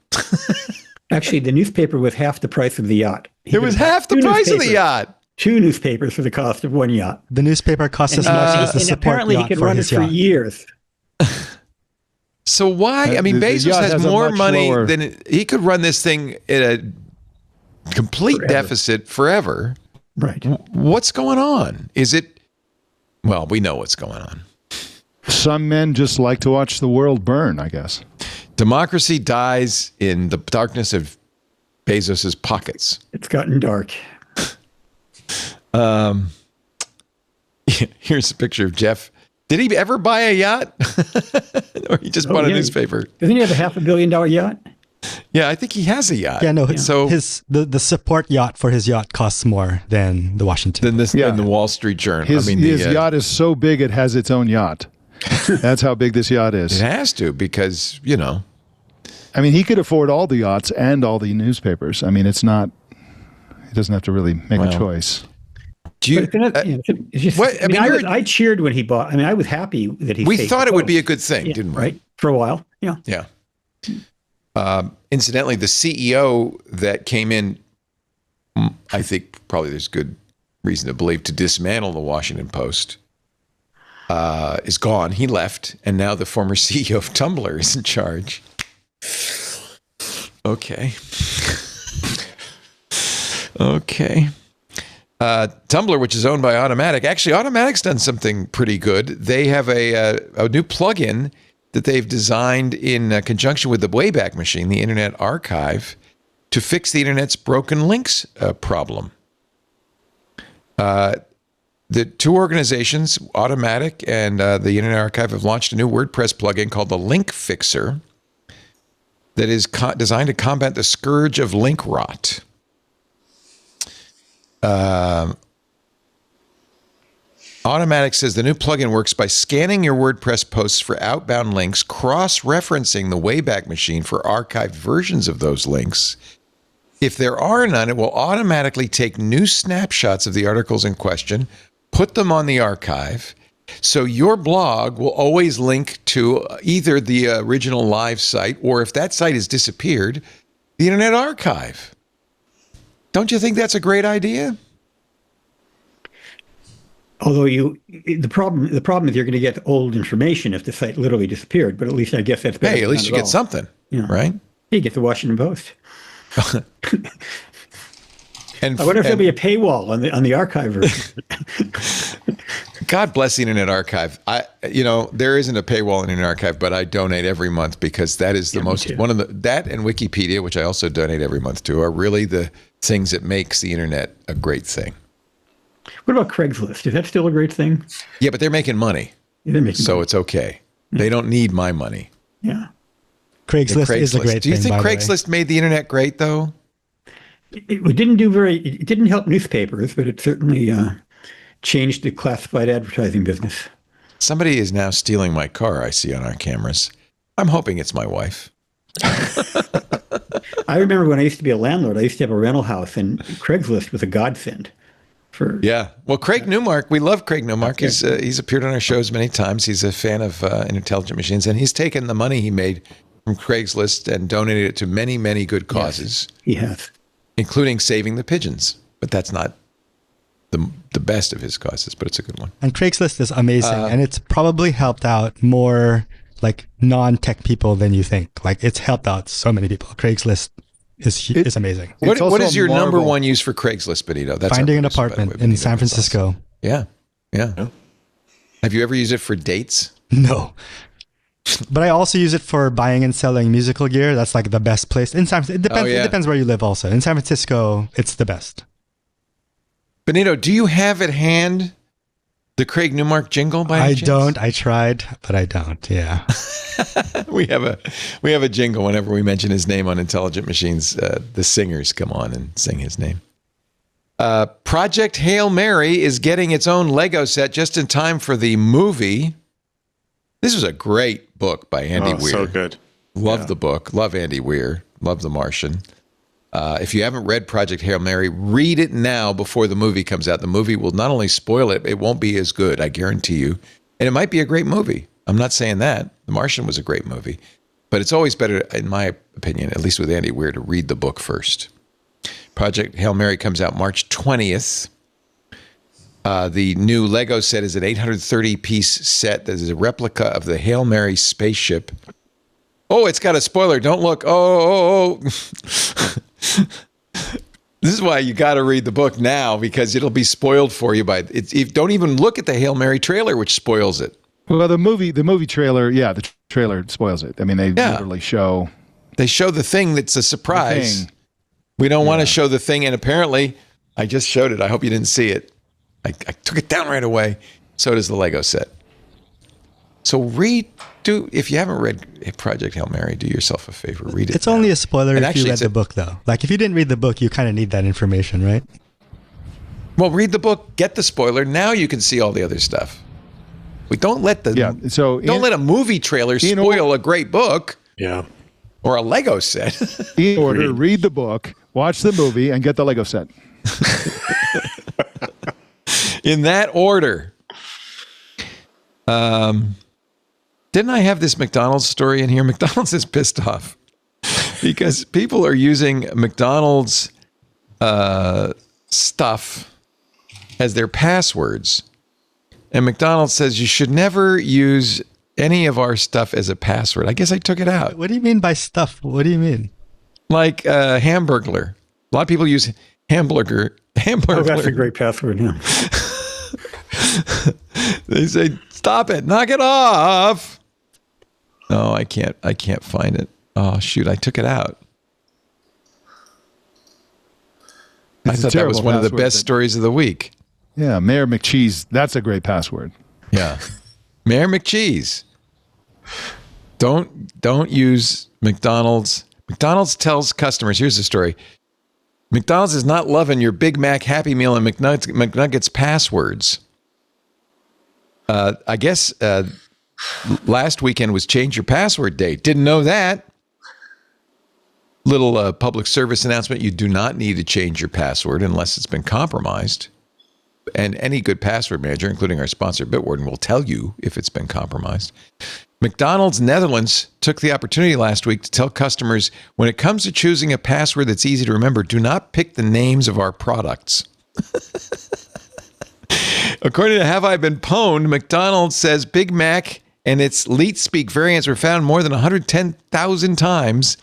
Speaker 4: Actually, the newspaper was half the price of the yacht.
Speaker 1: It was half the price of the yacht.
Speaker 4: 2 newspapers for the cost of 1 yacht.
Speaker 7: The newspaper costs as much as the
Speaker 4: And
Speaker 7: support
Speaker 4: apparently he
Speaker 7: yacht
Speaker 4: could
Speaker 7: for
Speaker 4: run it
Speaker 7: his
Speaker 4: for
Speaker 7: yacht.
Speaker 4: years.
Speaker 1: So why? I mean,
Speaker 6: the
Speaker 1: Bezos
Speaker 6: yacht
Speaker 1: has
Speaker 6: has a
Speaker 1: more
Speaker 6: much
Speaker 1: money
Speaker 6: lower-
Speaker 1: than he could run this thing at a complete deficit forever.
Speaker 4: Right.
Speaker 1: What's going on? Is it? Well, we know what's going on.
Speaker 6: Some men just like to watch the world burn, I guess.
Speaker 1: Democracy dies in the darkness of Bezos's pockets.
Speaker 4: It's gotten dark.
Speaker 1: Here's a picture of Jeff. Did he ever buy a yacht? Or he just bought a newspaper?
Speaker 4: Doesn't he have a $500 million yacht?
Speaker 1: Yeah, I think he has a yacht.
Speaker 7: Yeah, no.
Speaker 1: So
Speaker 7: the support yacht for his yacht costs more than the Washington.
Speaker 1: than the Wall Street Journal.
Speaker 6: His
Speaker 1: his
Speaker 6: yacht is so big it has its own yacht. That's how big this yacht is.
Speaker 1: It has to because,
Speaker 6: I mean, he could afford all the yachts and all the newspapers. I mean, he doesn't have to really make a choice.
Speaker 1: Do you?
Speaker 4: It's just, I cheered when he bought. I mean, I was happy that he.
Speaker 1: We thought it would be a good thing, didn't we?
Speaker 4: Right, for a while. Yeah.
Speaker 1: Yeah. Incidentally, the CEO that came in, I think probably there's good reason to believe, to dismantle the Washington Post, is gone. He left, and now the former CEO of Tumblr is in charge. Okay. Okay. Tumblr, which is owned by Automatic. Actually, Automatic's done something pretty good. They have a new plugin that they've designed in conjunction with the Wayback Machine, the Internet Archive, to fix the Internet's broken links problem. The two organizations, Automatic and the Internet Archive, have launched a new WordPress plugin called the Link Fixer that is designed to combat the scourge of link rot. Automatic says the new plugin works by scanning your WordPress posts for outbound links, cross-referencing the Wayback Machine for archived versions of those links. If there are none, it will automatically take new snapshots of the articles in question, put them on the archive, so your blog will always link to either the original live site, or if that site has disappeared, the Internet Archive. Don't you think that's a great idea?
Speaker 4: Although the problem is you're going to get old information if the site literally disappeared. But at least I guess that's better.
Speaker 1: Hey, at least you get something, right?
Speaker 4: You get the Washington Post.
Speaker 1: And
Speaker 4: I wonder if there'll be a paywall on the archive version.
Speaker 1: God bless the Internet Archive. There isn't a paywall in the Internet Archive, but I donate every month because that is the most one of that and Wikipedia, which I also donate every month to, are really the things that makes the internet a great thing.
Speaker 4: What about Craigslist? Is that still a great thing?
Speaker 1: Yeah, but they're making money.
Speaker 4: Yeah, they're making money.
Speaker 1: It's okay. They don't need my money.
Speaker 4: Yeah.
Speaker 7: Craigslist is a great thing.
Speaker 1: Do you think Craigslist made the internet great, though?
Speaker 4: It didn't help newspapers, but it certainly changed the classified advertising business.
Speaker 1: Somebody is now stealing my car, I see on our cameras. I'm hoping it's my wife.
Speaker 4: I remember when I used to be a landlord, I used to have a rental house, and Craigslist was a godsend.
Speaker 1: Well, Craig Newmark, we love Craig Newmark. He's appeared on our shows many times. He's a fan of Intelligent Machines, and he's taken the money he made from Craigslist and donated it to many, many good causes.
Speaker 4: Yes, he has.
Speaker 1: Including saving the pigeons. But that's not the best of his causes, but it's a good one.
Speaker 7: And Craigslist is amazing, and it's probably helped out more like non-tech people than you think. Like, it's helped out so many people. Craigslist is amazing.
Speaker 1: What is your number one use for Craigslist, Benito? That's
Speaker 7: finding an apartment in San Francisco.
Speaker 1: Yeah. Have you ever used it for dates?
Speaker 7: No. But I also use it for buying and selling musical gear. That's like the best place. It depends where you live also. In San Francisco, it's the best.
Speaker 1: Benito, do you have at hand the Craig Newmark jingle by any chance?
Speaker 7: I don't. I tried, but I don't. Yeah.
Speaker 1: We have a jingle whenever we mention his name on Intelligent Machines. The singers come on and sing his name. Project Hail Mary is getting its own Lego set just in time for the movie This was a great book by Andy Weir.
Speaker 5: So good.
Speaker 1: Love the book. Love Andy Weir. Love The Martian. If you haven't read Project Hail Mary, read it now before the movie comes out. The movie will not only spoil it, it won't be as good, I guarantee you. And it might be a great movie. I'm not saying that. The Martian was a great movie. But it's always better, in my opinion, at least with Andy Weir, to read the book first. Project Hail Mary comes out March 20th. The new Lego set is an 830-piece set that is a replica of the Hail Mary spaceship. Oh, it's got a spoiler. Don't look. Oh. This is why you got to read the book now, because it'll be spoiled for you by it. Don't even look at the Hail Mary trailer, which spoils it.
Speaker 6: Well, the movie trailer, the trailer spoils it. I mean, they literally show.
Speaker 1: They show the thing that's a surprise. We don't want to show the thing, and apparently, I just showed it. I hope you didn't see it. I took it down right away. So does the Lego set. So if you haven't read Project Hail Mary, do yourself a favor, read it.
Speaker 7: It's only a spoiler
Speaker 1: and
Speaker 7: if you read the book, though. Like, if you didn't read the book, you kind of need that information, right?
Speaker 1: Well, read the book, get the spoiler. Now you can see all the other stuff. We don't let let a movie trailer spoil a great book.
Speaker 5: Yeah.
Speaker 1: Or a Lego set.
Speaker 6: In order, read the book, watch the movie, and get the Lego set.
Speaker 1: In that order. Didn't I have this McDonald's story in here? McDonald's is pissed off because people are using McDonald's stuff as their passwords. And McDonald's says you should never use any of our stuff as a password. I guess I took it out.
Speaker 7: What do you mean by stuff? What do you mean?
Speaker 1: Like Hamburglar. A lot of people use Hamburglar.
Speaker 4: Oh, that's a great password. Yeah.
Speaker 1: They say, stop it, knock it off. No, I can't find it. Oh, shoot, I took it out. I thought that was one of the best stories of the week.
Speaker 6: Yeah, Mayor McCheese, that's a great password.
Speaker 1: Yeah. Mayor McCheese. Don't use McDonald's. McDonald's tells customers, here's the story. McDonald's is not loving your Big Mac, Happy Meal, and McNuggets passwords. I guess last weekend was Change Your Password Day. Didn't know that. Little public service announcement. You do not need to change your password unless it's been compromised. And any good password manager, including our sponsor Bitwarden, will tell you if it's been compromised. McDonald's Netherlands took the opportunity last week to tell customers, when it comes to choosing a password that's easy to remember, do not pick the names of our products. According to Have I Been Pwned, McDonald's says Big Mac and its Leet Speak variants were found more than 110,000 times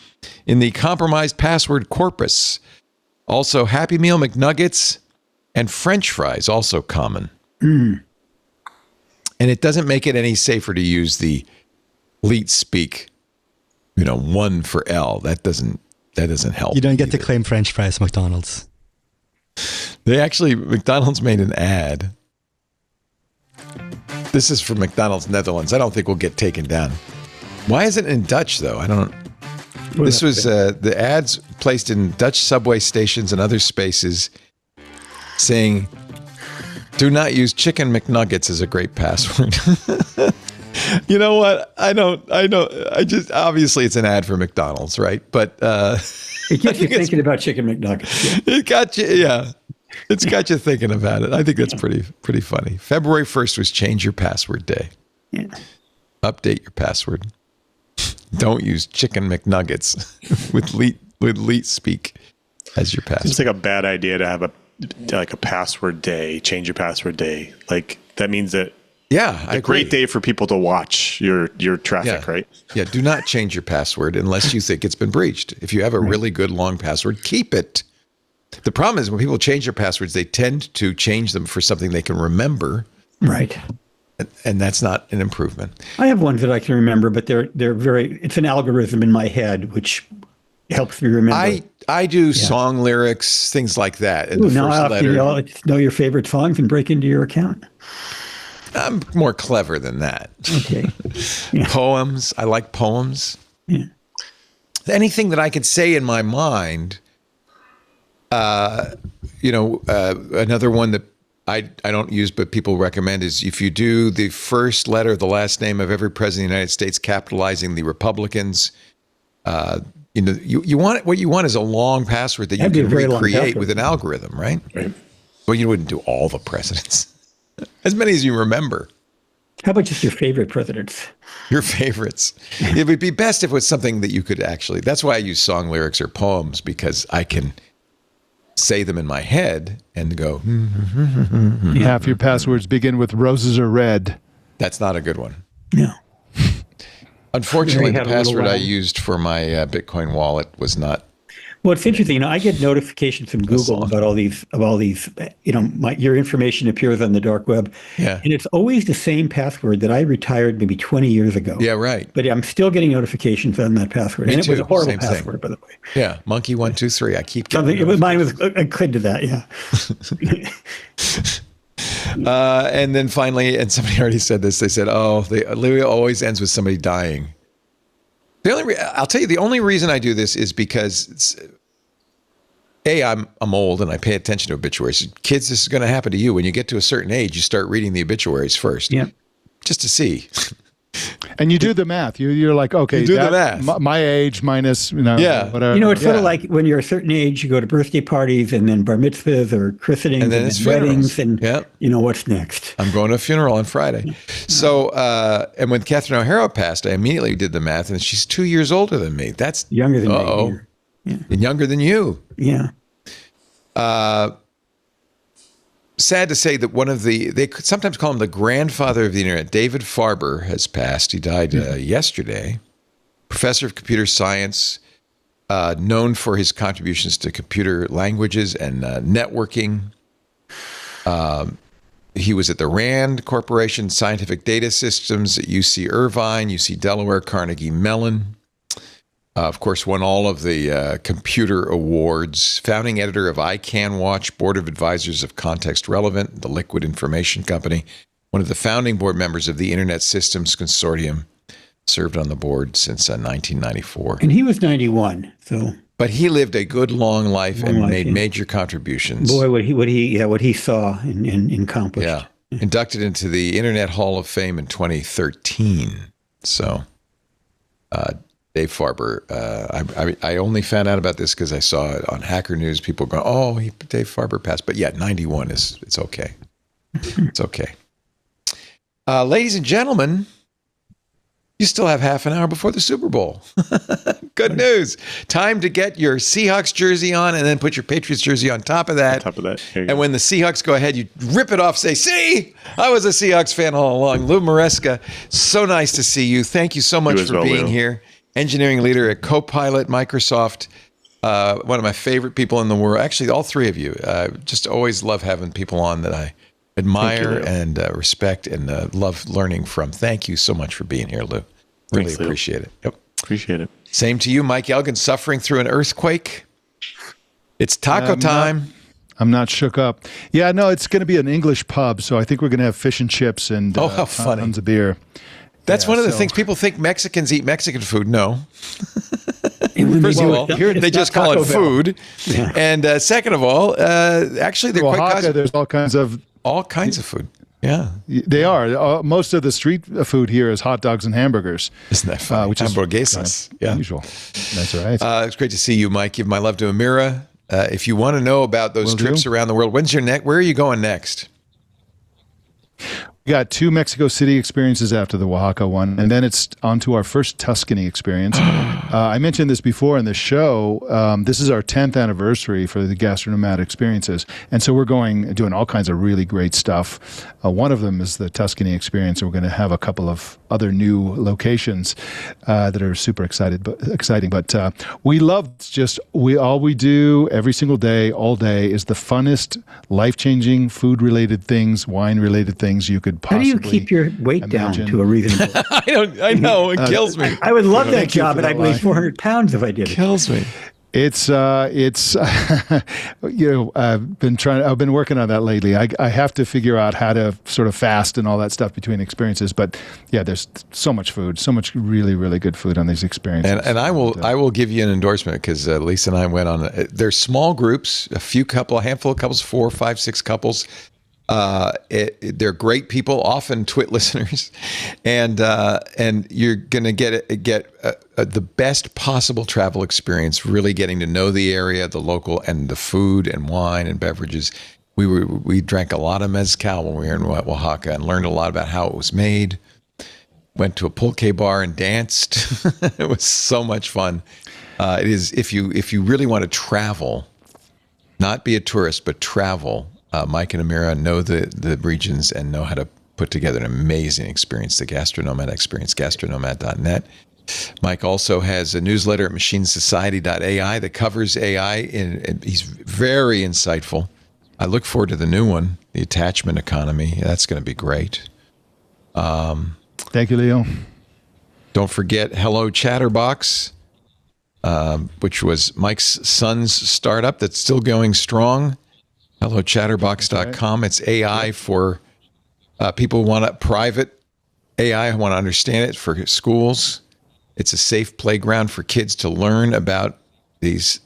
Speaker 1: in the compromised password corpus. Also, Happy Meal, McNuggets, and French fries, also common. And it doesn't make it any safer to use the Leet Speak, 1 for L. That doesn't help.
Speaker 7: You don't get to claim French fries, McDonald's.
Speaker 1: McDonald's made an ad. This is for McDonald's Netherlands. I don't think we'll get taken down. Why is it in Dutch, though? I don't. This was the ads placed in Dutch subway stations and other spaces saying, do not use chicken McNuggets as a great password. You know what? I know. Obviously it's an ad for McDonald's, right? But
Speaker 4: it gets you thinking about chicken McNuggets. Yeah.
Speaker 1: It got you, yeah. It's got you thinking about it. I think that's pretty funny. February 1st was Change Your Password Day.
Speaker 4: Yeah.
Speaker 1: Update your password. Don't use chicken McNuggets with Leet Speak as your password.
Speaker 5: It's like a bad idea to have a password day, change your password day. Like that means that a great day for people to watch your traffic, right?
Speaker 1: Yeah, do not change your password unless you think it's been breached. If you have a really good long password, keep it. The problem is when people change their passwords, they tend to change them for something they can remember.
Speaker 4: Right.
Speaker 1: And that's not an improvement.
Speaker 4: I have ones that I can remember, but they're it's an algorithm in my head which helps me remember.
Speaker 1: I do song lyrics, things like that.
Speaker 4: Ooh, now I'll have to know your favorite songs and break into your account.
Speaker 1: I'm more clever than that.
Speaker 4: Okay. Yeah.
Speaker 1: Poems. I like poems.
Speaker 4: Yeah.
Speaker 1: Anything that I could say in my mind. Another one that I don't use, but people recommend is if you do the first letter of the last name of every president of the United States, capitalizing the Republicans. You want what you want is a long password that you can recreate with an algorithm, right? Well, you wouldn't do all the presidents, as many as you remember.
Speaker 4: How about just your favorite presidents?
Speaker 1: Your favorites. It would be best if it was something that you could actually. That's why I use song lyrics or poems, because I can say them in my head and go.
Speaker 6: Half your passwords begin with roses are red.
Speaker 1: That's not a good one.
Speaker 4: No.
Speaker 1: Unfortunately, the password I used for my Bitcoin wallet was not.
Speaker 4: Well, it's interesting. I get notifications from Google about all these. Your information appears on the dark web, and it's always the same password that I retired maybe 20 years ago.
Speaker 1: Yeah, right.
Speaker 4: But I'm still getting notifications on that password, and it was a horrible password, by the way.
Speaker 1: Yeah, monkey123. I keep getting
Speaker 4: something. It was mine was akin to that. Yeah.
Speaker 1: And then finally, and somebody already said this. They said, Louis always ends with somebody dying. I'll tell you, the only reason I do this is because I'm old and I pay attention to obituaries. Kids, this is going to happen to you. When you get to a certain age, you start reading the obituaries first.
Speaker 4: Yeah.
Speaker 1: Just to see.
Speaker 6: And you do the math. You're like, okay,
Speaker 1: you do the math.
Speaker 6: My age minus, whatever.
Speaker 4: It's sort of like when you're a certain age, you go to birthday parties and then bar mitzvahs or christenings
Speaker 1: and then
Speaker 4: weddings and what's next.
Speaker 1: I'm going to a funeral on Friday. So, and when Catherine O'Hara passed, I immediately did the math, and she's 2 years older than me. That's
Speaker 4: younger than me.
Speaker 1: Yeah. And younger than you.
Speaker 4: Yeah.
Speaker 1: Sad to say that they sometimes call him the grandfather of the internet. David Farber has passed. He died yesterday. Professor of computer science, known for his contributions to computer languages and networking. He was at the RAND Corporation, Scientific Data Systems at UC Irvine, UC Delaware, Carnegie Mellon. Of course, won all of the computer awards. Founding editor of ICANN-Watch, board of advisors of Context Relevant, the Liquid Information Company. One of the founding board members of the Internet Systems Consortium. Served on the board since 1994.
Speaker 4: And he was 91, so.
Speaker 1: But he lived a good long life and made major contributions.
Speaker 4: Boy, what he saw and accomplished.
Speaker 1: Yeah. Inducted into the Internet Hall of Fame in 2013. So. Dave Farber. I only found out about this because I saw it on Hacker News. People going, Dave Farber passed. But yeah, 91 it's okay. It's okay. Ladies and gentlemen, you still have half an hour before the Super Bowl. Good news. Time to get your Seahawks jersey on and then put your Patriots jersey on top of that. And when the Seahawks go ahead, you rip it off, say, see, I was a Seahawks fan all along. Lou Maresca, so nice to see you. Thank you so much for being here. Engineering leader at Copilot, Microsoft, one of my favorite people in the world. Actually, all three of you. Just always love having people on that I admire and respect and love learning from. Thank you so much for being here, Lou. Really appreciate it. Yep.
Speaker 5: Appreciate it.
Speaker 1: Same to you, Mike Elgin, suffering through an earthquake. It's taco time.
Speaker 6: I'm not shook up. Yeah, no, it's going to be an English pub, so I think we're going to have fish and chips and
Speaker 1: how funny.
Speaker 6: Tons of beer.
Speaker 1: That's one of the things people think Mexicans eat Mexican food. No. First of all, they just call it food. Yeah. And second of all, actually, they're
Speaker 6: Oaxaca, there's all kinds of
Speaker 1: food. Yeah.
Speaker 6: They are. Most of the street food here is hot dogs and hamburgers.
Speaker 1: Isn't that funny?
Speaker 6: Which
Speaker 1: hamburguesas.
Speaker 6: Is unusual. That's right.
Speaker 1: It's great to see you, Mike. Give my love to Amira. If you want to know about those trips around the world, where are you going next?
Speaker 6: We got 2 Mexico City experiences after the Oaxaca one, and then it's on to our first Tuscany experience. I mentioned this before in the show. This is our 10th anniversary for the Gastronomatic experiences, and so we're doing all kinds of really great stuff. One of them is the Tuscany experience, and we're going to have a couple of other new locations that are super exciting. But we love all we do every single day, all day, is the funnest, life-changing, food-related things, wine-related things you could possibly.
Speaker 4: How do you keep your weight down to a reasonable?
Speaker 1: I know it kills me.
Speaker 4: I would love that job, and I'd weigh 400 pounds if I did it.
Speaker 1: Kills me.
Speaker 6: It's I've been working on that lately. I have to figure out how to sort of fast and all that stuff between experiences. But yeah, there's so much food, so much really, really good food on these experiences.
Speaker 1: And I will give you an endorsement because Lisa and I went on. There's small groups, a handful of couples, 4, 5, 6 couples. They're great people, often Twit listeners, and you're going to get the best possible travel experience. Really getting to know the area, the local, and the food and wine and beverages. We drank a lot of mezcal when we were in Oaxaca and learned a lot about how it was made. Went to a pulque bar and danced. It was so much fun. It is if you really want to travel, not be a tourist, but travel. Mike and Amira know the regions and know how to put together an amazing experience, the Gastronomad experience, gastronomad.net. Mike also has a newsletter at machinesociety.ai that covers AI, and he's very insightful. I look forward to the new one, the attachment economy. That's going to be great.
Speaker 6: Thank you, Leo.
Speaker 1: Don't forget Hello Chatterbox, which was Mike's son's startup that's still going strong. HelloChatterbox.com. It's AI for people who want a private AI, who want to understand it for schools. It's a safe playground for kids to learn about these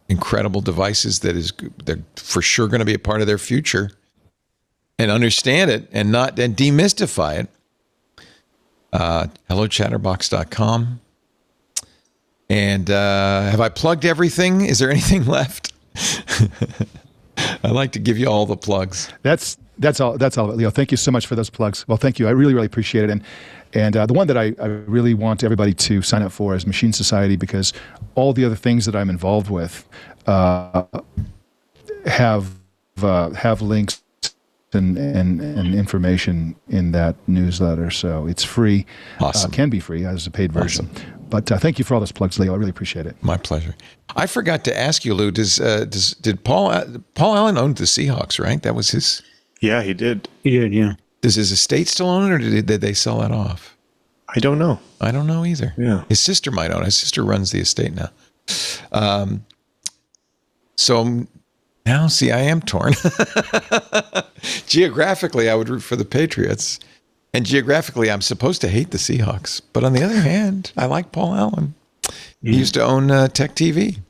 Speaker 1: incredible devices they're for sure going to be a part of their future, and understand it and demystify it. HelloChatterbox.com. And have I plugged everything? Is there anything left? I like to give you all the plugs.
Speaker 6: That's all, Leo. Thank you so much for those plugs. Well, thank you. I really, really appreciate it. And the one that I really want everybody to sign up for is Machine Society, because all the other things that I'm involved with have links and information in that newsletter. So it's free.
Speaker 1: Awesome.
Speaker 6: Can be free as a paid version. Awesome. But thank you for all those plugs, Leo. I really appreciate it.
Speaker 1: My pleasure. I forgot to ask you, Lou. Did Paul Allen owned the Seahawks? Right, that was his.
Speaker 5: Yeah, he did.
Speaker 4: He did, yeah.
Speaker 1: Does his estate still own it, or did they sell that off?
Speaker 5: I don't know.
Speaker 1: I don't know either.
Speaker 5: Yeah,
Speaker 1: his sister might own it. His sister runs the estate now. So now, see, I am torn. Geographically, I would root for the Patriots. And geographically, I'm supposed to hate the Seahawks. But on the other hand, I like Paul Allen. He used to own Tech TV.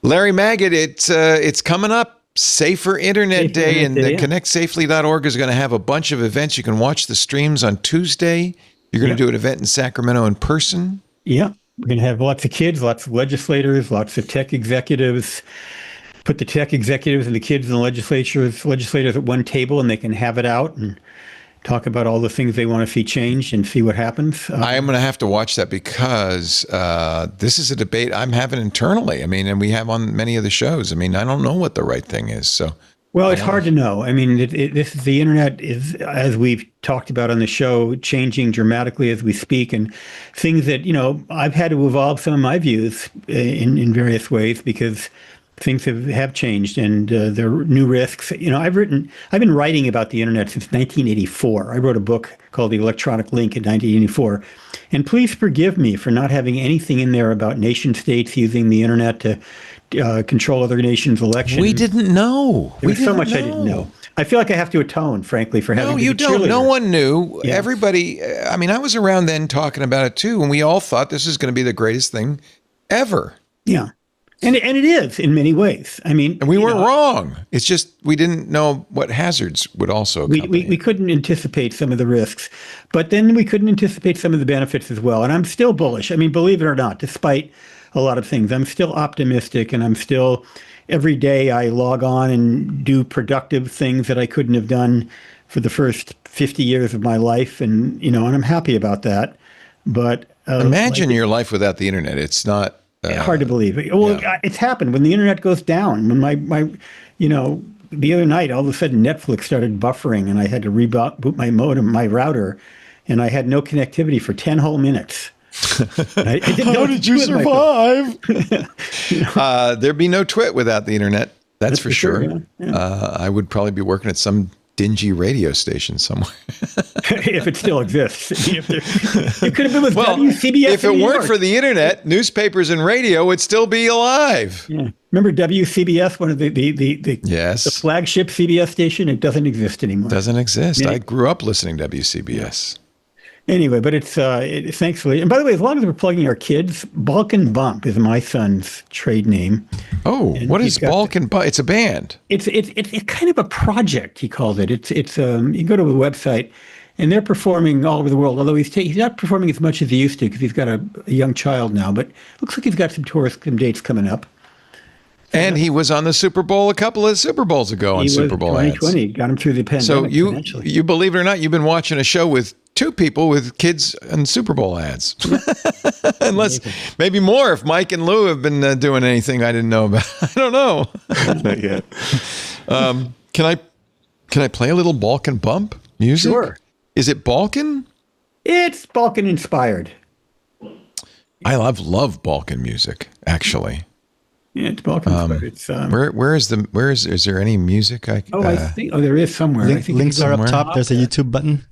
Speaker 1: Larry Maggot, it's coming up. Safer Internet Day, and the ConnectSafely.org is going to have a bunch of events. You can watch the streams on Tuesday. You're going to do an event in Sacramento in person.
Speaker 4: Yeah. We're going to have lots of kids, lots of legislators, lots of tech executives. Put the tech executives and the kids and the legislators at one table, and they can have it out and talk about all the things they want to see changed and see what happens.
Speaker 1: I am going to have to watch that, because this is a debate I'm having internally. I mean, and we have on many of the shows. I mean, I don't know what the right thing is. So,
Speaker 4: well, it's hard to know. I mean, the internet is, as we've talked about on the show, changing dramatically as we speak, and things that, I've had to evolve some of my views in various ways, because things have changed, and there are new risks. I've been writing about the internet since 1984. I wrote a book called The Electronic Link in 1984. And please forgive me for not having anything in there about nation states using the internet to control other nations' elections.
Speaker 1: We didn't know.
Speaker 4: There was so much I didn't know. I feel like I have to atone, frankly, for having.
Speaker 1: No, you don't. No one knew.
Speaker 4: Yeah.
Speaker 1: Everybody. I mean, I was around then talking about it too, and we all thought this is going to be the greatest thing ever.
Speaker 4: Yeah. And it is in many ways. I mean,
Speaker 1: and we weren't wrong. It's just we didn't know what hazards would also accompany.
Speaker 4: We couldn't anticipate some of the risks, but then we couldn't anticipate some of the benefits as well. And I'm still bullish. I mean, believe it or not, despite a lot of things, I'm still optimistic, and I'm still, every day I log on and do productive things that I couldn't have done for the first 50 years of my life. And, and I'm happy about that. But
Speaker 1: imagine your life without the internet. It's not.
Speaker 4: Hard to believe. Well, it's happened when the internet goes down. When my the other night, all of a sudden Netflix started buffering, and I had to reboot my modem, my router, and I had no connectivity for 10 whole minutes. I didn't know.
Speaker 1: How did you survive? There'd be no Twit without the internet. That's for sure. Yeah. I would probably be working at some dingy radio station somewhere.
Speaker 4: If it still exists. It could have been with WCBS.
Speaker 1: If it weren't for the internet, newspapers and radio would still be alive.
Speaker 4: Yeah. Remember WCBS, one of the flagship CBS station? It doesn't exist anymore.
Speaker 1: Doesn't exist. I grew up listening to WCBS.
Speaker 4: Anyway, but it's thankfully. And by the way, as long as we're plugging our kids, Balkan Bump is my son's trade name.
Speaker 1: Oh,
Speaker 4: And
Speaker 1: what
Speaker 4: he's
Speaker 1: is
Speaker 4: got
Speaker 1: Balkan Bump? It's a band.
Speaker 4: It's kind of a project, he calls it. It's you go to a website, and they're performing all over the world. Although he's not performing as much as he used to because he's got a young child now. But looks like he's got some dates coming up.
Speaker 1: And he was on the Super Bowl a couple of Super Bowls ago on Super Bowl
Speaker 4: 2020
Speaker 1: ads.
Speaker 4: got him through the pandemic.
Speaker 1: So
Speaker 4: financially.
Speaker 1: you believe it or not, you've been watching a show with two people with kids and Super Bowl ads. Unless maybe more if Mike and Lou have been doing anything I didn't know about. I don't know.
Speaker 5: Not yet.
Speaker 1: Can I play a little Balkan Bump music?
Speaker 4: Sure.
Speaker 1: Is it Balkan?
Speaker 4: It's Balkan inspired.
Speaker 1: I love Balkan music, actually.
Speaker 4: Yeah, it's Balkan inspired. It's
Speaker 1: is there any music I
Speaker 4: I think there is somewhere. I think
Speaker 7: Links are up
Speaker 1: somewhere.
Speaker 7: top. There's a YouTube button.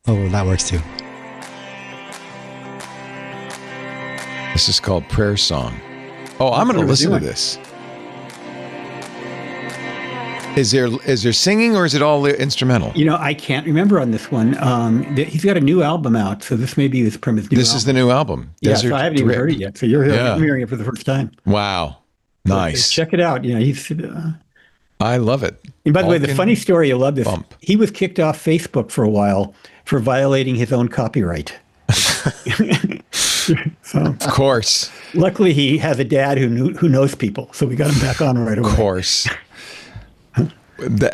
Speaker 7: Oh, that works too.
Speaker 1: This is called Prayer Song. Oh, I'm going to listen to this. Is there singing or is it all instrumental?
Speaker 4: I can't remember on this one. He's got a new album out, so this may be from his new
Speaker 1: This
Speaker 4: album.
Speaker 1: is the new album.
Speaker 4: Yeah,
Speaker 1: Desert
Speaker 4: so I haven't even
Speaker 1: Drip.
Speaker 4: heard it yet. So you're hearing it for the first time.
Speaker 1: Wow. Nice.
Speaker 4: Check it out. He's.
Speaker 1: I love it.
Speaker 4: And by the way, the
Speaker 1: Balkan
Speaker 4: funny story, you'll love this.
Speaker 1: Bump.
Speaker 4: He was kicked off Facebook for a while for violating his own copyright. So,
Speaker 1: Of course.
Speaker 4: luckily, he has a dad who knows people, so we got him back on right away.
Speaker 1: Of course.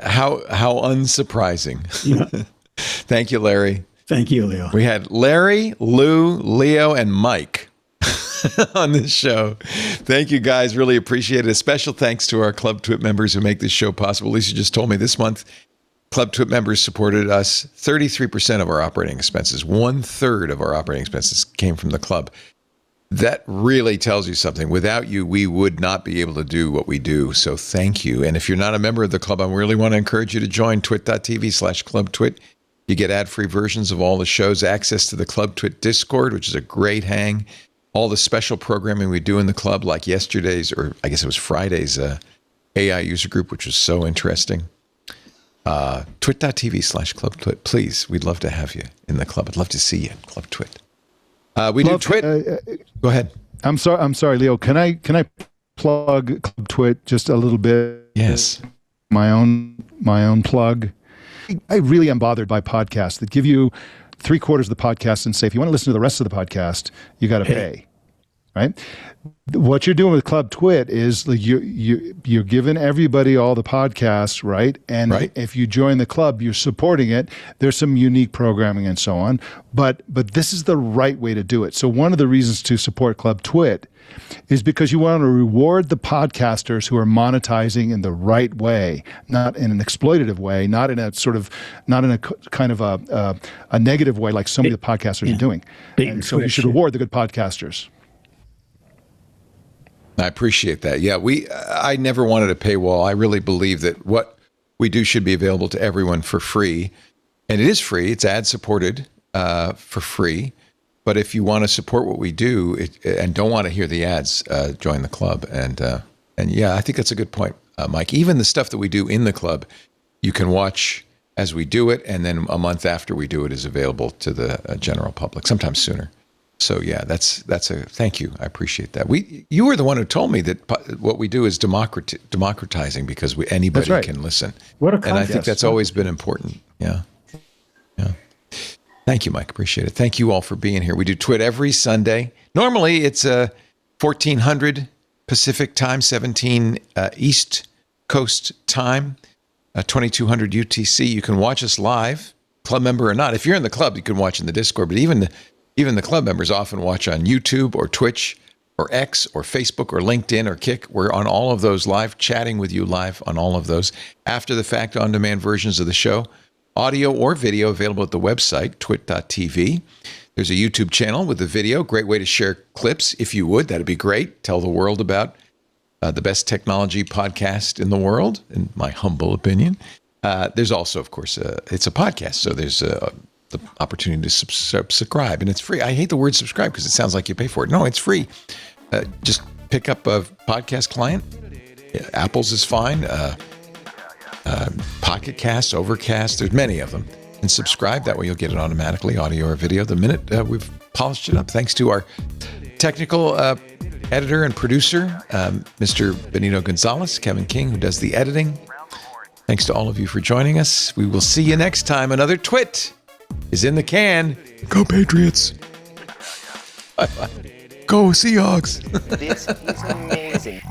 Speaker 1: How unsurprising.
Speaker 4: Yeah.
Speaker 1: Thank you, Larry.
Speaker 4: Thank you, Leo.
Speaker 1: We had Larry, Lou, Leo, and Mike on this show. Thank you, guys. Really appreciate it. A special thanks to our Club Twit members who make this show possible. Lisa just told me this month, Club Twit members supported us 33% of our operating expenses. 1/3 of our operating expenses came from the club. That really tells you something. Without you, we would not be able to do what we do. So thank you. And if you're not a member of the club, I really want to encourage you to join twit.tv/clubtwit. You get ad-free versions of all the shows, access to the Club Twit Discord, which is a great hang. All the special programming we do in the club, like yesterday's, or I guess it was Friday's AI user group, which was so interesting. Twit.tv/clubtwit. Please, we'd love to have you in the club. I'd love to see you at Club Twit. We do Twit. Go ahead.
Speaker 6: I'm sorry, Leo. Can I plug Club Twit just a little bit?
Speaker 1: Yes.
Speaker 6: My own plug. I really am bothered by podcasts that give you 3/4 of the podcast and say, if you want to listen to the rest of the podcast, you got to pay. Right? What you're doing with Club Twit is you're giving everybody all the podcasts, right? And if you join the club, you're supporting it. There's some unique programming and so on, but this is the right way to do it. So one of the reasons to support Club Twit is because you want to reward the podcasters who are monetizing in the right way, not in an exploitative way, not in a kind of a negative way like so many of the podcasters are doing. And so you should reward the good podcasters.
Speaker 1: I appreciate that. Yeah, I never wanted a paywall. I really believe that what we do should be available to everyone for free. And it is free. It's ad-supported for free. But if you want to support what we do and don't want to hear the ads, join the club. And yeah, I think that's a good point, Mike. Even the stuff that we do in the club, you can watch as we do it. And then a month after we do it is available to the general public, sometimes sooner. So yeah, that's a thank you. I appreciate that. You were the one who told me that what we do is democratizing because anybody can listen.
Speaker 4: What a
Speaker 1: and I think that's always been important. Yeah. Thank you, Mike. Appreciate it. Thank you all for being here. We do Twit every Sunday. Normally it's 1400 Pacific time, 17 East Coast time, 2200 UTC. You can watch us live, club member or not. If you're in the club, you can watch in the Discord. But even the club members often watch on YouTube or Twitch or X or Facebook or LinkedIn or Kick. We're on all of those live, chatting with you live on all of those. After the fact, on-demand versions of the show, audio or video available at the website, twit.tv. There's a YouTube channel with the video. Great way to share clips. If you would, that'd be great. Tell the world about the best technology podcast in the world, in my humble opinion. There's also, of course, it's a podcast. So there's the opportunity to subscribe, and it's free. I hate the word subscribe because it sounds like you pay for it. No, it's free. Just pick up a podcast client. Apple's is fine. Pocket Cast, Overcast, there's many of them. and subscribe. That way you'll get it automatically, audio or video, the minute we've polished it up. Thanks to our technical editor and producer, Mr. Benito Gonzalez, Kevin King, who does the editing. Thanks to all of you for joining us. We will see you next time. Another Twit is in the can. Go Patriots. Bye-bye. Go Seahawks.
Speaker 9: This is amazing.